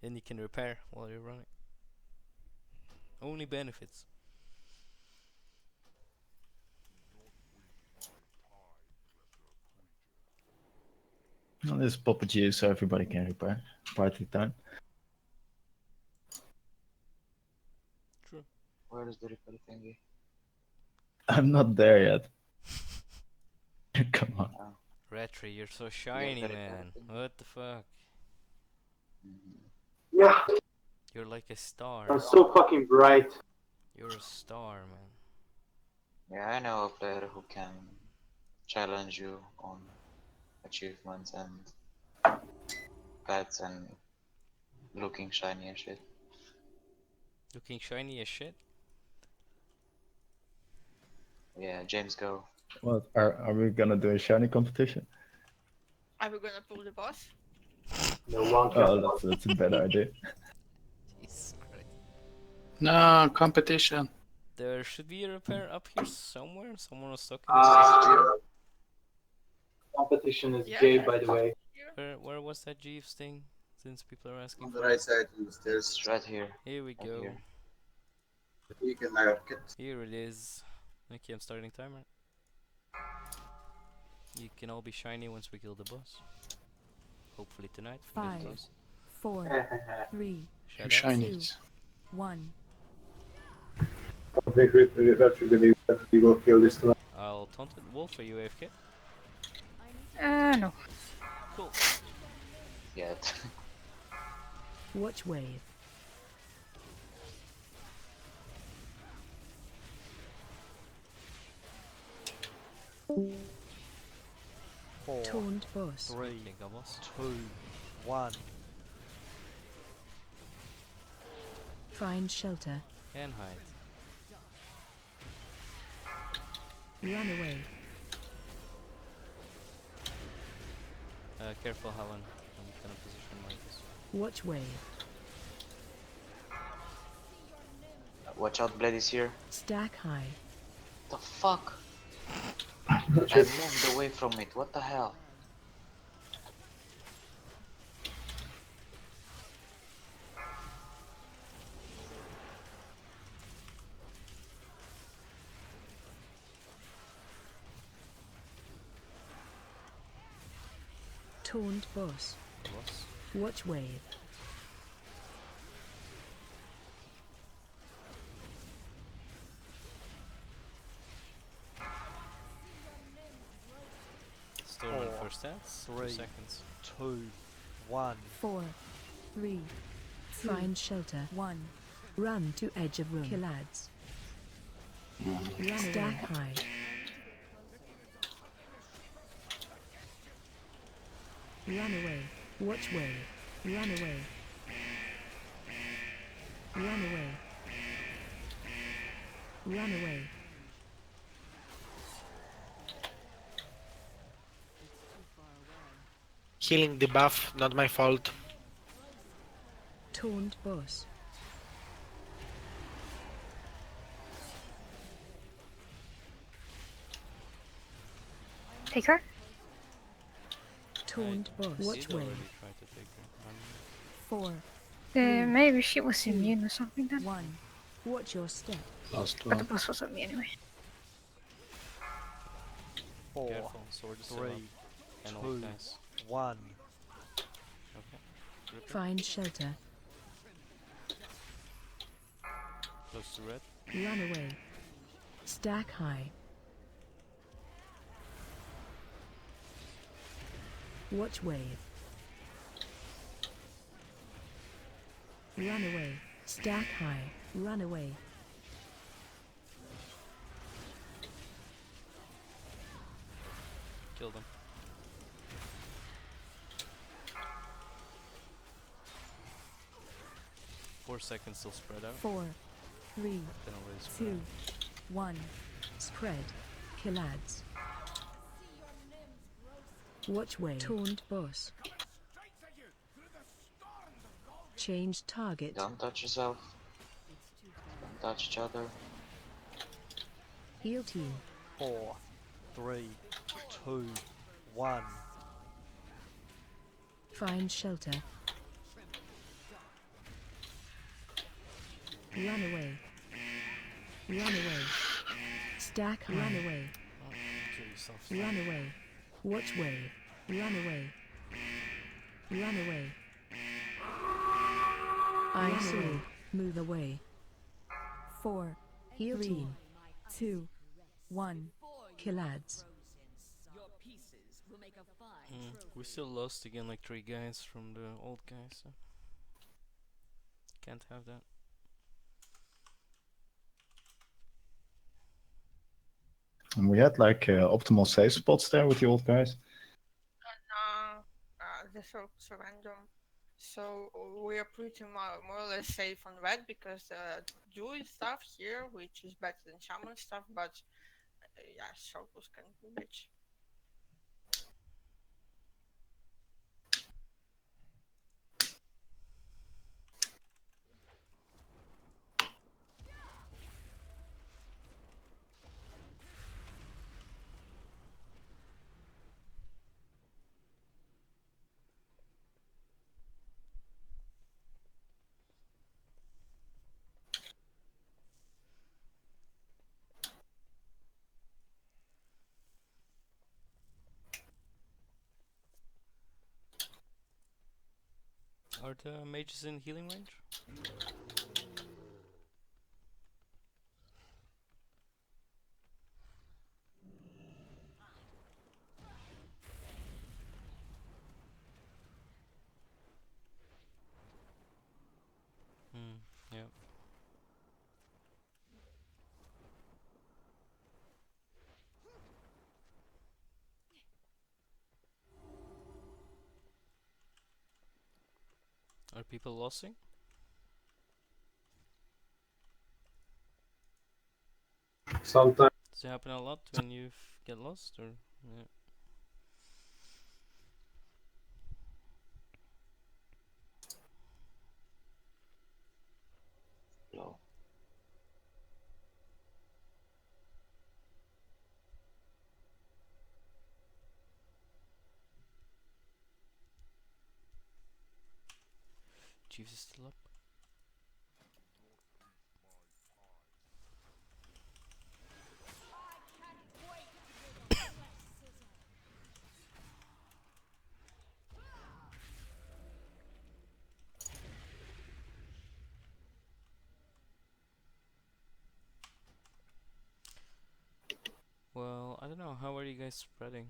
And you can repair while you're running. Only benefits. Well, there's Papa G, so everybody can repair. Party time. True. Where is the repair thingy? I'm not there yet. Come on. Retry, you're so shiny, very man. What the fuck? Yeah, You're like a star. I'm so fucking bright. You're a star, man. Yeah, I know a player who can challenge you on achievements and pets and looking shiny and shit. Looking shiny as shit. Yeah, James, go. What? Are we gonna do a shiny competition? Are we gonna pull the boss? No one can. Oh, that's a bad idea. Jesus Christ. No, competition. There should be a repair up here somewhere. Someone was stuck in the Competition is Yeah. gay, by the way. Where was that Jeeves thing? Since people are asking On for the right it. side of the stairs. It's right here. Here we Right go. here. You can mark it. Here it is. Okay, I'm starting timer. You can all be shiny once we kill the boss. Hopefully tonight. fingers 5, crossed. 4, 3, Shout out. Shinies. 1. I think we've actually believe that we will kill this tonight. I'll taunt it. Wolf, are you AFK? No. Cool. Yeah. Watch wave. Four, Taunt boss. 3, Okay, go boss. 2, 1. Find shelter. And hide. Run away. Careful, Helen. I'm gonna position Marcus. Watch wave. Watch out, Blade is here. Stack high. The fuck? I moved away from it. What the hell? Taunt boss. Boss. Watch wave. Storm on first stance. 2 3, seconds. 2, 1. 4, 3. Find shelter. 1. Run to edge of room. Kill ads. Run stack high. Run away. Watch wave. Run away. Run away. Run away. Healing debuff, not my fault. Taunt boss. Take her. Taunt boss. Watch Did already wave. try to take her. 4. Maybe she was immune or something then. 1. Watch your step. Last But the one. boss was on me anyway. 4, Careful, sword is still up. 3, And all 2, guys. 1. Okay. Grip it. Find shelter. Close to red. Run away. Stack high. Watch wave. Run away. Stack high. Run away. Kill them. Four seconds till spread out. 4, 3, Then already spread 2, out. 1. Spread. Kill ads. Watch wave. Taunt boss. Change target. Don't touch yourself. Don't touch each other. Heal team. 4, 3, 2, 1. Find shelter. Run away. Run away. Stack high. Run away. Kill yourself. Run away. Watch wave. Run away. Run away. I see. Move away. 4. Heal team. 2, 1. Kill ads. We still lost again like 3 guys from the old guys. So can't have that. And we had like optimal save spots there with the old guys. The circles are random. So we are pretty more or less safe on red because Druid stuff here, which is better than Shaman stuff, but yeah, circles can be bitch. Are the mages in healing range? Yeah. Are people losing? Sometimes. Does it happen a lot when you get lost, or yeah? Low. Jeeves is still up. Well, I don't know. How are you guys spreading?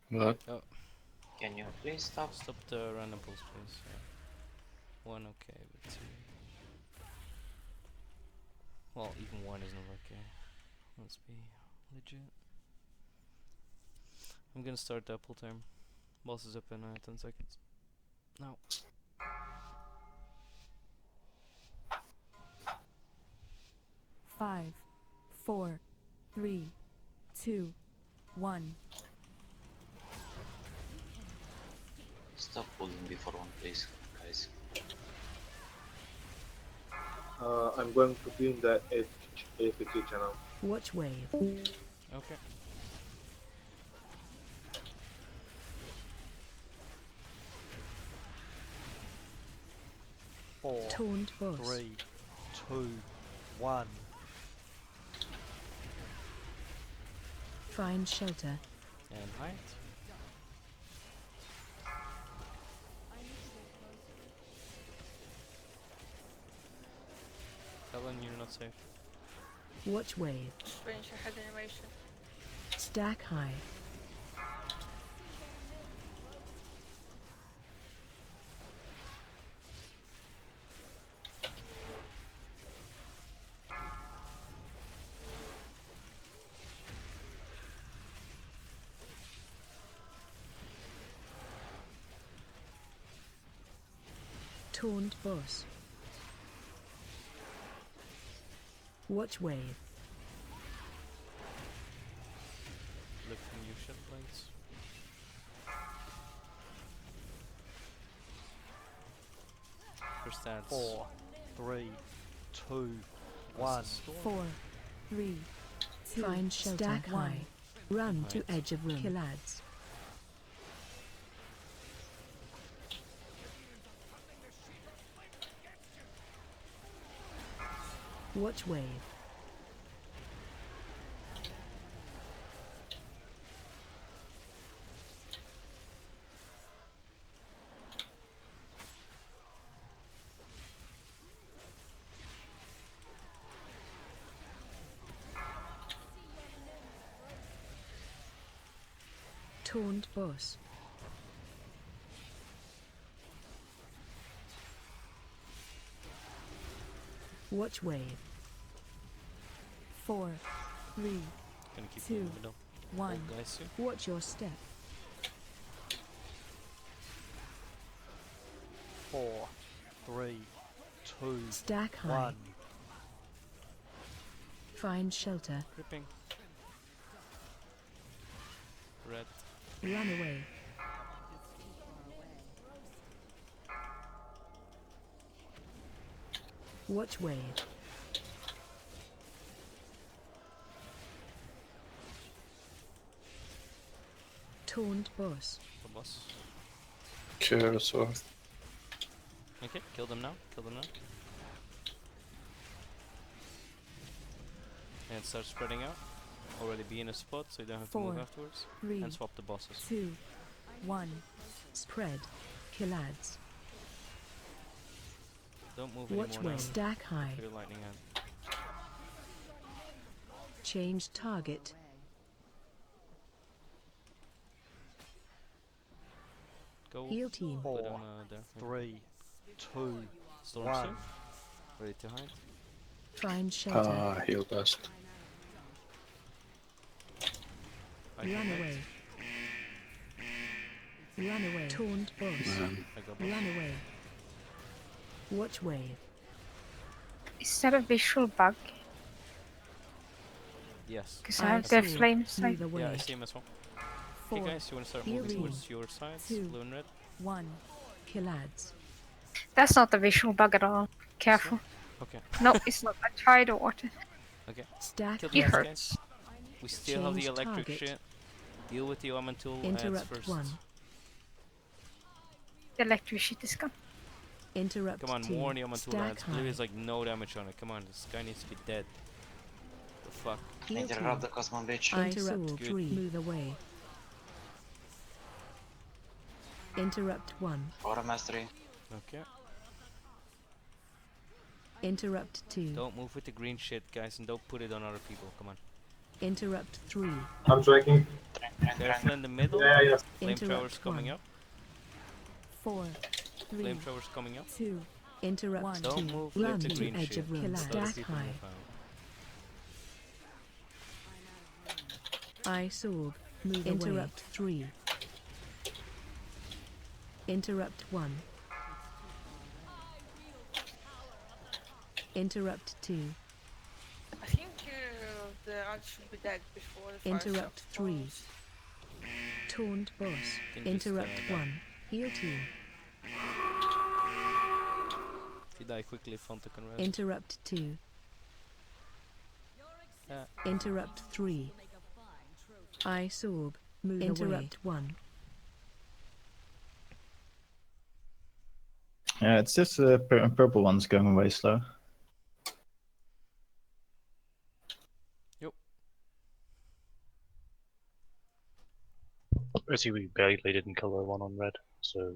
What? Oh. Can you please stop? Stop the random pulse, please. Yeah. One okay, but two. Well, even one is not okay. Let's be legit. I'm gonna start the pull time. Boss is up in 10 seconds. Now. Five, four, three, two, one. Stop pulling before one, please, guys. I'm going to be in the AFK channel. Watch wave. Okay. Four, Taunt boss. 3, 2, 1. Find shelter. And height. Helen, you're not safe. Watch wave. Finish your head animation. Stack high. Taunt boss. Watch wave. Lifting your ship plates. First stats. 4, 3, 2, 1. 4, 3, 2, Find shelter. Stack one. high. Run to Height. edge of room. Kill ads. Watch wave. Taunt boss. Watch wave. 4, 3, Gonna keep 2, you in the middle. 1. Hold guys soon. Watch your step. 4, 3, 2, Stack high. 1. Find shelter. Gripping. Red. Run away. Watch wave. Taunt boss. The boss. Cure sword. Okay, kill them now. Kill them now. And start spreading out. Already be in a spot so you don't have to move 4, afterwards. 3, And swap the bosses. 2, 1. Spread. Kill ads. Don't move Watch anymore now. wave. Stack high. For your lightning hand. Change target. We'll Heal team. put 4, him there. 3, 2, Storm 1. Surge. Ready to hide. Find shelter. Heal dust. I can Run hide. away. Run away. Taunt boss. I got boss. Run away. Watch wave. Is that a visual bug? Yes. Because I have the see. flame sight. Move away. Yeah, I see him as well. Okay, 4, guys, you want to start Heal moving team. towards your sides, 2, blue and red? 1. Kill ads. That's not the visual bug at all. Careful. Okay. No, it's not. I tried to watch it. Okay. Stack Kill It the ads, hurts. guys. We still have the Change electric target. shit. Deal with the Omen tool ads Interrupt first. 1. The electricity is gone. Interrupt Come on, 2. more on the Omen tool Stack ads. Blue high. is like no damage on it. Come on, this guy needs to be dead. The fuck? Heal Interrupt team. the Cosmo bitch. Interrupt Good. 3. Move away. Interrupt 1. Aura mastery. Okay. Interrupt 2. Don't move with the green shit, guys, and don't put it on other people. Come on. Interrupt 3. I'm tracking. Careful in the middle. Yeah, yes. Flamethrowers Interrupt coming 1. up. 4, 3, Flamethrowers coming up. 2, Interrupt 1. 2. Don't move Run with the to green edge shit. of room. Let other Stack people high. move out. I sword. Move Interrupt 3. Interrupt 1. Interrupt 2. I think the art should be dead before the fire Interrupt shock 3. falls. Taunt boss. Think just, Interrupt die. 1. Heal team. If you die quickly, Fonta can rest. Interrupt 2. Interrupt 3. I sorb. Move Interrupt 1. Yeah, it's just purple one's going way slow. I see we barely didn't kill the one on red, so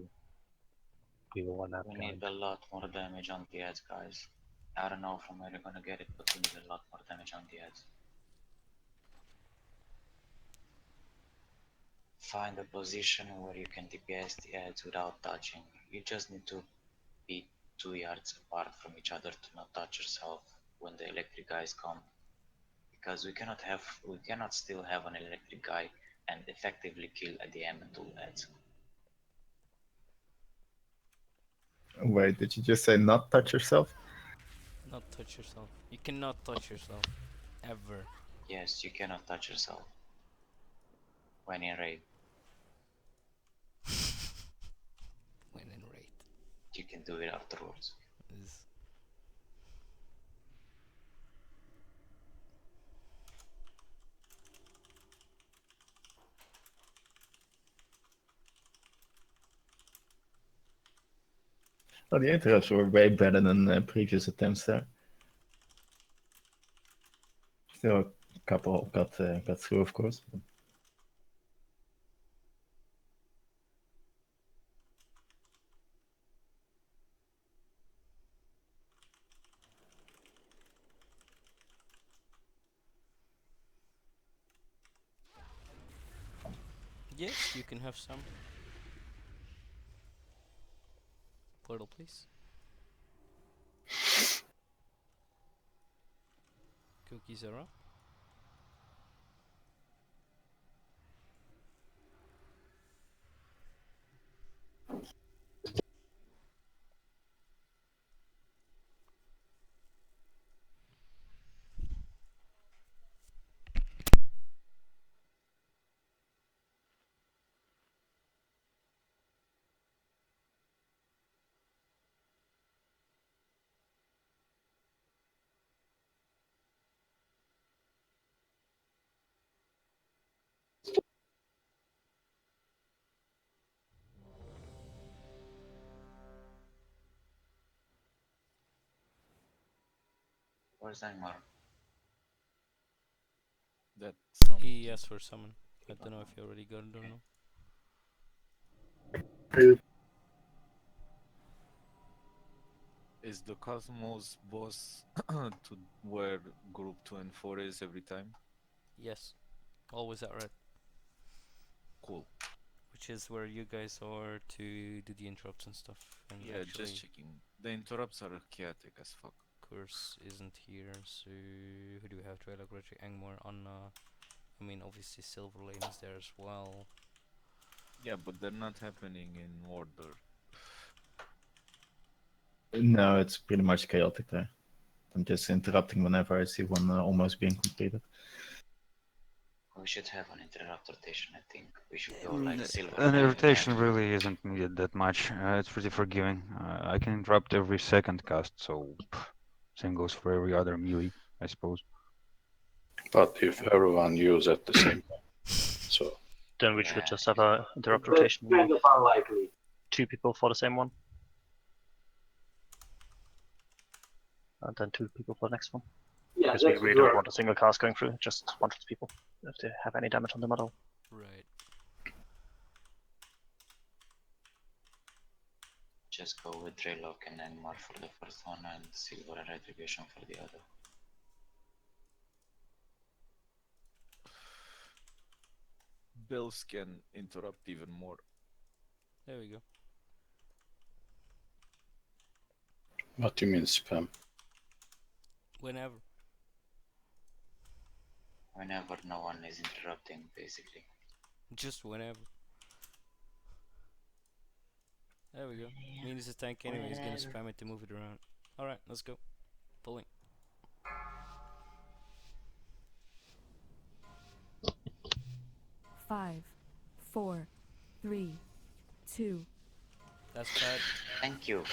we will one out. We need a lot more damage on the edge, guys. I don't know from where you're gonna get it, but we need a lot more damage on the edge. Find a position where you can DPS the edge without touching. You just need to be 2 yards apart from each other to not touch yourself when the electric guys come. Because we cannot still have an electric guy and effectively kill at the M2 edge. Wait, did you just say not touch yourself? Not touch yourself. You cannot touch yourself. Ever. Yes, you cannot touch yourself when in raid. When in raid. You can do it afterwards. Oh, the interrupts were way better than previous attempts there. Still a couple got through, of course. Yes, you can have some. Portal, please. Cookies are up. Where's Angmar? That He asked for summon. I don't know if you already got it or not. is the Cosmos boss to where group 2 and 4 is every time? Yes. Always at red. Cool. Which is where you guys are to do the interrupts and stuff. And Yeah, actually, just checking. The interrupts are chaotic as fuck. Curse isn't here, so who do we have? Trailer, Gretry, Angmar, Anna. I mean, obviously Silver Lane is there as well. Yeah, but they're not happening in order. No, it's pretty much chaotic there. I'm just interrupting whenever I see one almost being completed. We should have an interrupt rotation, I think. We should go like silver. And the Lane rotation again. really isn't needed that much. It's pretty forgiving. I can interrupt every second cast, so same goes for every other melee, I suppose. But if everyone use at the same time, so Then we should just have a interrupt rotation. That's kind of unlikely. 2 people for the same one. And then 2 people for the next one. Yeah, Because we that really should don't work. want a single cast going through, just 1 people. If they have any damage on them at all. Right. Just go with Draylock and Angmar for the first one and Silver and Retribution for the other. Bills can interrupt even more. There we go. what do you mean spam? Whenever. Whenever no one is interrupting, basically. Just whenever. There we go. I mean, it's a tank anyway, he's gonna spam it to move it around. Alright, let's go. Pulling. Five, four, three, two. That's bad. Thank you.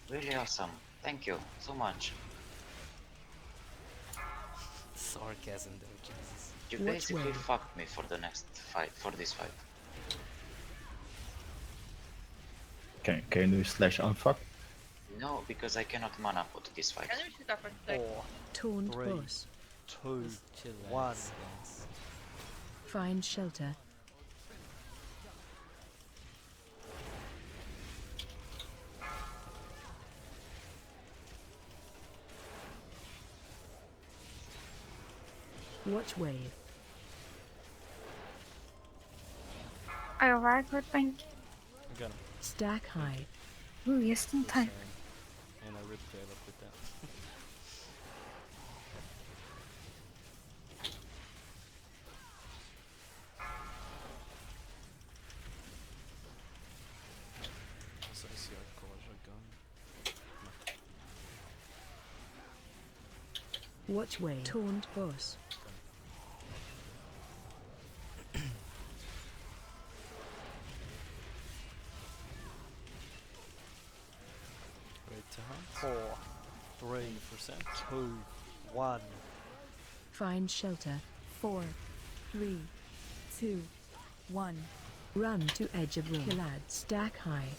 Really awesome. Thank you so much. Sarcasm though, Jesus. You basically fucked me for the next fight, for this fight. Can you do slash unfuck? No, because I cannot mana put this fight. Can we sit up and take? Taunt Three. boss. 2, Just chillax, 1. guys. Find shelter. Watch wave. I arrived with bank. I got him. Stack high. Ooh, just in time. And I ripped Trail up with that. Also, I see our colors are gone. Watch wave. Taunt boss. Right to hunt. 4, 3, 20%. 2, 1. Find shelter. 4, 3, 2, 1. Run to edge of room. Killad. Stack high.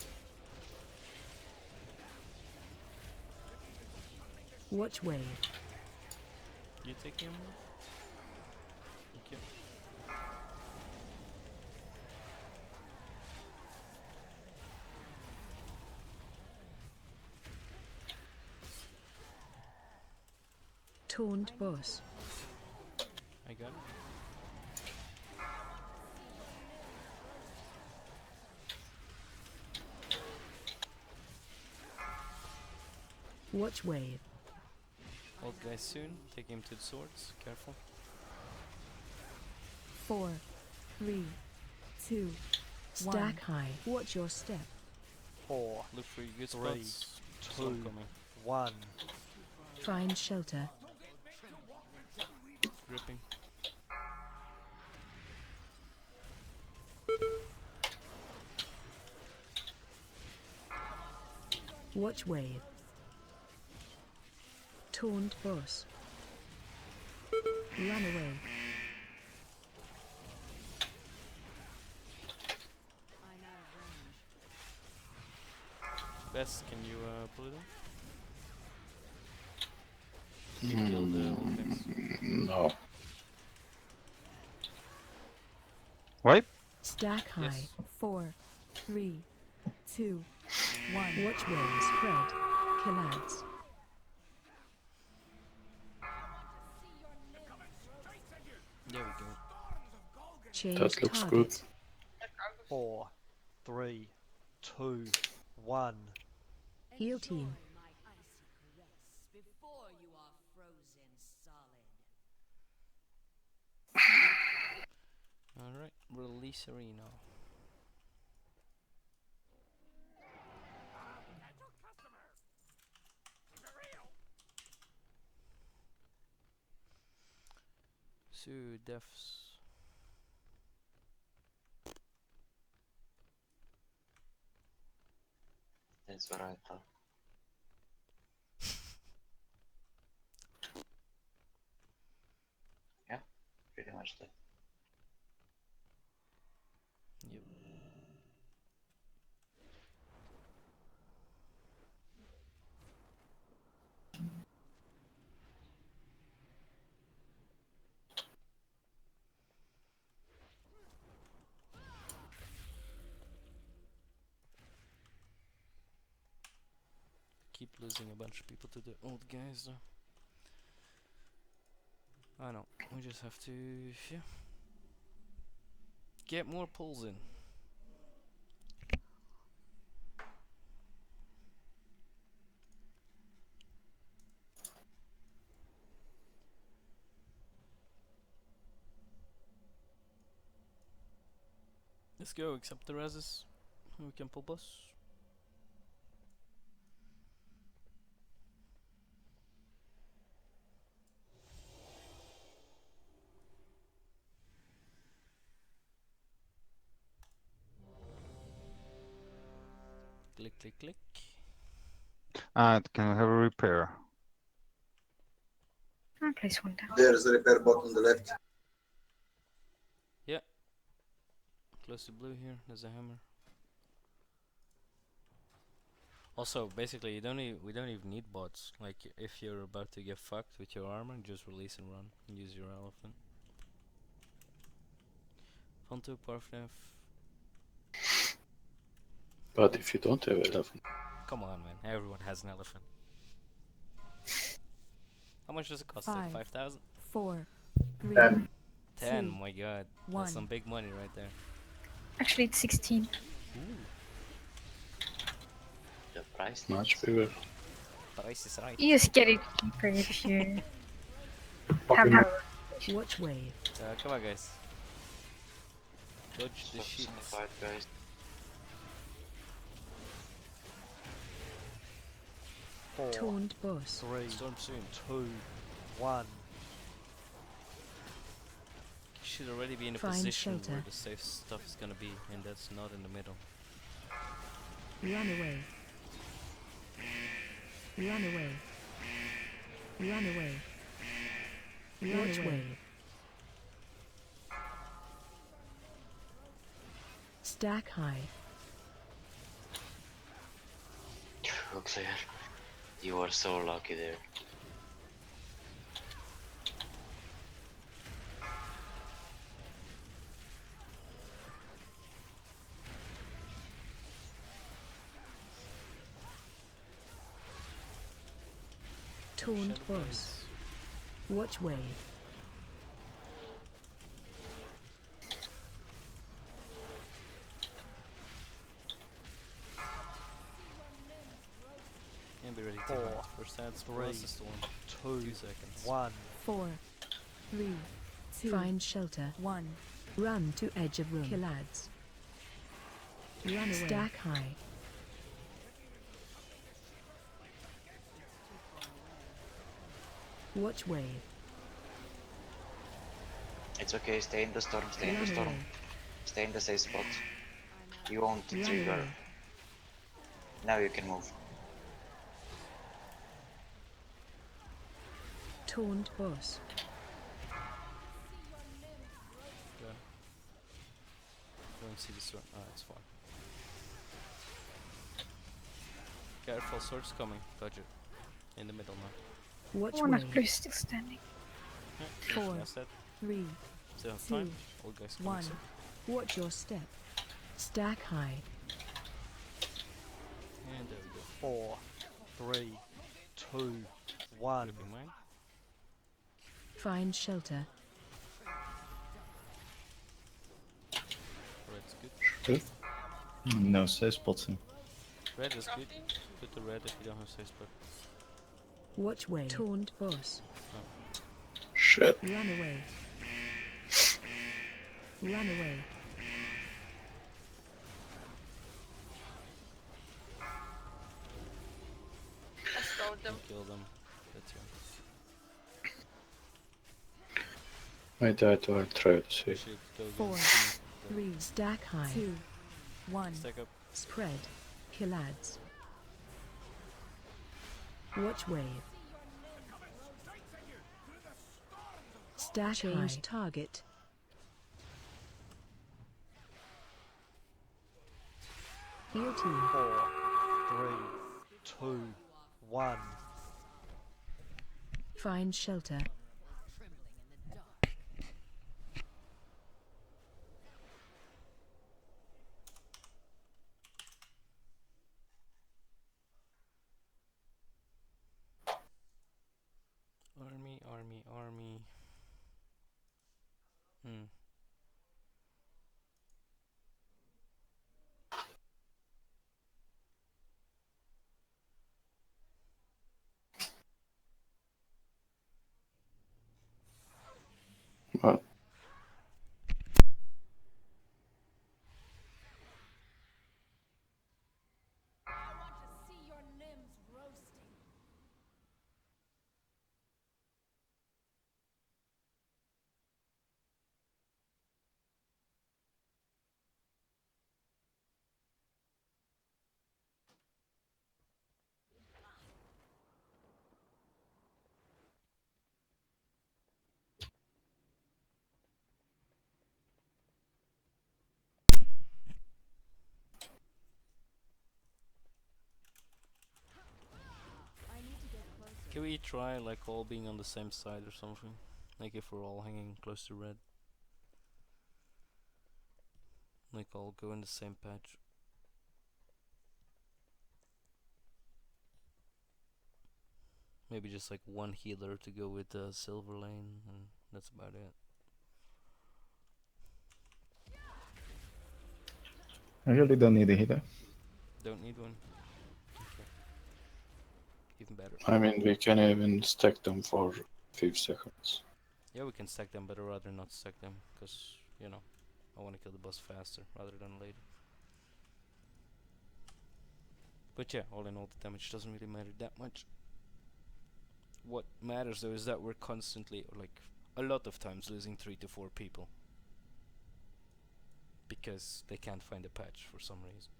Watch wave. You take him? Thank you. Taunt boss. I got him. Watch wave. Old guy soon. Take him to the swords. Careful. 4, 3, 2, 1. Stack high. Watch your step. 4, Look for your good 3, spots. Storm 2, coming. 1. Find shelter. Gripping. Watch wave. Taunt boss. Run away. Best, can you pull it off? You killed the old guys. No. What? Stack high. Yes. 4, 3, 2, 1. Watch wave. Spread. Killads. There we go. Change That looks target. good. 4, 3, 2, 1. Heal team. Before you are frozen solid. Alright, release Arena. So, deaths. That's what I thought. Yeah, pretty much that. Yep. Keep losing a bunch of people to the old guys though. I know, we just have to, yeah, get more pulls in. Let's go, accept the reses. We can pull boss. Click, click, click. And can we have a repair? I'll place one down. There's a repair bot on the left. Yeah. Close to blue here, there's a hammer. Also, basically, we don't even need bots. Like, if you're about to get fucked with your armor, just release and run. And use your elephant. Fonto, Parfnef. But if you don't have elephant, Come on, man. Everyone has an elephant. How much does it cost? Like 5,000? 4, 3, 10. 10, 2, my god. 1. That's some big money right there. Actually, it's 16. The price much bigger. Price is right. You just get it cheaper if you Fucking have. Watch wave. Come on, guys. Dodge the Stop shit. some fight, guys. Taunt boss. 3, Storm soon. 2, 1. You should already be in a Find position where shelter. the safe stuff is gonna be, and that's not in the middle. Run away. Run away. Run away. Watch wave. Stack high. Oh, Claire, you are so lucky there. Taunt boss. Watch wave. And be ready to 4, fight. First dance, 3, plus the storm. 2, 2 seconds. 1. 4, 3, 2, Find shelter. 1. Run to edge of room. Kill ads. Run away. Stack high. Watch wave. It's okay, stay in the storm, stay in the Run storm. away. Stay in the safe spot. You won't Run trigger. away. Now you can move. Taunt boss. Done. Don't see the storm. Ah, it's fine. Careful, sword's coming. Dodge it. In the middle now. Watch One of wave. blue still standing. Yeah, 4, that's that. 3, Still have 2, time. All guys coming 1. soon. Watch your step. Stack high. And there we go. 4, 3, 2, 1. Flipping mine. Find shelter. Red's good. Good. No safe spots in. Red is good. Put the red if you don't have safe spot. Watch way. Taunt boss. Oh. Shit. Run away. Run away. I stole them. Kill them. That's it. I died to our trade, see. Should go 4, against 3, stack high. 2, 1. Stack up. Spread. Kill ads. Watch wave. Stack change high. Target. Heal team. 4, 3, 2, 1. Find shelter. Army. What? Can we try like all being on the same side or something? Like if we're all hanging close to red. Like all go in the same patch. Maybe just like one healer to go with the silver lane, and that's about it. I really don't need a healer. Don't need one. Okay. Even better. I mean, we can even stack them for 5 seconds. Yeah, we can stack them, but I'd rather not stack them, because, you know, I want to kill the boss faster rather than later. But yeah, all in all, the damage doesn't really matter that much. What matters though is that we're constantly, or like, a lot of times losing 3 to 4 people. Because they can't find a patch for some reason.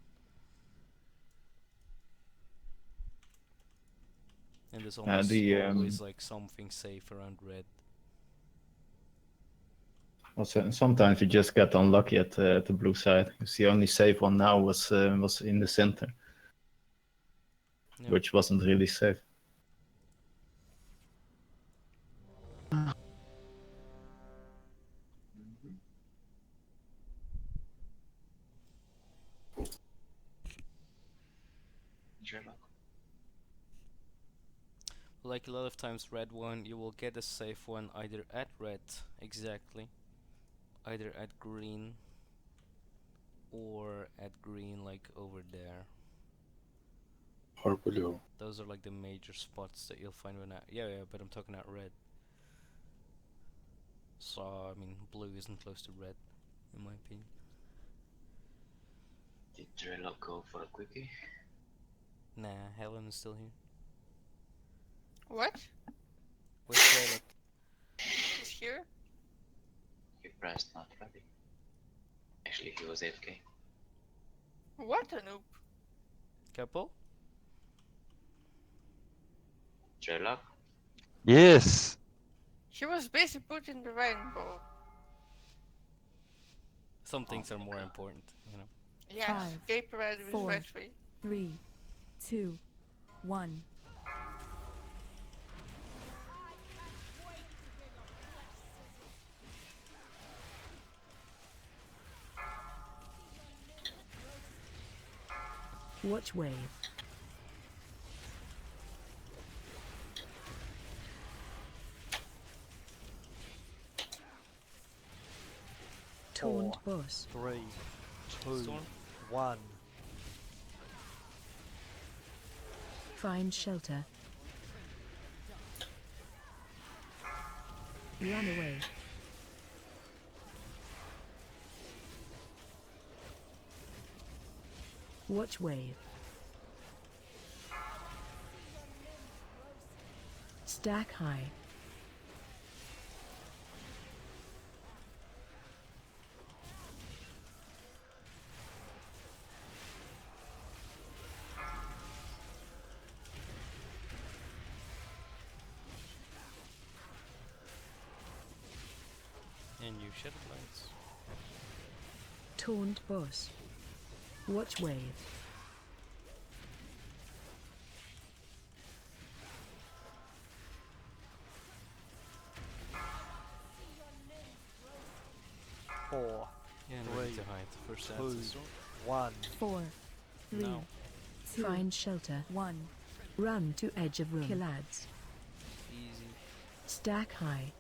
And there's almost always like something safe around red. Also, sometimes you just get unlucky at the blue side. Because the only safe one now was in the center, which wasn't really safe. Like a lot of times red one, you will get a safe one either at red, exactly, either at green, or at green like over there. Or blue. Those are like the major spots that you'll find when yeah, but I'm talking about red. So, I mean, blue isn't close to red, in my opinion. Did Drello go for a quickie? Nah, Helen is still here. What? Where's Sherlock? He's here? He pressed not ready. Actually, he was AFK. What a noob. Couple? Sherlock? Yes! He was busy putting the rainbow. Some things are more important, you know. Yes, 5, Gay Parade with 4, Red 3, 2, 1. Watch wave. Taunt boss. 3, 2, Storm. 1. Find shelter. Run away. Watch wave. Stack high. And you shed lights. Taunt boss. Watch wave. Four, Yeah, and ready 3, to hide. First 2, answer. 1. 4, 3, No. 2, find shelter. 1. Run to edge of room. Kill ads. Easy. Stack high.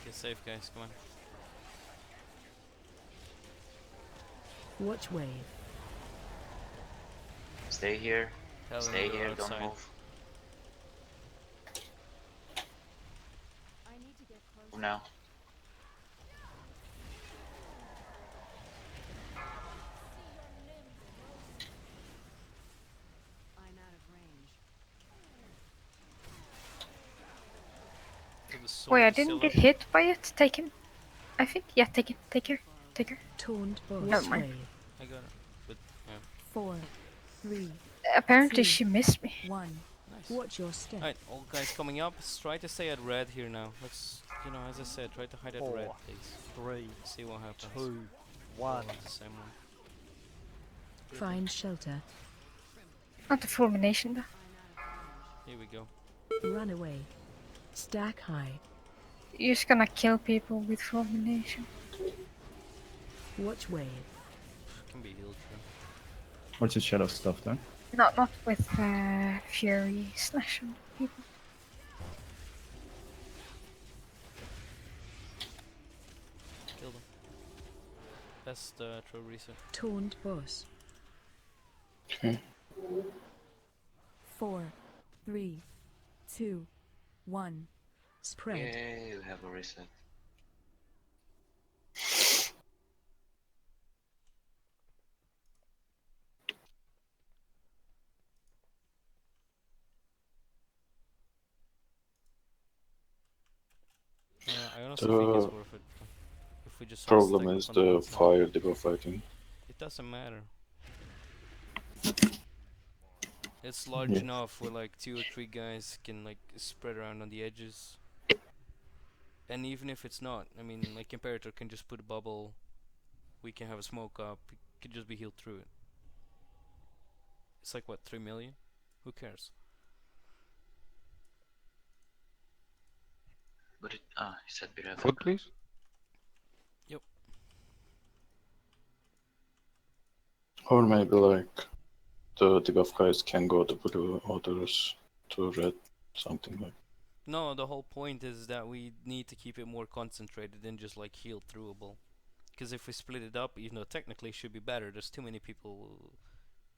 Get safe, guys. Come on. Watch wave. Stay here. Helen, Stay you're here, outside. don't move. Move now. I'm out of range. So the sword Wait, I is still didn't get up. hit by it. Take him. I think. Yeah, take him. Take her. Take her. Taunt boss. Never mind. Wave. I got it. But yeah. 4, 3, Apparently 2, she missed me. 1. Nice. Watch your step. Alright, all guys coming up. Let's try to stay at red here now. Let's, you know, as I said, try to hide at red, 4, please. 3, See what happens. 2, All 1. on the same one. Find shelter. Not the fulmination though. Here we go. Run away. Stack high. You're just gonna kill people with fulmination. Watch wave. Can be healed through. What's the shadow stuff then? Not with fury slash on people. Kill them. Best throw reset. Taunt boss. Okay. 4, 3, 2, 1. Spread. Yay, we have a reset. Yeah, I honestly think it's The worth it. If we just all problem stack is up on the one side. fire they were fighting. It doesn't matter. It's large Yeah. enough where like 2 or 3 guys can like spread around on the edges. And even if it's not, I mean, like Imperator can just put a bubble. We can have a smoke up. It could just be healed through it. It's like what, 3 million? Who cares? But it, he said be right Food, back. please. Yep. Or maybe like the buff guys can go to blue, others to red, something like. No, the whole point is that we need to keep it more concentrated than just like heal throughable. Because if we split it up, even though technically it should be better, there's too many people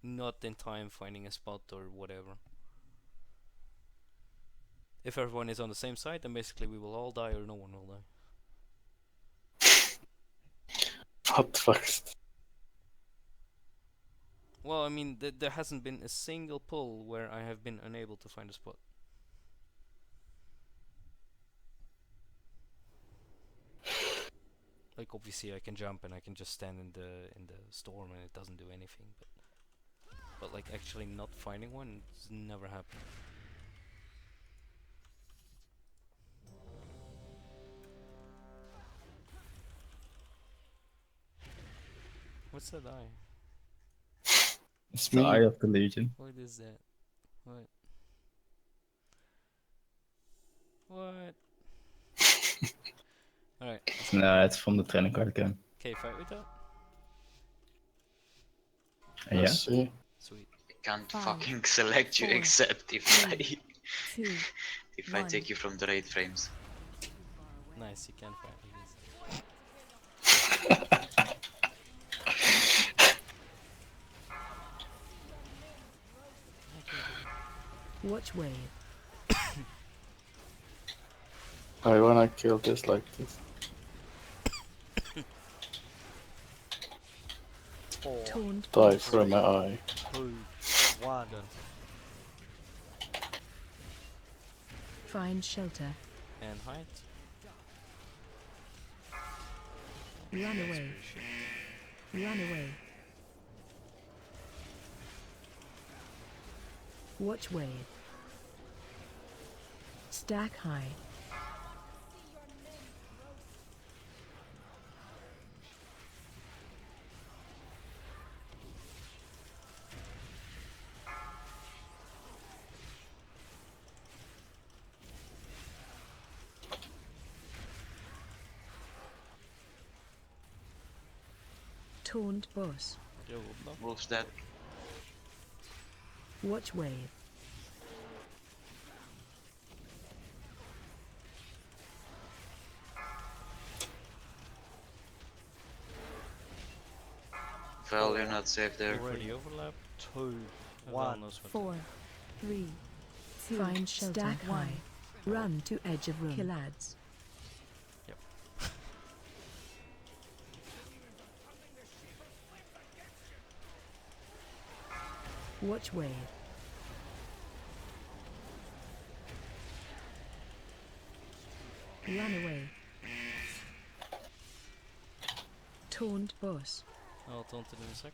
not in time finding a spot or whatever. If everyone is on the same side, then basically we will all die or no one will die. What the fuck? Well, I mean, there hasn't been a single pull where I have been unable to find a spot. Like obviously I can jump and I can just stand in the storm and it doesn't do anything, but like actually not finding one, it's never happened. What's that eye? It's the Eye of the Legion. What is that? What? What? Alright. No, it's from the training card game. Okay, fight with that? Yeah. Let's see. Sweet. I can't 5, fucking select you 4, except if 3, 2, if I 1. take you from the raid frames. Nice, you can fight with this. Watch wave. I wanna kill this like this. 4, Taunt Die boss. from my eye. 2, 1. Find shelter. And height. Run That's away. pretty shit. Run away. Watch wave. Stack high. Taunt boss. Wolf's dead. Watch wave. Val, you're not safe there. Already overlap. 2, Val 1. knows what 4, 3, 2. Find shelter. Stack high. Run to edge of room. Kill ads. Yep. Watch wave. Run away. Taunt boss. I'll taunt it in a sec.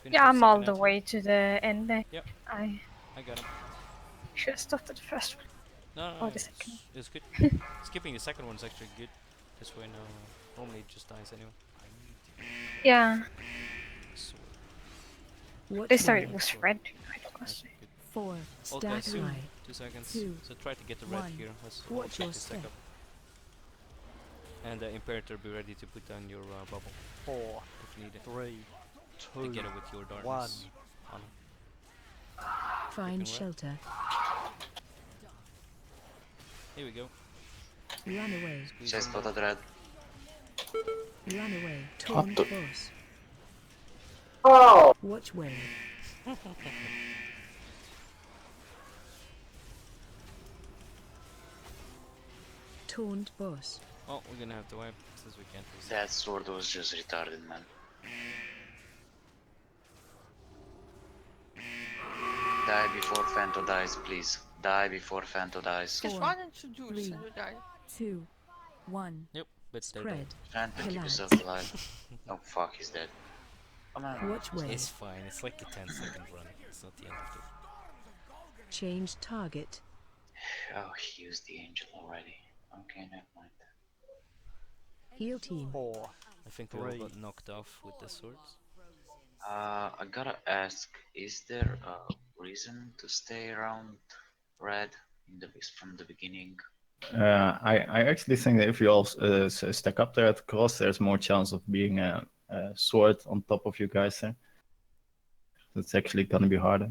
Finish Yeah, your I'm all second the entry. way to the end there. Yep. I I got him. should have stopped at the first one. No, Or the it's, second. it's good. Skipping the second one's actually good. This way now, normally it just dies anyway. Yeah. Sword. Watch This time wave. it was red. That's good. 4. Ult Stack guys soon. high. 2 seconds. 2, So try to get the red 1. here. Let's Watch check your this stack step. up. And Imperator, be ready to put down your bubble 4, if needed. 3, 2, Together with your darkness. On. Find Red. shelter. Here we go. Run away. Squeeze Chest on spotted red. Run away. What Taunt the- boss. Oh! Watch wave. Taunt boss. Oh, we're gonna have to wipe since we can't reset. That sword was just retarded, man. Die before Fanto dies, please. Die before Fanto dies. Just 4, run into juice 3, and you die. 2, 1. Yep, but they're Spread. Fanto, keep Kill yourself ads. alive. Oh fuck, he's dead. Come on. Watch wave. It's fine, it's like a 10-second run. It's not the end of the... Change target. Oh, he used the angel already. Okay, never mind. Heal team. 4, I think we all 3. got knocked off with the swords. I gotta ask, is there a reason to stay around red from the beginning? I actually think that if you all stack up there at the cross, there's more chance of being a sword on top of you guys there. It's actually gonna be harder.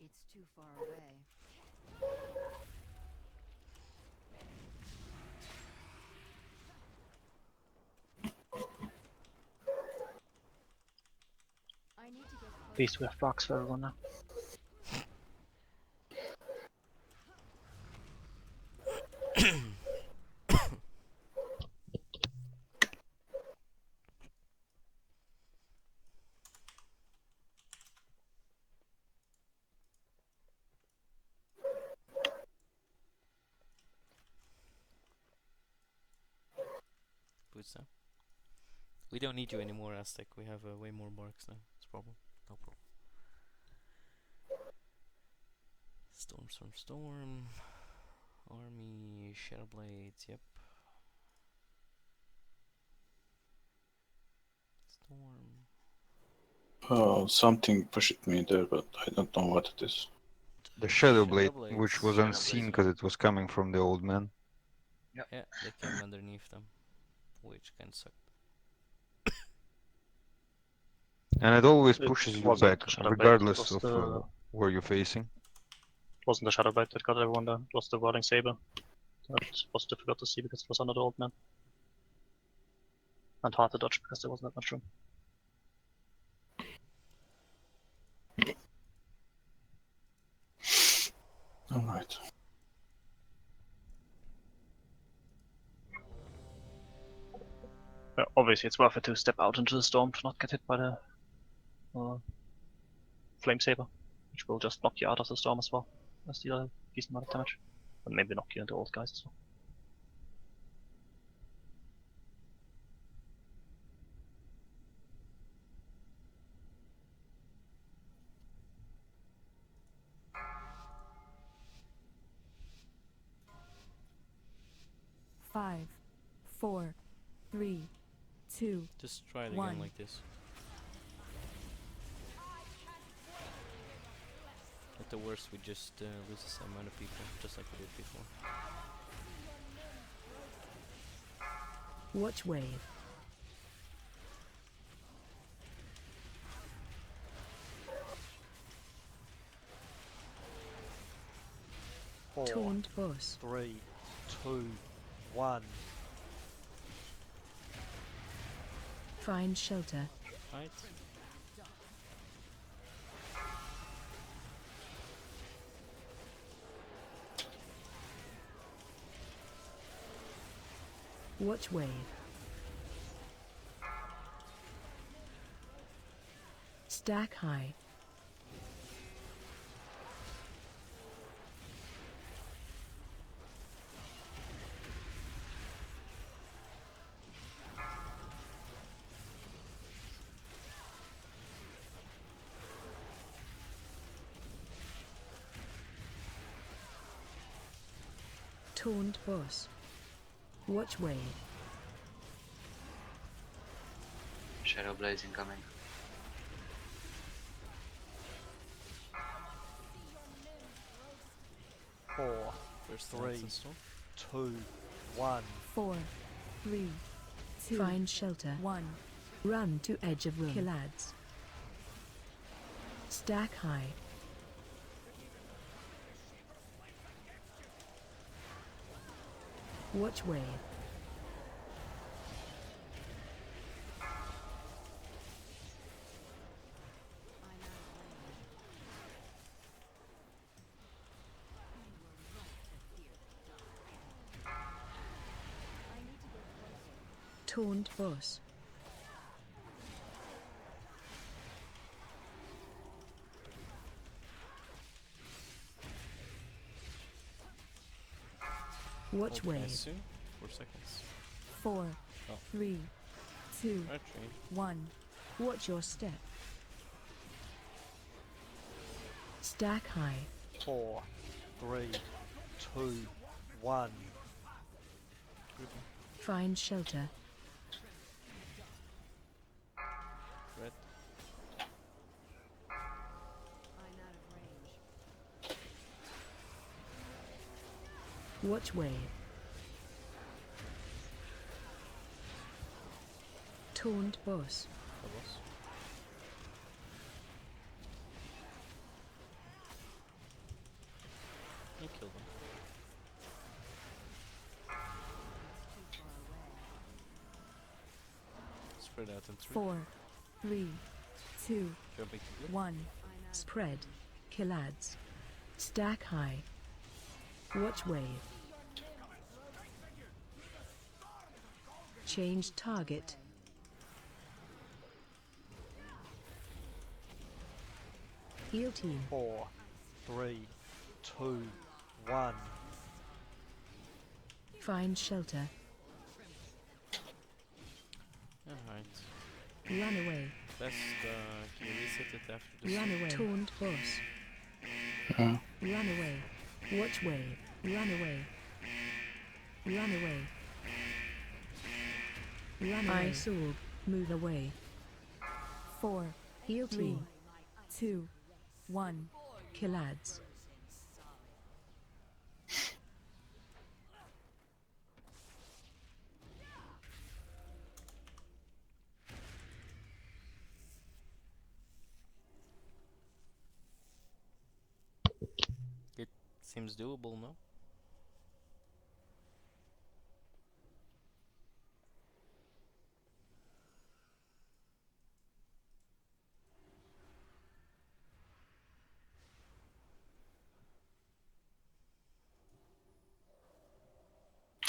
It's too far away. I need to get At least we have blocks for everyone now. Boots now. We don't need you anymore, Aztec. We have way more marks now. It's a problem. No problem. Storm. Army, Shadowblades, yep. Storm. Oh, something pushed me there, but I don't know what it is. The Shadow Blade, Shadowblades. which was unseen because it was coming from the old man. Yeah, they came underneath them, which kind of sucked. And it always It pushes you wasn't back, the Shadow Blade, it regardless was of the where you're facing. it wasn't the Shadow Blade that got everyone down. It was the Whirling Saber. That was difficult to see because it was under the old man. And hard to dodge because there wasn't that much room. Alright. Yeah, obviously, it's worth it to step out into the storm to not get hit by the Flame Saber, which will just knock you out of the storm as well as the other decent amount of damage. And maybe knock you into old guys as well. Five, four, three, two, Just try it again one. like this. At the worst, we just lose the same amount of people, just like we did before. Watch wave. Four, Taunt boss. 3, 2, 1. Find shelter. Right. Watch wave. Stack high. Taunt boss. Watch wave. Shadow Blaze incoming. Four, First 3, dance and stuff. 2, 1. 4, 3, 2, Find shelter. 1. Run to edge of room. Kill ads. Stack high. Watch wave. Taunt boss. Watch Okay, wave. soon. 4 seconds. 4, Oh. 3, 2, Actually, 1. Watch your step. Stack high. 4, 3, 2, 1. Find shelter. red. Watch wave. Taunt boss. That was. You kill them. Spread out in 3. 4, 3, 2, Jumping to blue. 1. Spread. Kill ads. Stack high. Watch wave. Change target. Heal team. 4, 3, 2, 1. Find shelter. Alright. Run away. Best, can you reset it after this? Run away. Taunt boss. Yeah. Run away. Watch wave. Run away. Run away. Run away. Ice orb. Move away. 4, Heal 3, team. 2, 1. Kill ads. Seems doable, no?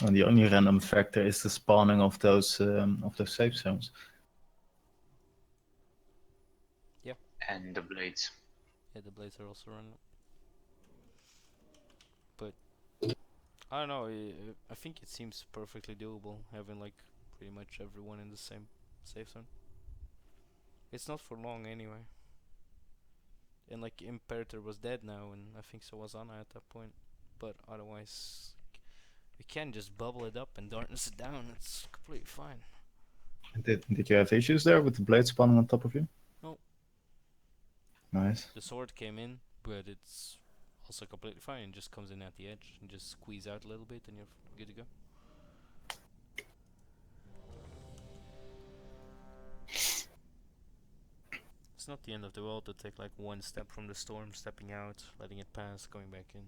And the only random factor is the spawning of those safe zones. Yeah. And the blades. Yeah, the blades are also random. But I don't know. I think it seems perfectly doable having like pretty much everyone in the same safe zone. It's not for long anyway. And like Imperator was dead now, and I think so was Anna at that point. But otherwise, we can just bubble it up and darkness it down. It's completely fine. Did you have issues there with the blade spawning on top of you? No. Nice. The sword came in, but it's also completely fine. It just comes in at the edge and just squeeze out a little bit, and you're good to go. It's not the end of the world to take like one step from the storm, stepping out, letting it pass, going back in.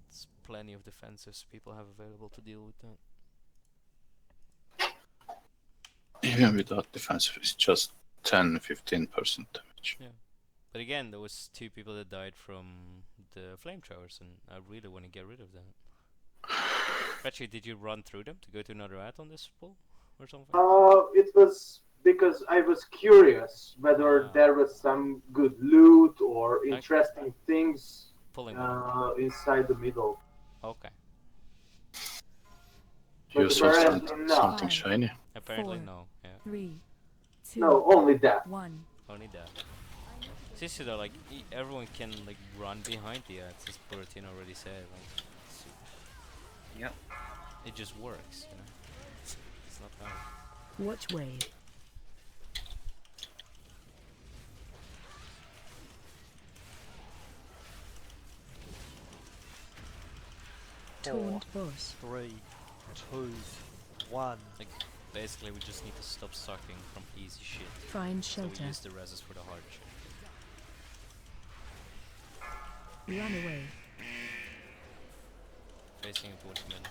It's plenty of defenses people have available to deal with that. Even without defensive, it's just 10-15% damage. Yeah. But again, there was 2 people that died from the flamethrowers, and I really want to get rid of that. Actually, did you run through them to go to another ad on this pool or something? It was because I was curious whether there was some good loot or interesting things inside the middle. Okay. You saw apparently something shiny. Apparently 4, no. Yeah. 3, 2, No, only that. 1. Only that. Seriously though, like everyone can like run behind the ads, as Bertin already said. Like, yep. It just works, you know. It's not bad. Watch wave. Taunt boss. 3, 2, 1. Like basically, we just need to stop sucking from easy shit. Find So shelter. we use the reses for the hard shit. Run away. Facing it towards middle.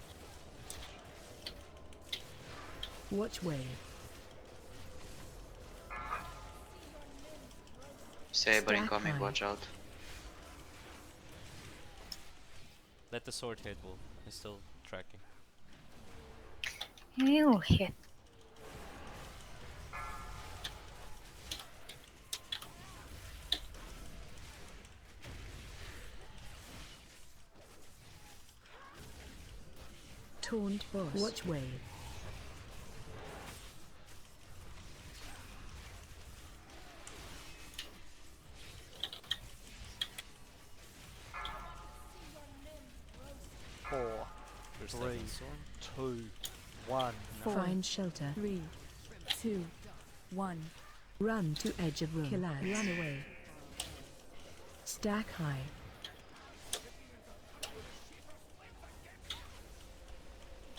Watch wave. Saber Stack incoming, high. watch out. Let the sword hit, Wolf. It's still tracking. You hit. Taunt boss. Watch wave. Four, First 3, second sword. 2, 1. Find shelter. 3, 2, 1. Run to edge of room. Kill ads. Run away. Stack high.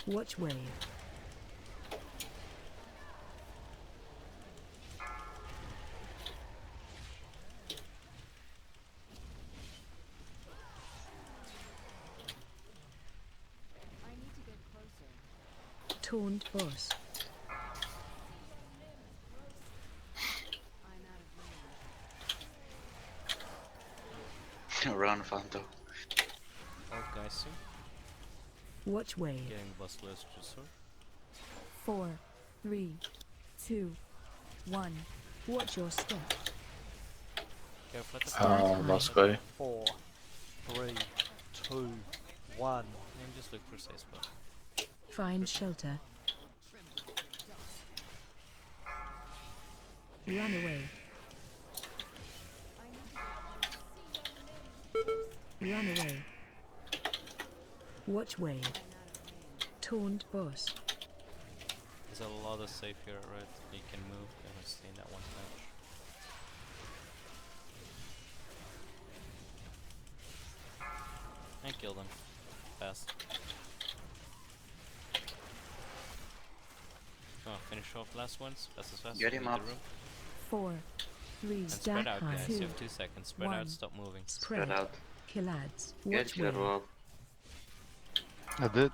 Watch wave. I need to get closer. Taunt boss. I'm out of Run, Fanto. Old guys soon. Watch wave. Getting boss close to the sword. 4, 3, 2, 1. Watch your step. Careful at the Last guy. 4, 3, 2, 1. And just look for safe spot. Find shelter. Run away. Run away. Watch wave. Taunt boss. There's a lot of safe here, right? You can move and stay in that one patch. And kill them. Fast. Come on, finish off last ones. Fast as fast. Get him Leave up. the room. 4, 3, And spread out, high. guys. You have 2 seconds. Spread out, One. stop moving. Spread out. Kill ads. Get Watch killer wave. Rob. I did.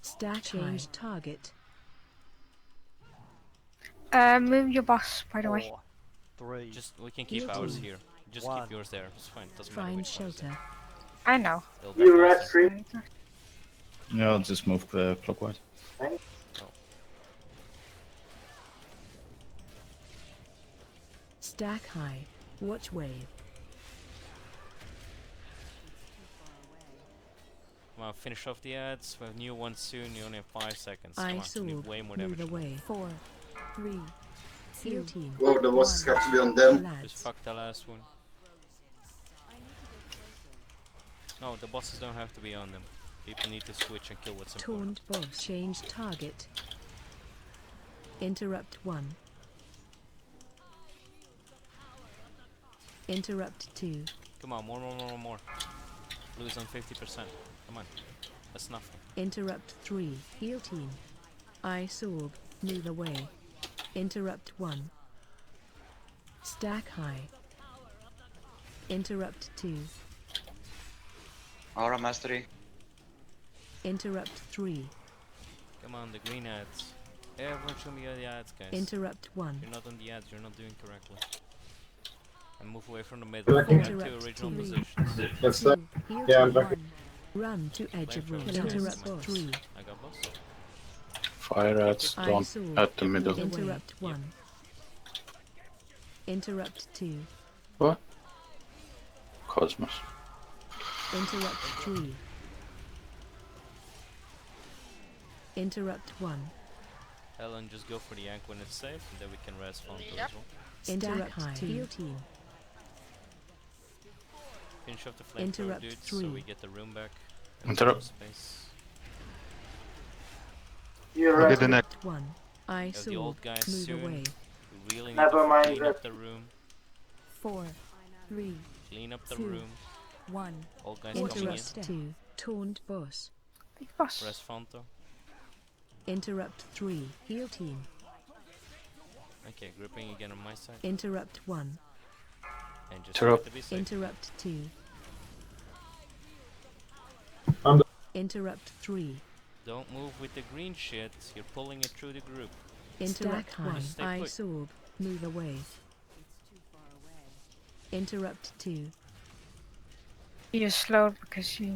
Stack change target. Move your boss, by the way. 4, 3, Just we can keep ours here. Just keep yours there. It's fine. Doesn't matter Find which one is there. shelter. I know. They'll You be rest closer. free. Yeah, I'll just move clockwise. Stack high. Watch wave. Come on, finish off the ads. We have new ones soon. You only have 5 seconds. Come I on, you need sword. way more Move damage. away. 4, 3, 2, Well, the bosses have to be on them. Just fuck the last one. No, the bosses don't have to be on them. People need to switch and kill what's important. Taunt boss. Change target. Interrupt 1. Interrupt 2. Come on, more. Blue's on 50%. Come on. That's nothing. Interrupt 3. Heal team. I sorb. Move away. Interrupt 1. Stack high. Interrupt 2. Aura mastery. Interrupt 3. Come on, the green ads. Everyone show me the ads, guys. Interrupt 1. You're not on the ads, you're not doing correctly. And move away from the middle. You have two original positions. Let's start. Heal Yeah, team I'm back. 1. Run to edge of room. Interrupt 3. I got boss. Fire rats I don't sword. at the middle. Interrupt 1. Interrupt 2. What? Cosmos. Interrupt 3. Interrupt 1. Helen, just go for the yank when it's safe, and then we can rest Fonto Yep. as well. Interrupt 2. Heal team. Finish off the flamethrower Interrupt dudes, 3. so we get the room back. and Interrupt. some space. You're Get the neck. 1. I Have the sword. old guys Move soon. away. We really need Never to mind clean up that. the room. 4, 3, Clean up the 2, room. 1. Old guys coming in. Interrupt 2. Taunt boss. Big boss. Press Fonto. Interrupt 3. Heal team. Okay, gripping again on my side. Interrupt 1. And just Interrupt. try to be safe. Interrupt 2. I'm the Interrupt 3. Don't move with the green shit. You're pulling it through the group. Interrupt Stack high. 1. Stay I put. sorb. Move away. Interrupt 2. You slowed because you.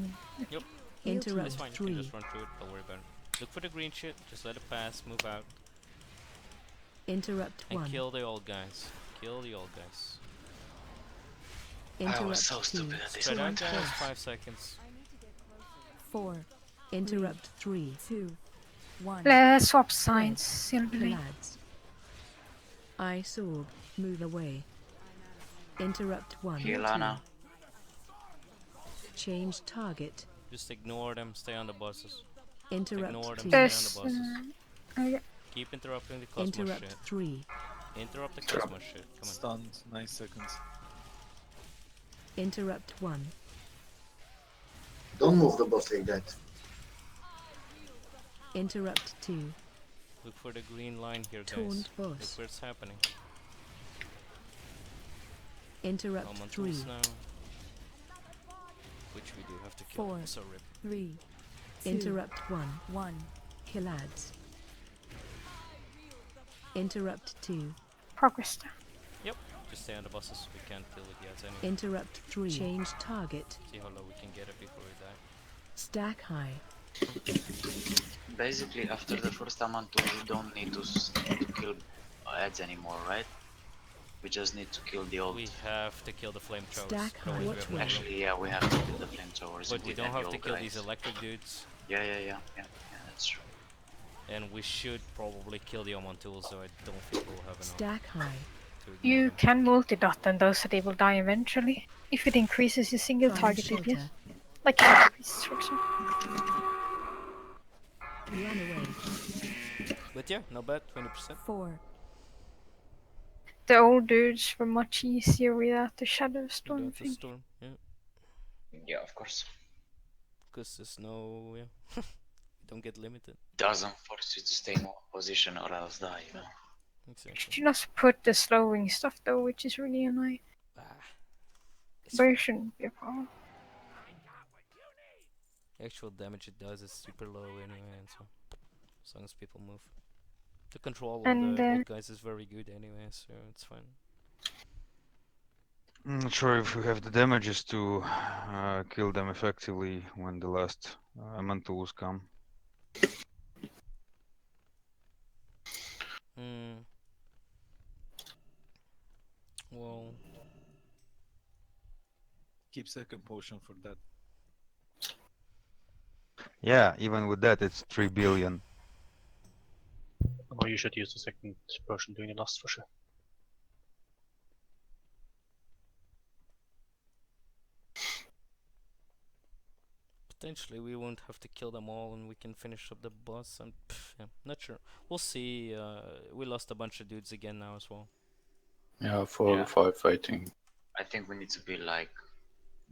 Yep. Interrupt It's fine. You 3. can just run through it. Don't worry about it. Look for the green shit. Just let it pass. Move out. Interrupt And 1. kill the old guys. Kill the old guys. Interrupt I was so 2. stupid at this Spread out, point. guys. 5 seconds. 4, Interrupt 3. 2, 1. Let's swap signs. Silverly. Lads. I sorb. Move away. Interrupt 1. Heal Anna. Change target. Just ignore them. Stay on the buses. Interrupt Ignore them. 2. Stay on There's. the buses. Okay. Keep interrupting the Cosmos Interrupt shit. 3. Interrupt the Cosmos shit. Come on. Stunned, 9 seconds. Interrupt 1. Don't move the boss like that. Interrupt 2. Look for the green line here, guys. Taunt Look boss. where it's happening. Interrupt I'm on 3. tools now. Which we do have to kill. 4, So rip. 3, 2, Interrupt 1. 1. Kill ads. Interrupt 2. Progress down. Yep. Just stay on the buses. We can't deal with the ads anyway. Interrupt 3. Change target. See how low we can get it before we die. Stack high. Basically, after the first amount, we don't need to kill ads anymore, right? We just need to kill the old. We have to kill the flamethrowers. Stack high. Otherwise we Watch have no where. room. Actually, yeah, we have to kill the flamethrowers. But we with don't the have to old kill guys. these electric dudes. Yeah, that's true. And we should probably kill the Omon tools, so I don't think we'll have enough. Stack high. To ignore You them. can multi-dot and those that they will die eventually. If it increases your single Find target shelter. DPS. Like increases, for example. Run away. But yeah, not bad. 20%. 4, The old dudes were much easier without the shadow storm Without the thing. storm. Yeah. Yeah, of course. Because there's no. Yeah. You don't get limited. Doesn't force you to stay in one position or else die, you know. Exactly. Should you not put the slowing stuff though, which is really annoying. There shouldn't be a problem. Actual damage it does is super low anyway, and so as long as people move. The control on And, the old guys is very good anyway, so it's fine. I'm not sure if we have the damages to kill them effectively when the last Mantools come. Hmm. Well, Keep second potion for that. Yeah, even with that, it's 3 billion. Or you should use the second potion doing the last for sure. potentially we won't have to kill them all, and we can finish up the boss. And yeah, not sure. We'll see. We lost a bunch of dudes again now as well. Yeah, 4 or 5 fighting. I think we need to be like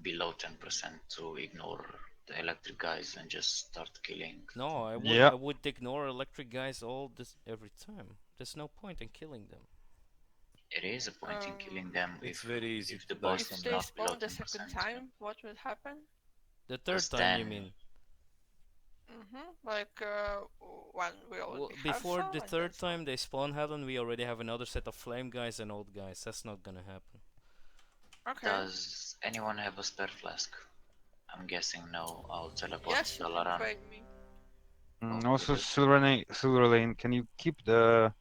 below 10% to ignore the electric guys and just start killing. No, I would. Yeah. I would ignore electric guys all this every time. There's no point in killing them. It is a point in killing them It's if very easy if the to die boss If is they not below spawn the 10%. second time, what will happen? The third 'Cause time, you then- mean? Like when we already Well, have before some the and third then time they spawn Helen, we already have another set of flame guys and old guys. That's not gonna happen. Okay. Does anyone have a spare flask? I'm guessing no. I'll teleport Yes, to you can Dalaran. trade me. Also, Silver Lane, can you keep the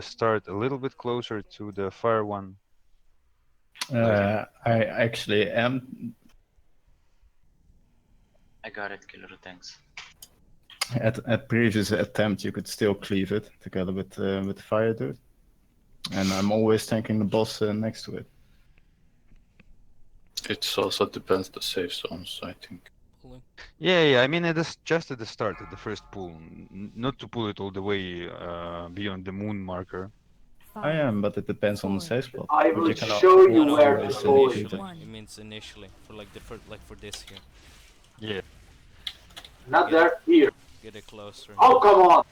start a little bit closer to the fire one? I actually am. I got it, Killer. Thanks. At previous attempt, you could still cleave it together with the fire dude, and I'm always tanking the boss next to it. It also depends the safe zones, I think. Yeah. I mean, it is just at the start, at the first pull, not to pull it all the way beyond the moon marker. I am, but it depends on the safe spot. I But will you can show you No, where no, to pull it. initially. It means initially for like the for this here. Yeah. Not Get there, here. Get it closer. Oh, come on!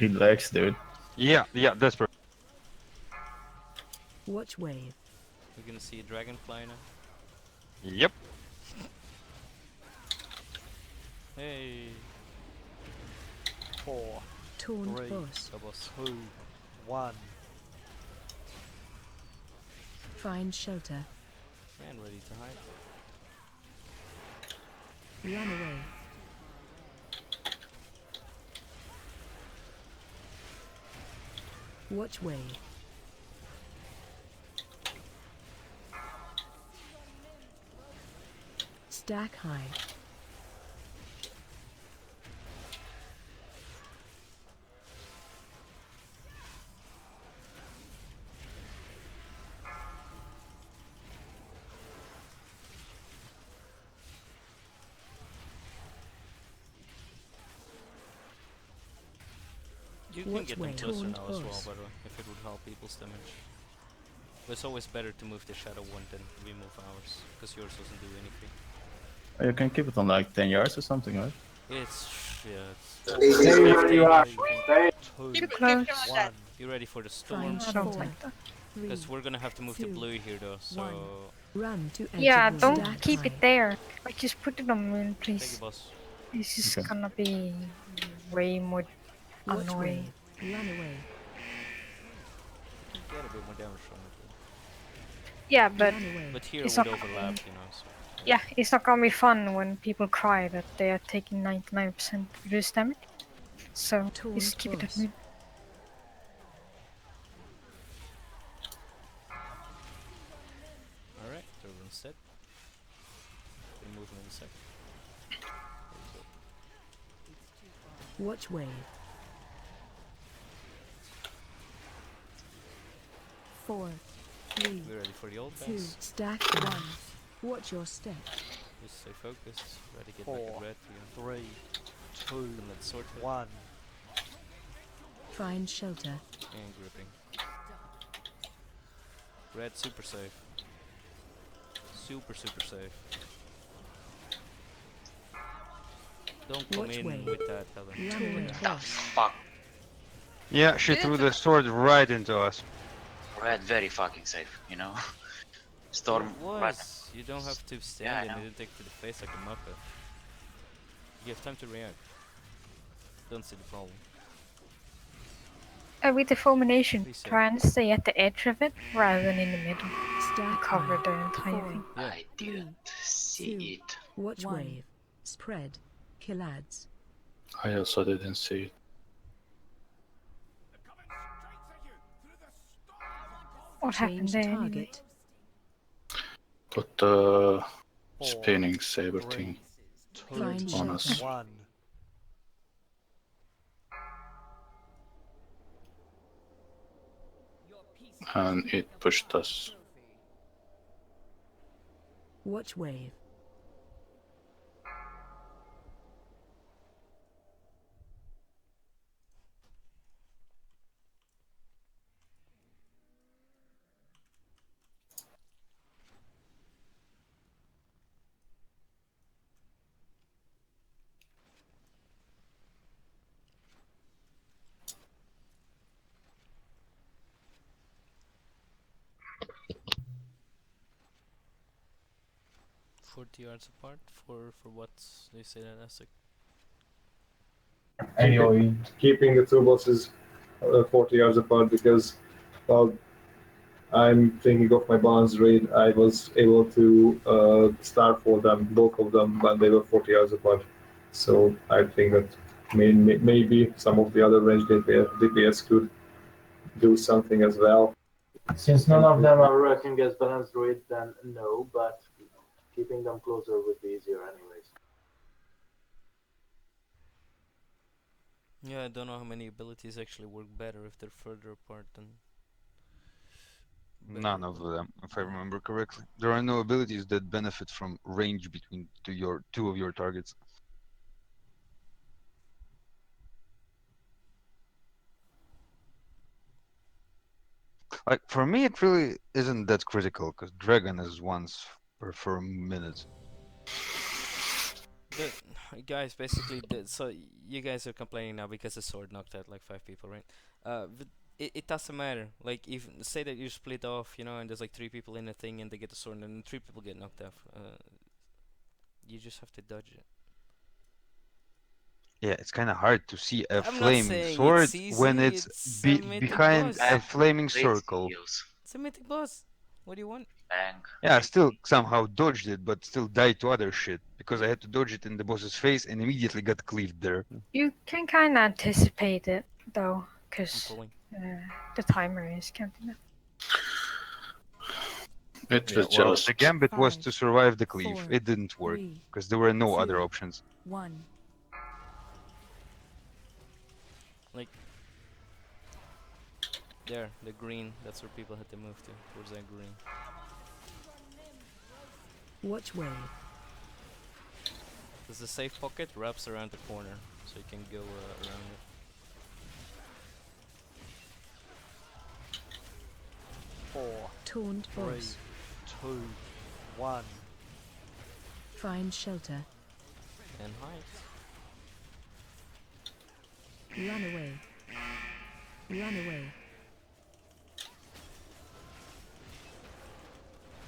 Relax, dude. Yeah, that's perfect. Watch wave. We're gonna see a dragonfly now. Yep. Hey. 4, Taunt 3, boss. 2, 1. Find shelter. And ready to hide. Run away. Watch wave. Stack high. You can Watch get them wave. closer Taunt now as well, boss. by the way, if it would help people's damage. But it's always better to move the shadow one than remove ours, because yours doesn't do anything. You can keep it on like 10 yards or something, right? It's Stay where you are. Stay. 2, close. 1. You ready for the storm? Find I don't shelter. like that. Because we're gonna have to move to 2, blue here though, so... 1. Run to edge Yeah, of room. don't Stack keep high. it there. Like, just put it on moon, Thank you, please. boss. This is Okay. gonna be way more Watch annoying. wave. Run away. You can get a bit more damage from it. Yeah, but Run away. But here It's would not- overlap, you know, so... yeah, it's not gonna be fun when people cry that they are taking 99% reduced damage. So Taunt just keep it at boss. moon. Alright, throw them set. Gonna move them in a sec. Watch wave. 4, 3, We ready for the old 2, guys? stack 1. Watch your step. Just stay focused. Ready to get 4, back at red for you. 3, 2, Then let's sort it. 1. Find shelter. And gripping. Red super safe. Super safe. Don't come Watch in wave. with that, Helen. Run away. The fuck? Yeah, she threw the sword right into us. Red very fucking safe, you know? Storm. It was. You don't have to stand I and know. hit it to the face like a muppet. You have time to react. Don't see the problem. With the fulmination, Please say. try and stay at the edge of it rather than in the middle. Stack Cover high. the entire 4, thing. Yeah. I didn't see it. Watch 1. wave. Spread. Kill ads. I also didn't see it. What happened Change there anyway? target. But the 4, spinning saber 3, thing 2, Find on us. shelter. 1. And it pushed us. Watch wave. $40 apart for what they say that as Anyway, keeping the two bosses 40 yards apart because, well, I'm thinking of my balance raid. I was able to start for them, both of them, but they were 40 yards apart. So I think that maybe some of the other range DPS could do something as well. Since none of them are working as balanced druid, then no, but keeping them closer would be easier anyways. Yeah, I don't know how many abilities actually work better if they're further apart than. None of them, if I remember correctly. There are no abilities that benefit from range between two of your targets. Like for me, it really isn't that critical because Dragon is once per minute. The guys, basically, so you guys are complaining now because the sword knocked out like 5 people, right? But it doesn't matter. Like, if say that you split off, you know, and there's like 3 people in a thing, and they get the sword, and then 3 people get knocked off. You just have to dodge it. Yeah, it's kind of hard to see a I'm not flaming saying sword it's when easy. it's It's a mythic behind boss. a flaming Great circle. skills. It's a mythic boss. What do you want? Bang. Yeah, I still somehow dodged it, but still died to other shit because I had to dodge it in the boss's face and immediately got cleaved there. You can kind of anticipate it though, I'm because pulling. the timer is counting up. It Yeah, was well, just the gambit was 5, to survive the cleave. 4, It didn't work 3, because there were no 2, other options. 1. Like, there, the green. That's where people had to move to, towards that green. Watch wave. There's a safe pocket wraps around the corner, so you can go around it. Four, Taunt 3, boss. 2, 1. Find shelter. And hide. Run away. Run away.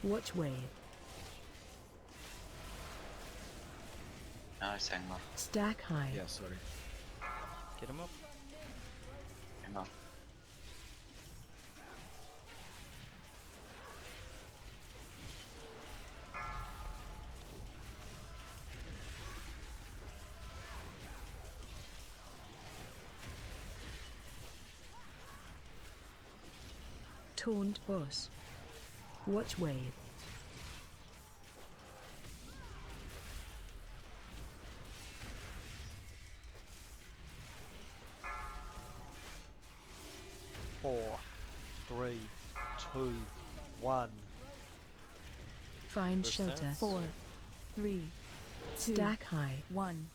Watch wave. Nice, Angmar. Stack high. Yeah, sorry. Get him up. Hang on. Taunt boss. Watch wave. Four, 3, 2, 1. Find First shelter. stance. 4, 3, 2, Stack high. 1.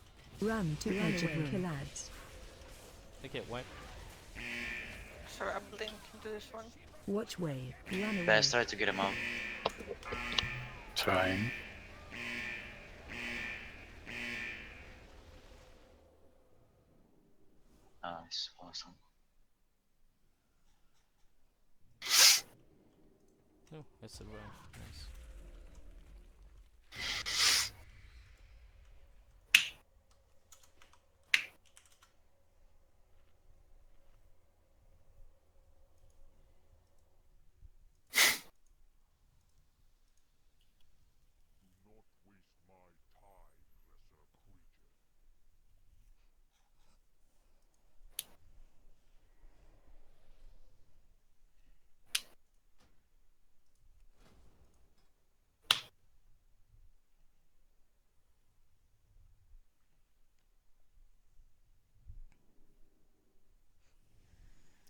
Run to Run edge of away. room. Kill ads. Okay, wipe. Sorry, I blinked into this one. Watch wave. Run away. Guys, try to get him out. trying. Nice, awesome. Oh, it's a rifle. Nice.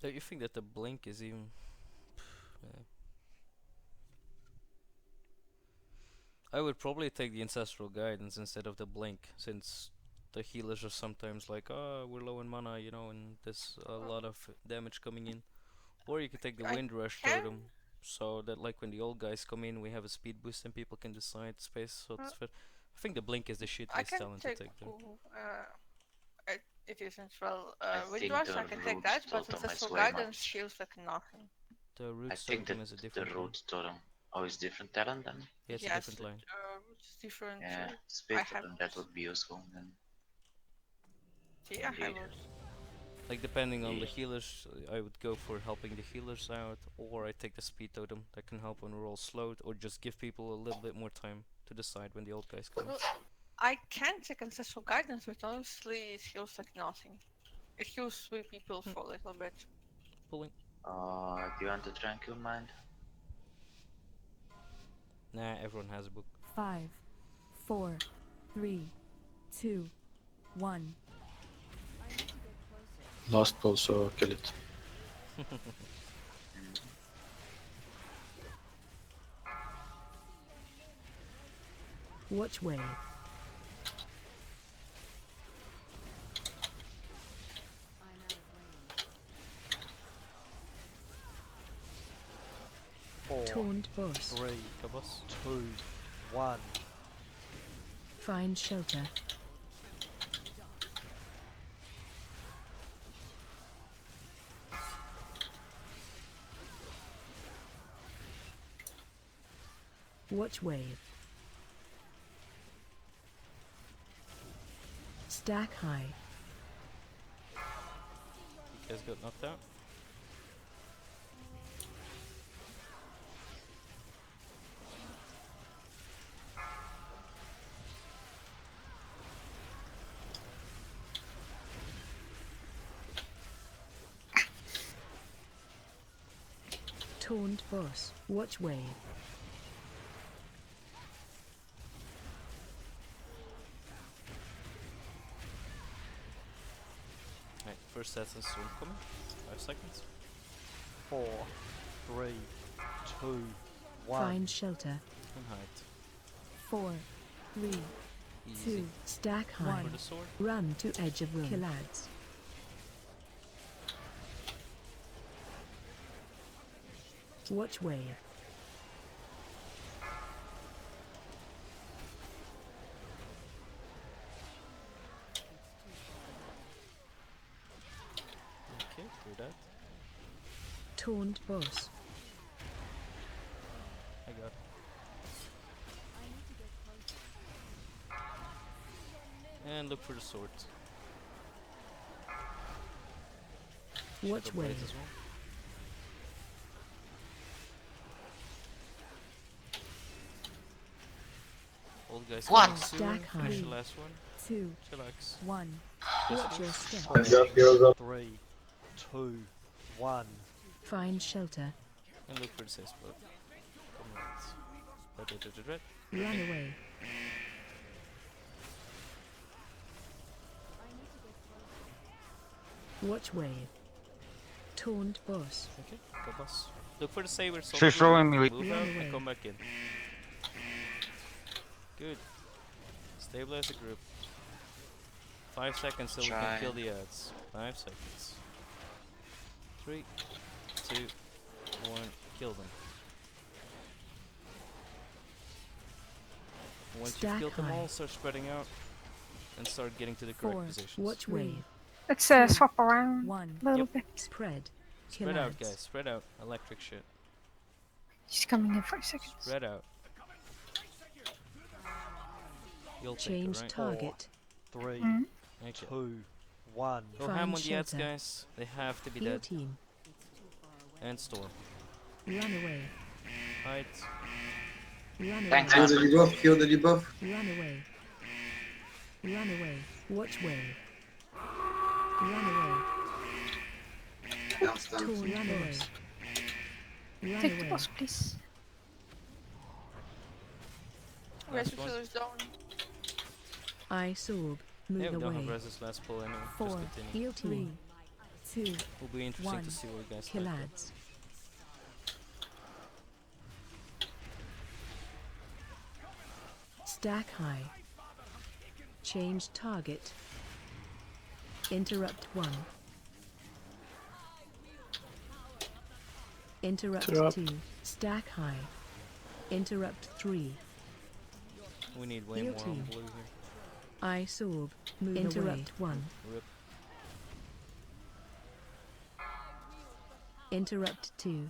Don't you think that the blink is even? Yeah. I would probably take the ancestral guidance instead of the blink, since the healers are sometimes like, oh, we're low in mana, you know, and there's a lot of damage coming in. Or you could take the I wind rush can. totem, so that like when the old guys come in, we have a speed boost and people can decide space. So it's fit. I think the blink is the I shittiest can talent to take. take though. It isn't well. I think Windrush, the I can take root that, but totem is ancestral way guidance much. feels like nothing. The root I think that totem is a the different line. root totem. Oh, it's different talent then? Yeah, it's a Yes, different line. it's different. Yeah, I speed have. totem, that would be useful then. Yeah, I Indeed. would. Like depending on the Yeah. healers, I would go for helping the healers out, or I take the speed totem that can help when we're all slowed, or just give people a little bit more time to decide when the old guys come. Well, I can take ancestral guidance, but honestly, it feels like nothing. It heals 3 people for a little bit. Pulling. Do you want the Tranquil Mind? Nah, everyone has a book. 5, 4, 3, 2, 1. Last pull, so kill it. Watch wave. Four, Taunt boss. 3, Boss. 2, 1. Find shelter. Watch wave. Stack high. You guys got knocked out? Taunt boss. Watch wave. Right, first essence soon coming. 5 seconds. 4, 3, 2, 1. Find shelter. And height. 4, 3, Easy. 2. Stack For high. the sword. Run to edge of room. Kill ads. Watch wave. Okay, do that. Taunt boss. I got it. And look for the sword. Watch Shadow blades wave. as well. Old guys What? coming soon. Stack Finish the high. last one. 2, Chillax. 1. Watch your step. I got heals up. 3, 2, 1. Find shelter. And look for the safe spot. Come on. Red. Run away. Watch wave. Taunt boss. Okay, go boss. Look for the sabers. She's throwing me. Move out and come back in. Good. Stabilize the group. 5 seconds so we Try. can kill the ads. 5 seconds. 3, 2, 1. Kill them. Once you've Stack killed them high. all, start spreading out and start getting to the correct 4. positions. Watch wave. Let's swap around 1. a little Yep. bit. Spread. Spread Kill out, ads. guys. Spread out. Electric shit. He's coming in 5 seconds. Spread out. You'll take Change it, right? target. 3, Mm. Okay. 2, 1. Go Find ham on the ads, shelter. guys. They have to be Heal dead. team. And storm. Run away. Hide. Run away. Thanks, Kill the Aspen. debuff, kill the debuff. Run away. Run away. Watch way. Run away. I'm stunned. Run away. Run Take the away. boss, please. Rescue one. kill is down. I sorb. Move Yeah, we don't have away. Rez's last pull anyway. 4, Just continue. heal team. 3, 2, Will be interesting 1. to see what you guys Kill like. ads. Stack high. Change target. Interrupt 1. Interrupt Interrupt. 2. Stack high. Interrupt 3. We need way Heal more on team. blue here. I sorb. Move Interrupt 1. Rip. Interrupt 2.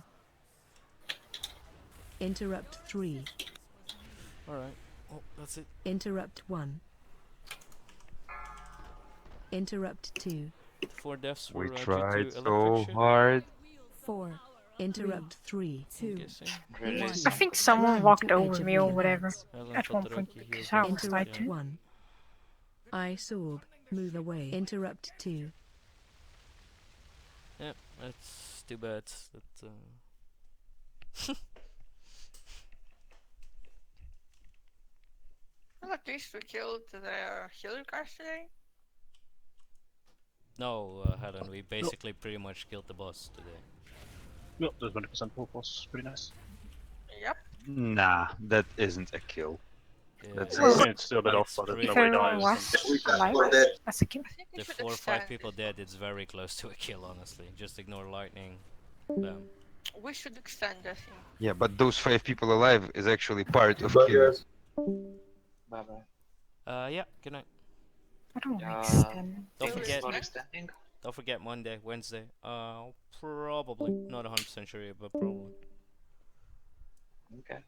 Interrupt 3. Alright. Oh, that's it. Interrupt 1. Interrupt 2. 4 deaths We were tried due to so electric shit. hard. 4. Interrupt 3. 2. Really? I think someone walked over me or whatever Helen at one Todoroki point healed because me. I was died Interrupt too. 1. I sorb. Move away. Interrupt 2. Yeah, that's too bad. That, Well, at least we killed the healer guys today. No, Helen, we basically pretty much killed the boss today. Yep, the 20% pull was pretty nice. Yep. Nah, that isn't a kill. That's Well, It's still a bit off, but pretty if nobody everyone dies. was and- alive, that. That's a kill. I think we The should 4 or 5 extend people it. dead, it's very close to a kill, honestly. Just ignore lightning. Bam. We should extend, I think. Yeah, but those 5 people alive is actually part of Bye, kill. guys. Bye bye. Yeah, good night. I don't Yeah. extend. Don't Healer forget, extend? Extending? don't forget Monday, Wednesday. Probably. Not 100% sure yet, but probably. Okay.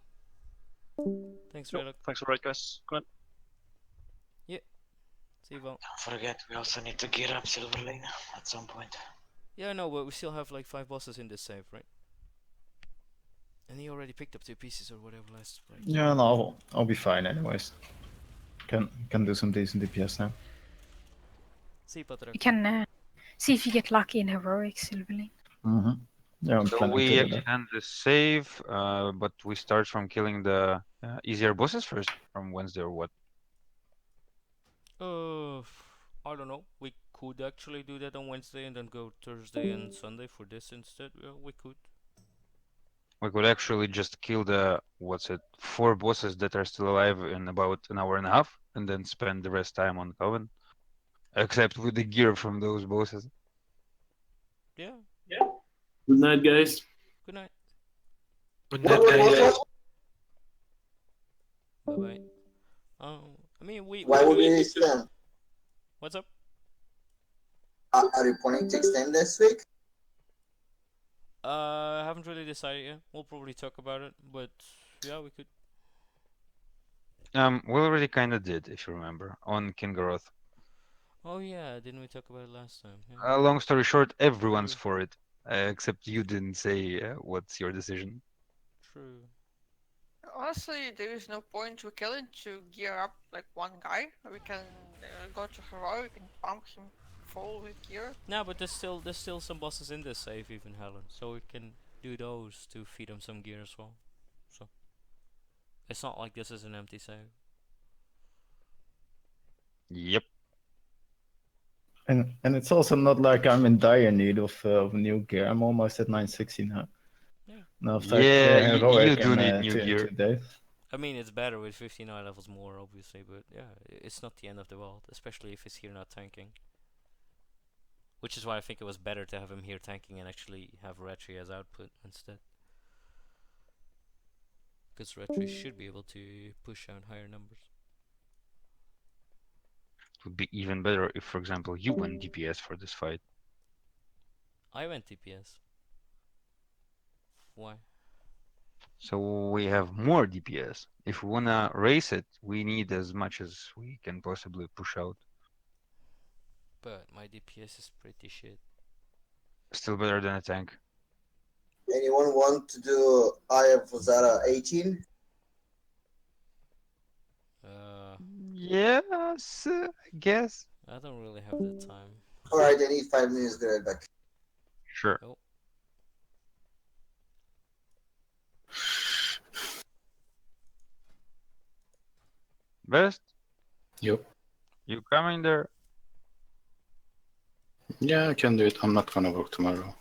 Thanks, Yep, Redlock. thanks for right, guys. Good night. See you, Val. Don't forget, we also need to gear up Silver Lane at some point. Yeah, no, but we still have like 5 bosses in this save, right? And he already picked up 2 pieces or whatever last play. Yeah, no, I'll be fine anyways. Can do some decent DPS now. See you, Patrick. You can see if you get lucky in heroic Silverlane. Mm-hmm. Yeah, I'm So planning we to do that. extend the save, but we start from killing the easier bosses first from Wednesday or what? I don't know. We could actually do that on Wednesday and then go Thursday and Sunday for this instead. Yeah, we could. We could actually just kill the, 4 bosses that are still alive in about an hour and a half, and then spend the rest time on Coven. Except with the gear from those bosses. Yeah. Good night, guys. Good night. Good night, guys. Bye bye. I mean, Why would we extend? What's up? Are you planning to extend this week? I haven't really decided yet. We'll probably talk about it, but yeah, we could. We already kinda did, if you remember, on Kingaroth. Oh yeah, didn't we talk about it last time? Yeah. Long story short, everyone's True. for it. Except you didn't say what's your decision. True. Honestly, there is no point to kill it to gear up like one guy. We can go to heroic and pump him full with gear. No, but there's still some bosses in this save, even Helen, so we can do those to feed them some gear as well. So it's not like this is an empty save. Yep. And it's also not like I'm in dire need of new gear. I'm almost at 960 now. Yeah. Now I've Yeah, heroic you do in, need new two, gear. 2 days. I mean, it's better with 59 levels more, obviously, but yeah, it's not the end of the world, especially if he's here not tanking. Which is why I think it was better to have him here tanking and actually have Retri as output instead. Because Retri should be able to push out higher numbers. It would be even better if, for example, you went DPS for this fight. I went DPS. Why? So we have more DPS. If we wanna race it, we need as much as we can possibly push out. But my DPS is pretty shit. Still better than a tank. Anyone want to do Eye of Zara 18? Yes, I guess. I don't really have the time. Alright, I need 5 minutes to get back. Sure. Oh. Best? Yep. You coming there? Yeah, I can do it. I'm not gonna work tomorrow.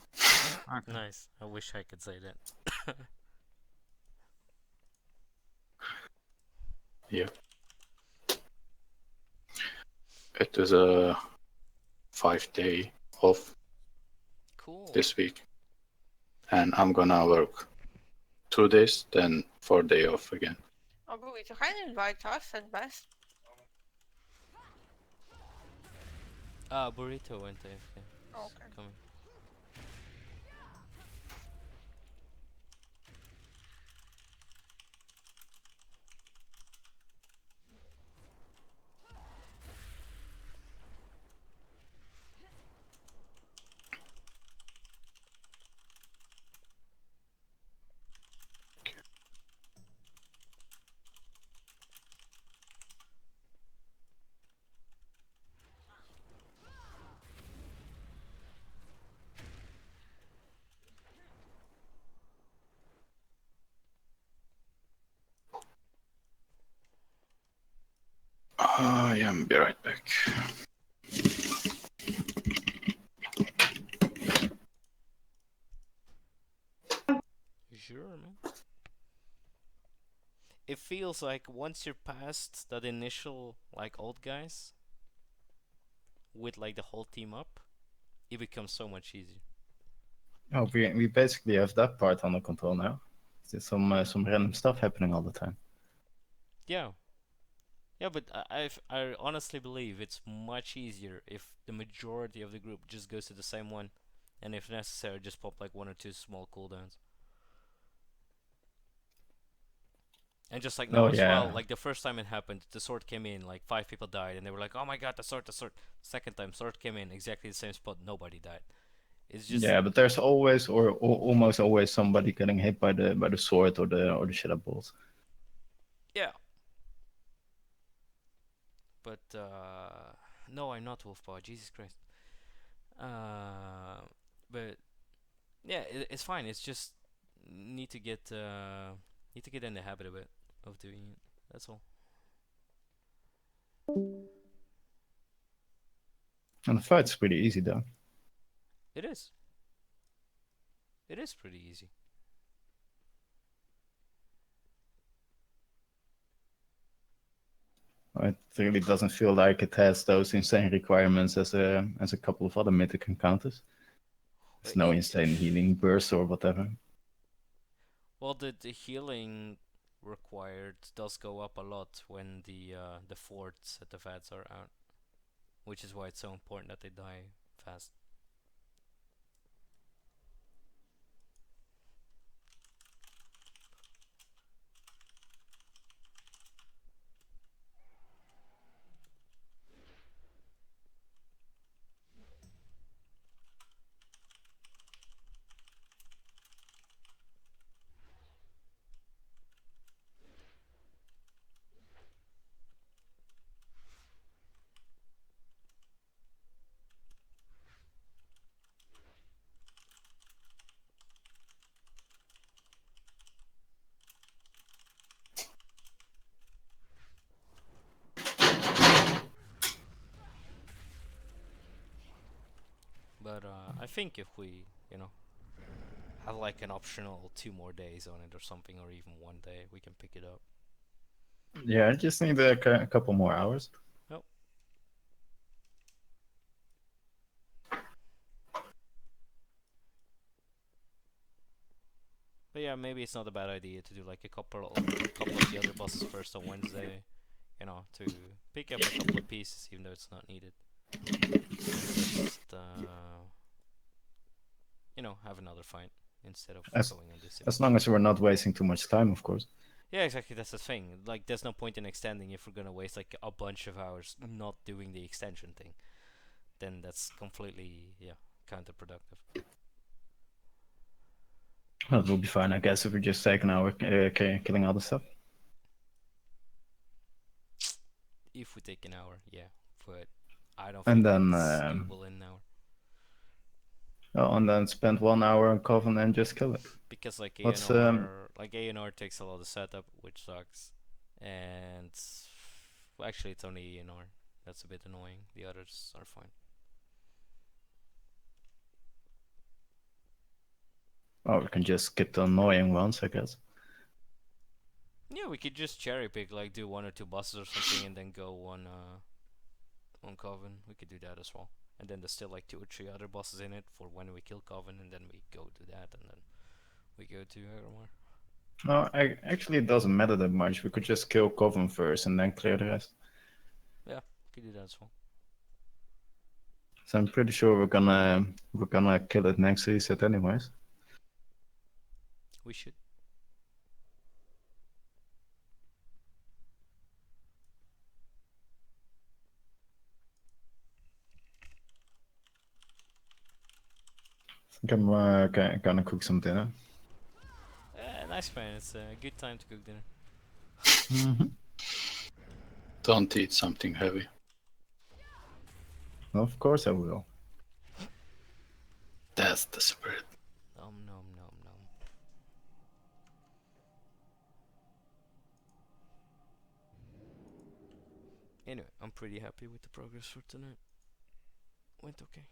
Okay. Nice. I wish I could say that. Yeah. It is a 5-day off Cool. this week. And I'm gonna work 2 days, then 4 day off again. Oh, but we can invite us and best. Burrito went AFK. Okay. Coming. I am be right back. You sure, man? It feels like once you're past that initial like old guys with like the whole team up, it becomes so much easier. Oh, we basically have that part under control now. There's some random stuff happening all the time. Yeah. Yeah, but I honestly believe it's much easier if the majority of the group just goes to the same one, and if necessary, just pop like 1 or 2 small cooldowns. And just like now Oh, as yeah. well, like the first time it happened, the sword came in, like 5 people died, and they were like, "Oh my god, the sword, the sword!" Second time, sword came in, exactly the same spot, nobody died. It's just Yeah, but there's always or almost always somebody getting hit by the sword or the shadow bolt. yeah. But no, I'm not Wolfpaw. Jesus Christ. But yeah, it's fine. It's just need to get in the habit of it, of doing it. That's all. And the fight's pretty easy though. It is. It is pretty easy. It really doesn't feel like it has those insane requirements as a couple of other mythic encounters. There's no insane healing burst or whatever. Well, the healing required does go up a lot when the forts at the VADs are out, which is why it's so important that they die fast. But I think if we, have like an optional 2 more days on it or something, or even 1 day, we can pick it up. Yeah, I just need a couple more hours. Nope. But yeah, maybe it's not a bad idea to do like a couple of the other bosses first on Wednesday, to pick up a couple of pieces, even though it's not needed. And just, have another fight instead of As going on this. as long as we're not wasting too much time, of course. Yeah, exactly. That's the thing. Like, there's no point in extending if we're gonna waste like a bunch of hours not doing the extension thing. Then that's completely counterproductive. Well, it will be fine, I guess, if we just take an hour killing other stuff. If we take an hour, yeah, but I don't And think then, it's doable in an hour. Oh, and then spend 1 hour on Coven and just kill it. Because like What's A&R takes a lot of setup, which sucks, and well, actually it's only A&R that's a bit annoying. The others are fine. Oh, we can just skip the annoying ones, I guess. Yeah, we could just cherry pick, like do 1 or 2 bosses or something, and then go on Coven. We could do that as well. And then there's still like 2 or 3 other bosses in it for when we kill Coven, and then we go do that, and then we go to Aramar. No, actually it doesn't matter that much. We could just kill Coven first and then clear the rest. Yeah, we could do that as well. So I'm pretty sure we're gonna kill it next reset anyways. We should. I think I'm gonna cook some dinner. Nice man, it's a good time to cook dinner. Don't eat something heavy. Of course I will. That's the spirit. Nom nom nom nom. Anyway, I'm pretty happy with the progress for tonight. Went okay.